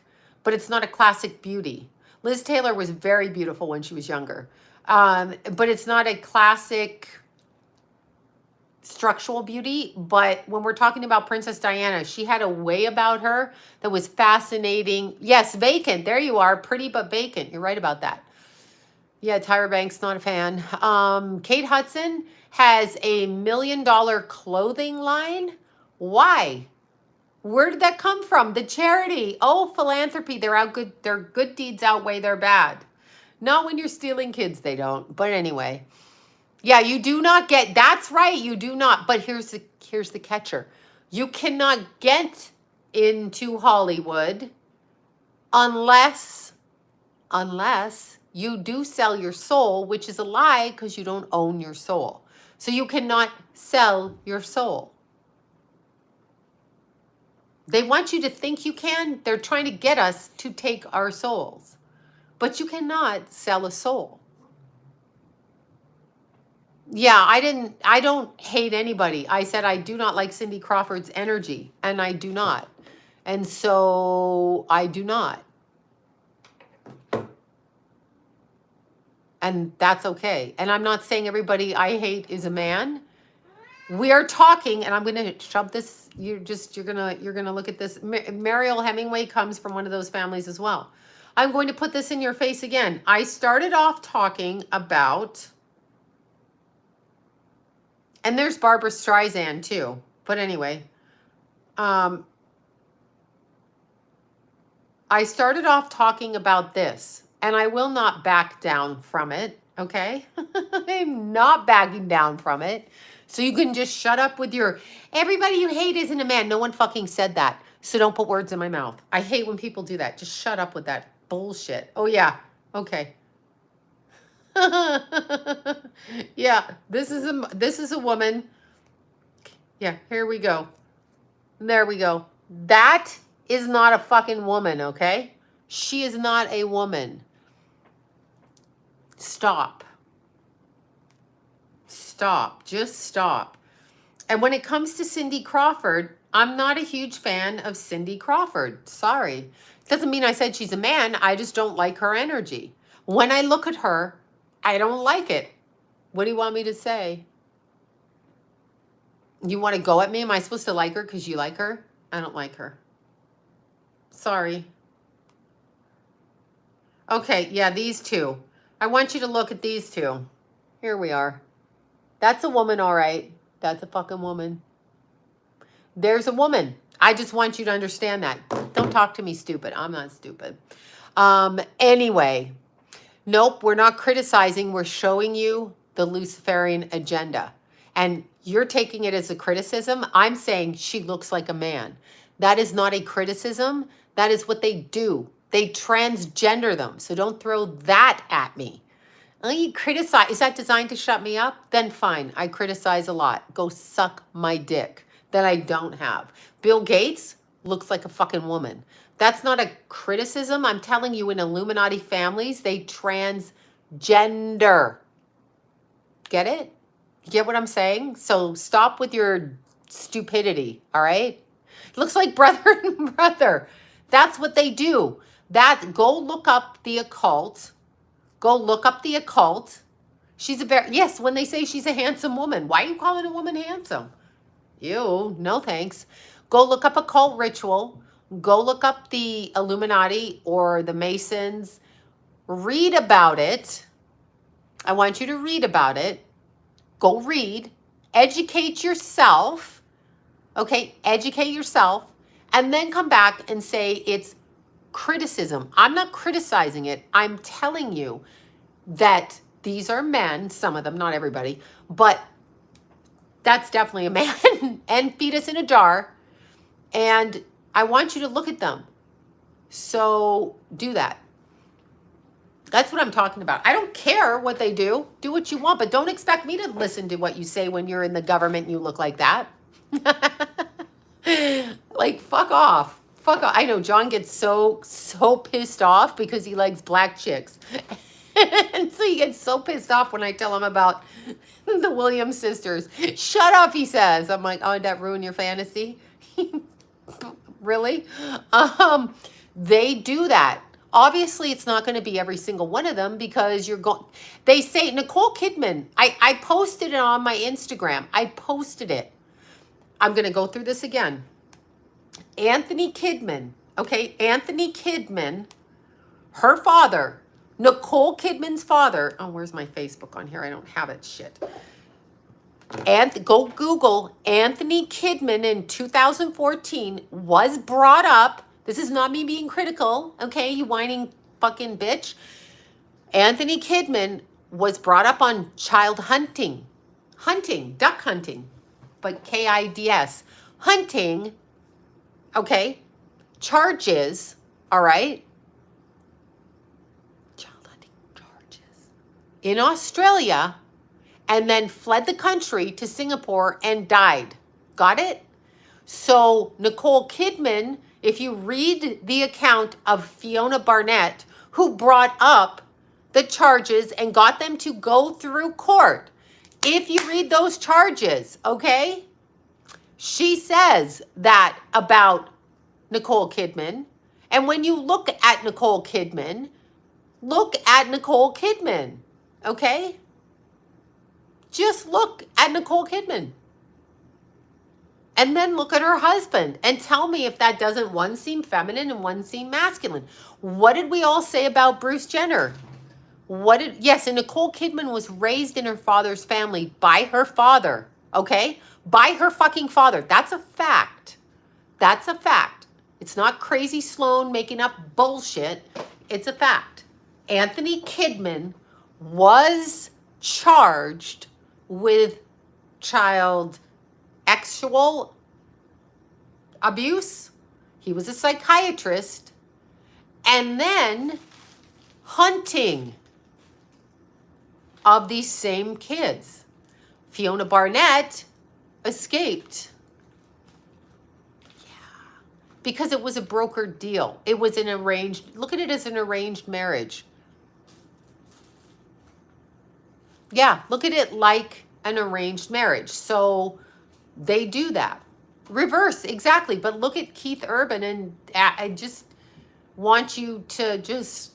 but it's not a classic beauty. Liz Taylor was very beautiful when she was younger, but it's not a classic structural beauty. But when we're talking about Princess Diana, she had a way about her that was fascinating. Yes, vacant. There you are. Pretty but vacant. You're right about that. Yeah, Tyra Banks, not a fan. Kate Hudson has $1 million clothing line. Why? Where did that come from? The charity. Oh, philanthropy. Their good deeds outweigh their bad. Not when you're stealing kids, they don't. But anyway. Yeah, you do not get, that's right, you do not. But here's the catcher. You cannot get into Hollywood unless you do sell your soul, which is a lie because you don't own your soul. So you cannot sell your soul. They want you to think you can. They're trying to get us to take our souls. But you cannot sell a soul. Yeah, I don't hate anybody. I said I do not like Cindy Crawford's energy, and I do not. And so I do not. And that's okay. And I'm not saying everybody I hate is a man. We are talking, and I'm going to shove this. You're going to look at this. Mariel Hemingway comes from one of those families as well. I'm going to put this in your face again. I started off talking about, and there's Barbara Streisand too. But anyway, I started off talking about this, and I will not back down from it, okay? I'm not backing down from it. So you can just shut up with your, everybody you hate isn't a man. No one fucking said that. So don't put words in my mouth. I hate when people do that. Just shut up with that bullshit. Oh, yeah. Okay. Yeah, this is a woman. Yeah, here we go. There we go. That is not a fucking woman, okay? She is not a woman. Stop. Stop. Just stop. And when it comes to Cindy Crawford, I'm not a huge fan of Cindy Crawford. Sorry. Doesn't mean I said she's a man. I just don't like her energy. When I look at her, I don't like it. What do you want me to say? You want to go at me? Am I supposed to like her because you like her? I don't like her. Sorry. Okay, yeah, these two. I want you to look at these two. Here we are. That's a woman, all right. That's a fucking woman. There's a woman. I just want you to understand that. Don't talk to me stupid. I'm not stupid. Anyway, nope, we're not criticizing. We're showing you the Luciferian agenda. And you're taking it as a criticism. I'm saying she looks like a man. That is not a criticism. That is what they do. They transgender them. So don't throw that at me. Oh, you criticize. Is that designed to shut me up? Then fine. I criticize a lot. Go suck my dick that I don't have. Bill Gates looks like a fucking woman. That's not a criticism. I'm telling you, in Illuminati families, they transgender. Get it? You get what I'm saying? So stop with your stupidity, all right? It looks like brother and brother. That's what they do. Go look up the occult. Go look up the occult. She's yes, when they say she's a handsome woman. Why are you calling a woman handsome? Ew, no thanks. Go look up occult ritual. Go look up the Illuminati or the Masons. Read about it. I want you to read about it. Go read. Educate yourself. Okay, educate yourself. And then come back and say it's criticism. I'm not criticizing it. I'm telling you that these are men, some of them, not everybody, but That's definitely a man. And fetus in a jar. And I want you to look at them. So do that. That's what I'm talking about. I don't care what they do. Do what you want, but don't expect me to listen to what you say when you're in the government and you look like that. Like, fuck off. Fuck off. I know John gets so pissed off because he likes black chicks. And so he gets so pissed off when I tell him about the Williams sisters. Shut up, he says. I'm like, oh, did that ruin your fantasy? Really? They do that. Obviously, it's not going to be every single one of them because you're going. They say Nicole Kidman. I posted it on my Instagram. I posted it. I'm going to go through this again. Anthony Kidman. Okay, Anthony Kidman. Her father. Nicole Kidman's father. Oh, where's my Facebook on here? I don't have it. Shit. And go Google Anthony Kidman in 2014 was brought up. This is not me being critical, okay, you whining fucking bitch. Anthony Kidman was brought up on child hunting, duck hunting, but KIDS, hunting, okay, charges, all right, child hunting charges, in Australia, and then fled the country to Singapore and died. Got it? So Nicole Kidman, if you read the account of Fiona Barnett, who brought up the charges and got them to go through court, if you read those charges, okay, she says that about Nicole Kidman. And when you look at Nicole Kidman, okay? Just look at Nicole Kidman. And then look at her husband and tell me if that doesn't one seem feminine and one seem masculine. What did we all say about Bruce Jenner? Yes, and Nicole Kidman was raised in her father's family by her father, okay? By her fucking father. That's a fact. That's a fact. It's not crazy Sloan making up bullshit. It's a fact. Anthony Kidman was charged with child sexual abuse. He was a psychiatrist. And then hunting of these same kids. Fiona Barnett escaped. Yeah. Because it was a brokered deal. It was an arranged, look at it as an arranged marriage. Yeah, look at it like an arranged marriage. So they do that. Reverse, exactly. But look at Keith Urban, and I just want you to just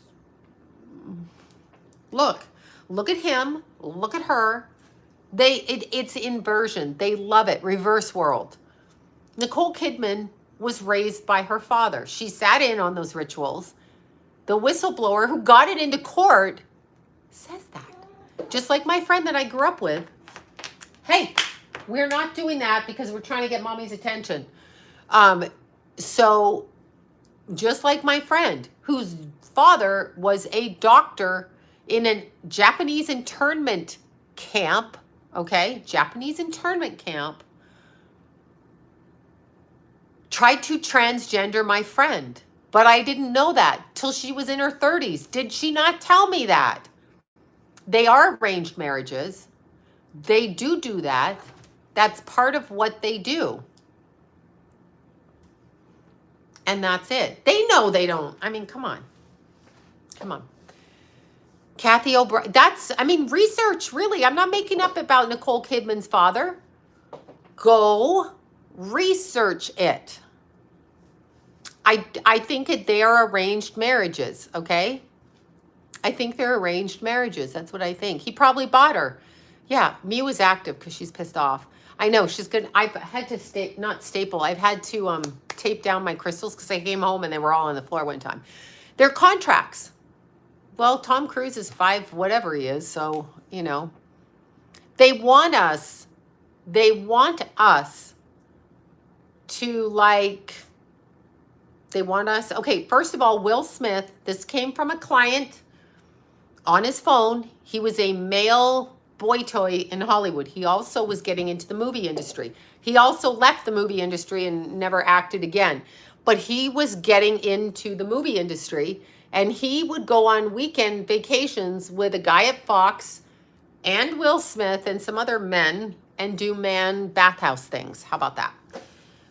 look at him, look at her. It's inversion. They love it. Reverse world. Nicole Kidman was raised by her father. She sat in on those rituals. The whistleblower who got it into court says that. Just like my friend that I grew up with. Hey, we're not doing that because we're trying to get mommy's attention. So just like my friend whose father was a doctor in a Japanese internment camp, okay? Japanese internment camp, tried to transgender my friend. But I didn't know that till she was in her 30s. Did she not tell me that? They are arranged marriages. They do that. That's part of what they do. And that's it. They know they don't. I mean, come on. Come on. Kathy O'Brien. Research, really. I'm not making up about Nicole Kidman's father. Go research it. I think they are arranged marriages, okay? I think they're arranged marriages. That's what I think. He probably bought her. Yeah, Mew is active because she's pissed off. I know, she's good. I've had to I've had to tape down my crystals because I came home and they were all on the floor one time. They're contracts. Well, Tom Cruise is 5, whatever he is, so, you know. They want us to, like, okay, first of all, Will Smith, this came from a client on his phone. He was a male boy toy in Hollywood. He also was getting into the movie industry. He also left the movie industry and never acted again. But he was getting into the movie industry, and he would go on weekend vacations with a guy at Fox and Will Smith and some other men and do man bathhouse things. How about that?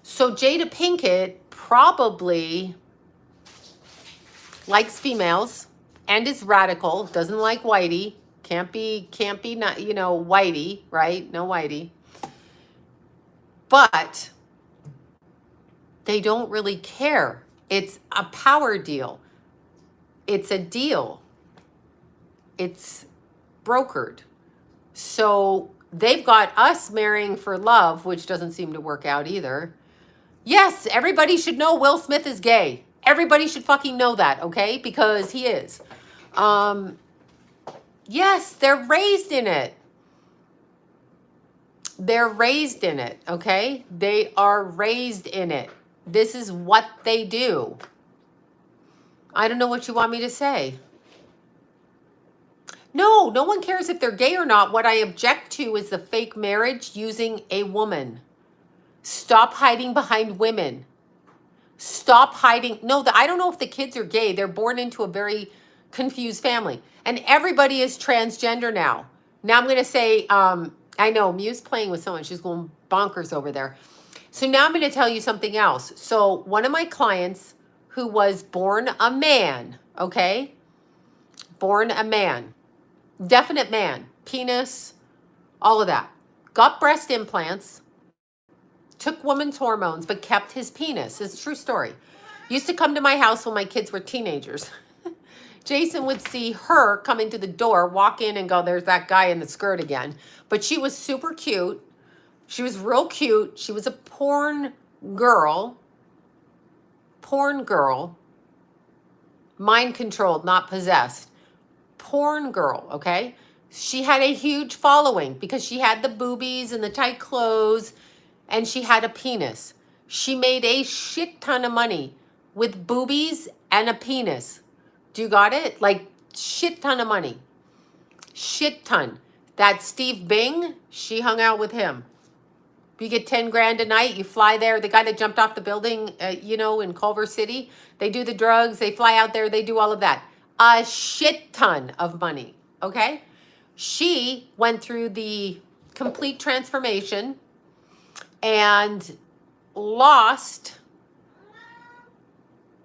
So Jada Pinkett probably likes females and is radical, doesn't like whitey, can't be not, whitey, right? No whitey. But they don't really care. It's a power deal. It's a deal. It's brokered. So they've got us marrying for love, which doesn't seem to work out either. Yes, everybody should know Will Smith is gay. Everybody should fucking know that, okay? Because he is. Yes, they're raised in it. They're raised in it, okay? They are raised in it. This is what they do. I don't know what you want me to say. No one cares if they're gay or not. What I object to is the fake marriage using a woman. Stop hiding behind women. Stop hiding. No, I don't know if the kids are gay. They're born into a very confused family. And everybody is transgender now. Now I'm going to say, I know, Mew's playing with someone. She's going bonkers over there. So now I'm going to tell you something else. So one of my clients who was born a man, okay? Born a man. Definite man. Penis, all of that. Got breast implants. Took woman's hormones, but kept his penis. It's a true story. Used to come to my house when my kids were teenagers. Jason would see her coming to the door, walk in and go, there's that guy in the skirt again. But she was super cute. She was real cute. She was a porn girl. Porn girl. Mind controlled, not possessed. Porn girl, okay? She had a huge following because she had the boobies and the tight clothes, and she had a penis. She made a shit ton of money with boobies and a penis. Do you got it? Like, shit ton of money. Shit ton. That Steve Bing, she hung out with him. You get 10 grand a night, you fly there. The guy that jumped off the building, in Culver City, they do the drugs, they fly out there, they do all of that. A shit ton of money, okay? She went through the complete transformation and lost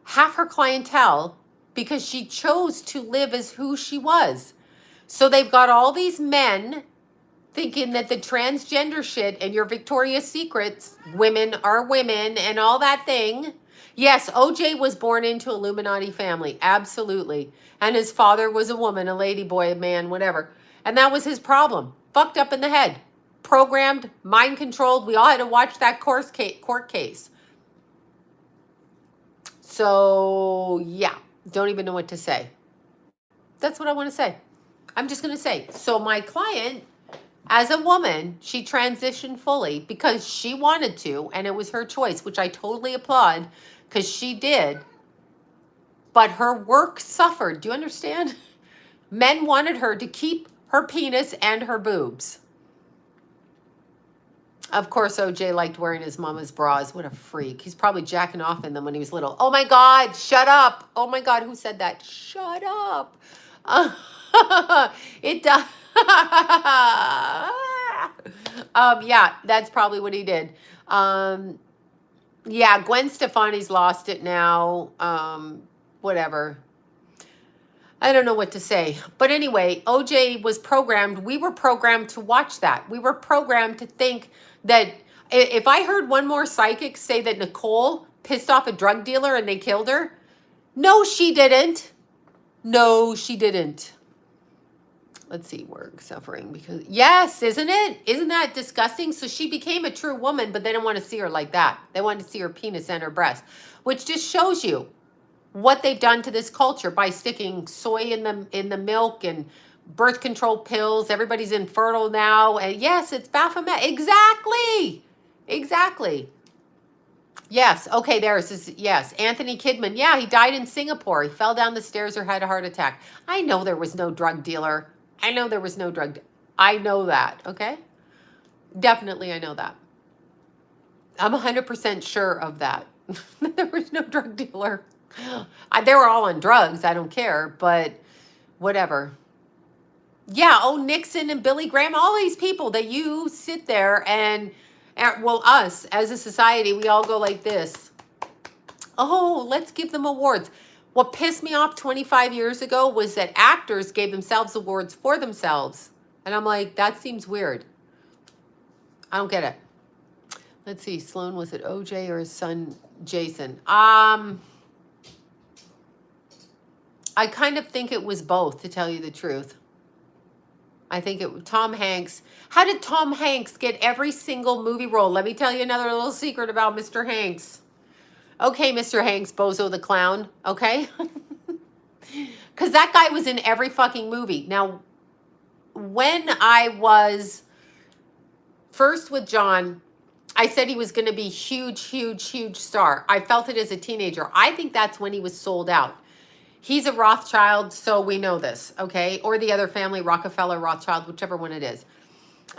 half her clientele because she chose to live as who she was. So they've got all these men thinking that the transgender shit and your Victoria's Secrets, women are women and all that thing. Yes, OJ was born into Illuminati family, absolutely. And his father was a woman, a lady boy, a man, whatever. And that was his problem. Fucked up in the head. Programmed, mind controlled. We all had to watch that court case. So, yeah, don't even know what to say. That's what I want to say. I'm just going to say. So my client, as a woman, she transitioned fully because she wanted to, and it was her choice, which I totally applaud because she did. But her work suffered. Do you understand? Men wanted her to keep her penis and her boobs. Of course, OJ liked wearing his mama's bras. What a freak. He's probably jacking off in them when he was little. Oh my God, shut up. Oh my God, who said that? Shut up. It does. Yeah, that's probably what he did. Yeah, Gwen Stefani's lost it now. Whatever. I don't know what to say. But anyway, OJ was programmed. We were programmed to watch that. We were programmed to think that if I heard one more psychic say that Nicole pissed off a drug dealer and they killed her. No, she didn't. No, she didn't. Let's see, work suffering because yes, isn't it? Isn't that disgusting? So she became a true woman, but they didn't want to see her like that. They wanted to see her penis and her breast, which just shows you what they've done to this culture by sticking soy in the milk and birth control pills. Everybody's infertile now. And yes, it's Baphomet. Exactly. Yes. Okay, yes. Anthony Kidman. Yeah, he died in Singapore. He fell down the stairs or had a heart attack. I know there was no drug dealer. I know that, okay? Definitely I know that. I'm 100% sure of that. There was no drug dealer. They were all on drugs. I don't care, but whatever. Yeah, oh, Nixon and Billy Graham, all these people that you sit there and well, us as a society, we all go like this. Oh, let's give them awards. What pissed me off 25 years ago was that actors gave themselves awards for themselves. And I'm like, that seems weird. I don't get it. Let's see, Sloan, was it OJ or his son Jason? I kind of think it was both, to tell you the truth. I think it Tom Hanks. How did Tom Hanks get every single movie role? Let me tell you another little secret about Mr. Hanks. Okay, Mr. Hanks, Bozo the Clown, okay? Because that guy was in every fucking movie. Now, when I was first with John, I said he was going to be huge, huge, huge star. I felt it as a teenager. I think that's when he was sold out. He's a Rothschild, so we know this, okay? Or the other family, Rockefeller, Rothschild, whichever one it is.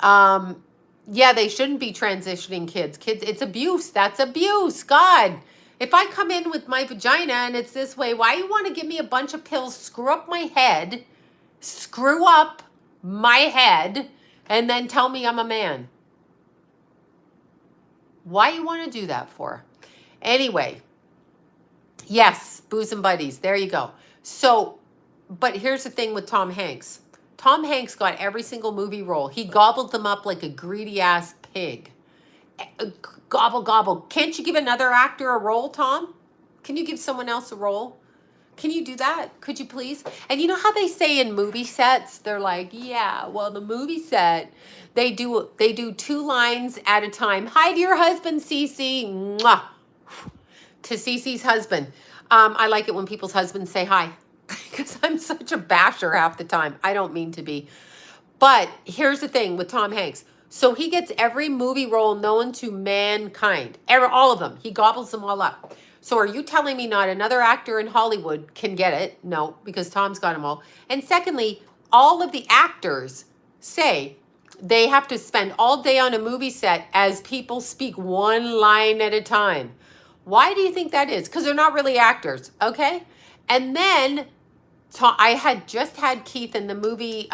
Yeah, they shouldn't be transitioning kids. Kids, it's abuse. That's abuse. God, if I come in with my vagina and it's this way, why you want to give me a bunch of pills, screw up my head, and then tell me I'm a man? Why you want to do that for? Anyway, yes, booze and buddies. There you go. So, but here's the thing with Tom Hanks. Tom Hanks got every single movie role. He gobbled them up like a greedy ass pig. Gobble, gobble. Can't you give another actor a role, Tom? Can you give someone else a role? Can you do that? Could you please? And you know how they say in movie sets, they're like, yeah, well, the movie set, they do 2 lines at a time. Hi to your husband, Cece. Mwah. To Cece's husband. I like it when people's husbands say hi because I'm such a basher half the time. I don't mean to be. But here's the thing with Tom Hanks. So he gets every movie role known to mankind. All of them. He gobbles them all up. So are you telling me not another actor in Hollywood can get it? No, because Tom's got them all. And secondly, all of the actors say they have to spend all day on a movie set as people speak 1 line at a time. Why do you think that is? Because they're not really actors, okay? And then I had just had Keith in the movie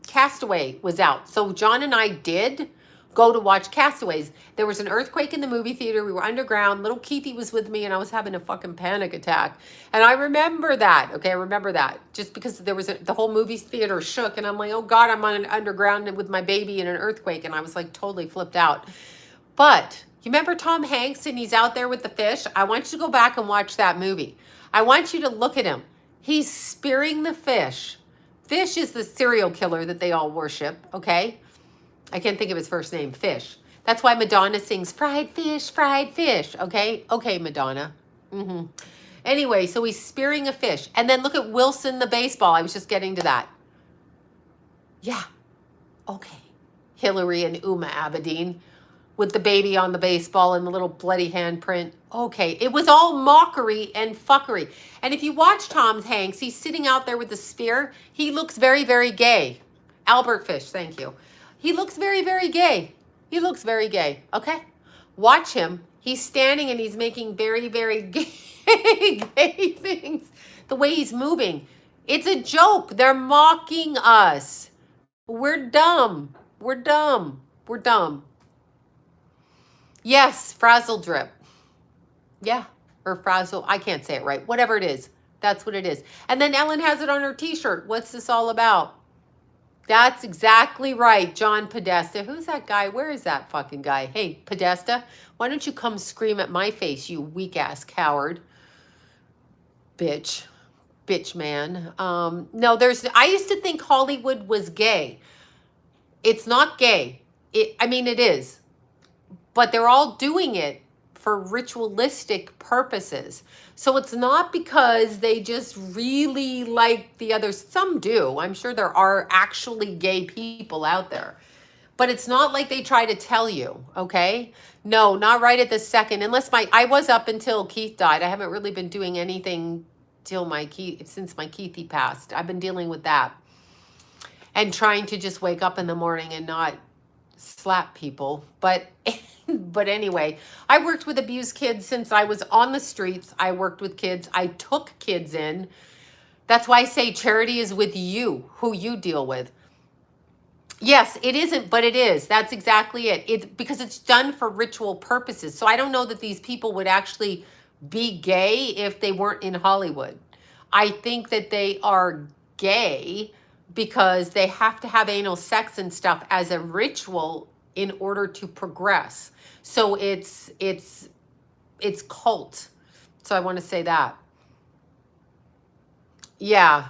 Castaway was out. So John and I did go to watch Castaways. There was an earthquake in the movie theater. We were underground. Little Keithy was with me and I was having a fucking panic attack. And I remember that. Okay, I remember that. Just because there was the whole movie theater shook and I'm like, oh God, I'm on an underground with my baby in an earthquake. And I was like totally flipped out. But you remember Tom Hanks and he's out there with the fish? I want you to go back and watch that movie. I want you to look at him. He's spearing the fish. Fish is the serial killer that they all worship, okay? I can't think of his first name, Fish. That's why Madonna sings fried fish, okay? Okay, Madonna. Anyway, so he's spearing a fish. And then look at Wilson the baseball. I was just getting to that. Yeah, okay. Hillary and Uma Abedin with the baby on the baseball and the little bloody handprint. Okay, it was all mockery and fuckery. And if you watch Tom Hanks, he's sitting out there with the spear. He looks very, very gay. Albert Fish, thank you. He looks very, very gay. He looks very gay, okay? Watch him. He's standing and he's making very, very gay, gay things. The way he's moving. It's a joke. They're mocking us. We're dumb. We're dumb. We're dumb. Yes, frazzle drip. Yeah, or frazzle. I can't say it right. Whatever it is. That's what it is. And then Ellen has it on her t-shirt. What's this all about? That's exactly right, John Podesta. Who's that guy? Where is that fucking guy? Hey, Podesta, why don't you come scream at my face, you weak-ass coward? Bitch. Bitch, man. No, I used to think Hollywood was gay. It's not gay. I mean, it is. But they're all doing it for ritualistic purposes. So it's not because they just really like the others. Some do. I'm sure there are actually gay people out there. But it's not like they try to tell you, okay? No, not right at this second. Unless I was up until Keith died. I haven't really been doing anything since my Keithy passed. I've been dealing with that. and trying to just wake up in the morning and not slap people. But but anyway, I worked with abused kids since I was on the streets. I worked with kids. I took kids in. That's why I say charity is with you, who you deal with. Yes, it isn't, but it is. That's exactly it. Because it's done for ritual purposes. So I don't know that these people would actually be gay if they weren't in Hollywood. I think that they are gay because they have to have anal sex and stuff as a ritual in order to progress. So it's cult. So I want to say that. Yeah.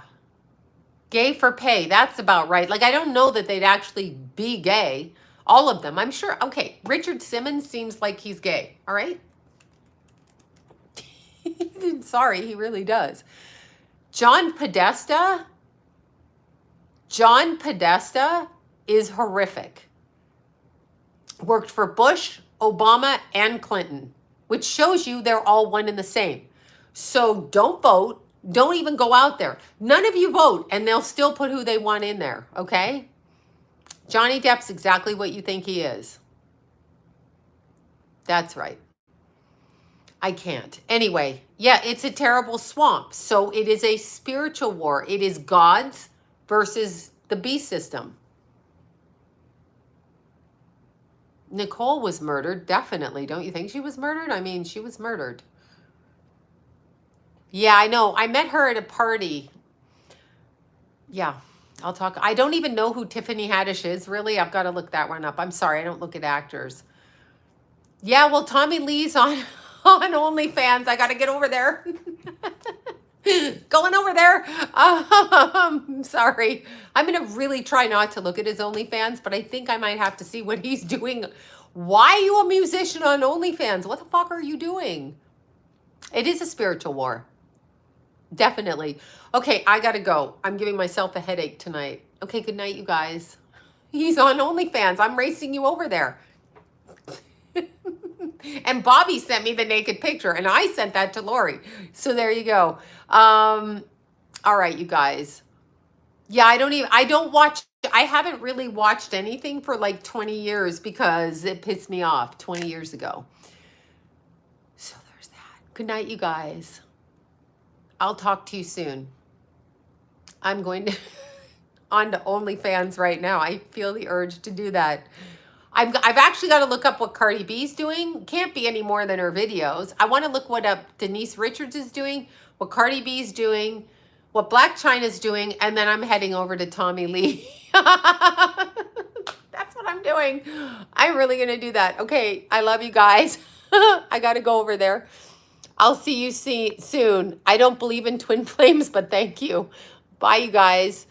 Gay for pay. That's about right. Like, I don't know that they'd actually be gay. All of them. I'm sure. Okay. Richard Simmons seems like he's gay. All right. Sorry, he really does. John Podesta is horrific. Worked for Bush, Obama, and Clinton, which shows you they're all one and the same. So don't vote. Don't even go out there. None of you vote, and they'll still put who they want in there, okay? Johnny Depp's exactly what you think he is. That's right. I can't. Anyway, yeah, it's a terrible swamp. So it is a spiritual war. It is gods versus the beast system. Nicole was murdered, definitely. Don't you think she was murdered? I mean, she was murdered. Yeah, I know. I met her at a party. Yeah, I'll talk. I don't even know who Tiffany Haddish is, really. I've got to look that one up. I'm sorry, I don't look at actors. Yeah, well, Tommy Lee's on OnlyFans. I got to get over there. Going over there. Sorry. I'm going to really try not to look at his OnlyFans, but I think I might have to see what he's doing. Why are you a musician on OnlyFans? What the fuck are you doing? It is a spiritual war. Definitely. Okay, I gotta go. I'm giving myself a headache tonight. Okay, good night, you guys. He's on OnlyFans. I'm racing you over there. And Bobby sent me the naked picture, and I sent that to Lori. So there you go. All right, you guys. Yeah, I haven't really watched anything for like 20 years because it pissed me off 20 years ago. So there's that. Good night, you guys. I'll talk to you soon. I'm going to on to OnlyFans right now. I feel the urge to do that. I've actually got to look up what Cardi B's doing. Can't be any more than her videos. I want to look what up Denise Richards is doing, what Cardi B's doing, what Black China's doing, and then I'm heading over to Tommy Lee. That's what I'm doing. I'm really going to do that. Okay, I love you guys. I got to go over there. I'll see you soon. I don't believe in twin flames, but thank you. Bye, you guys.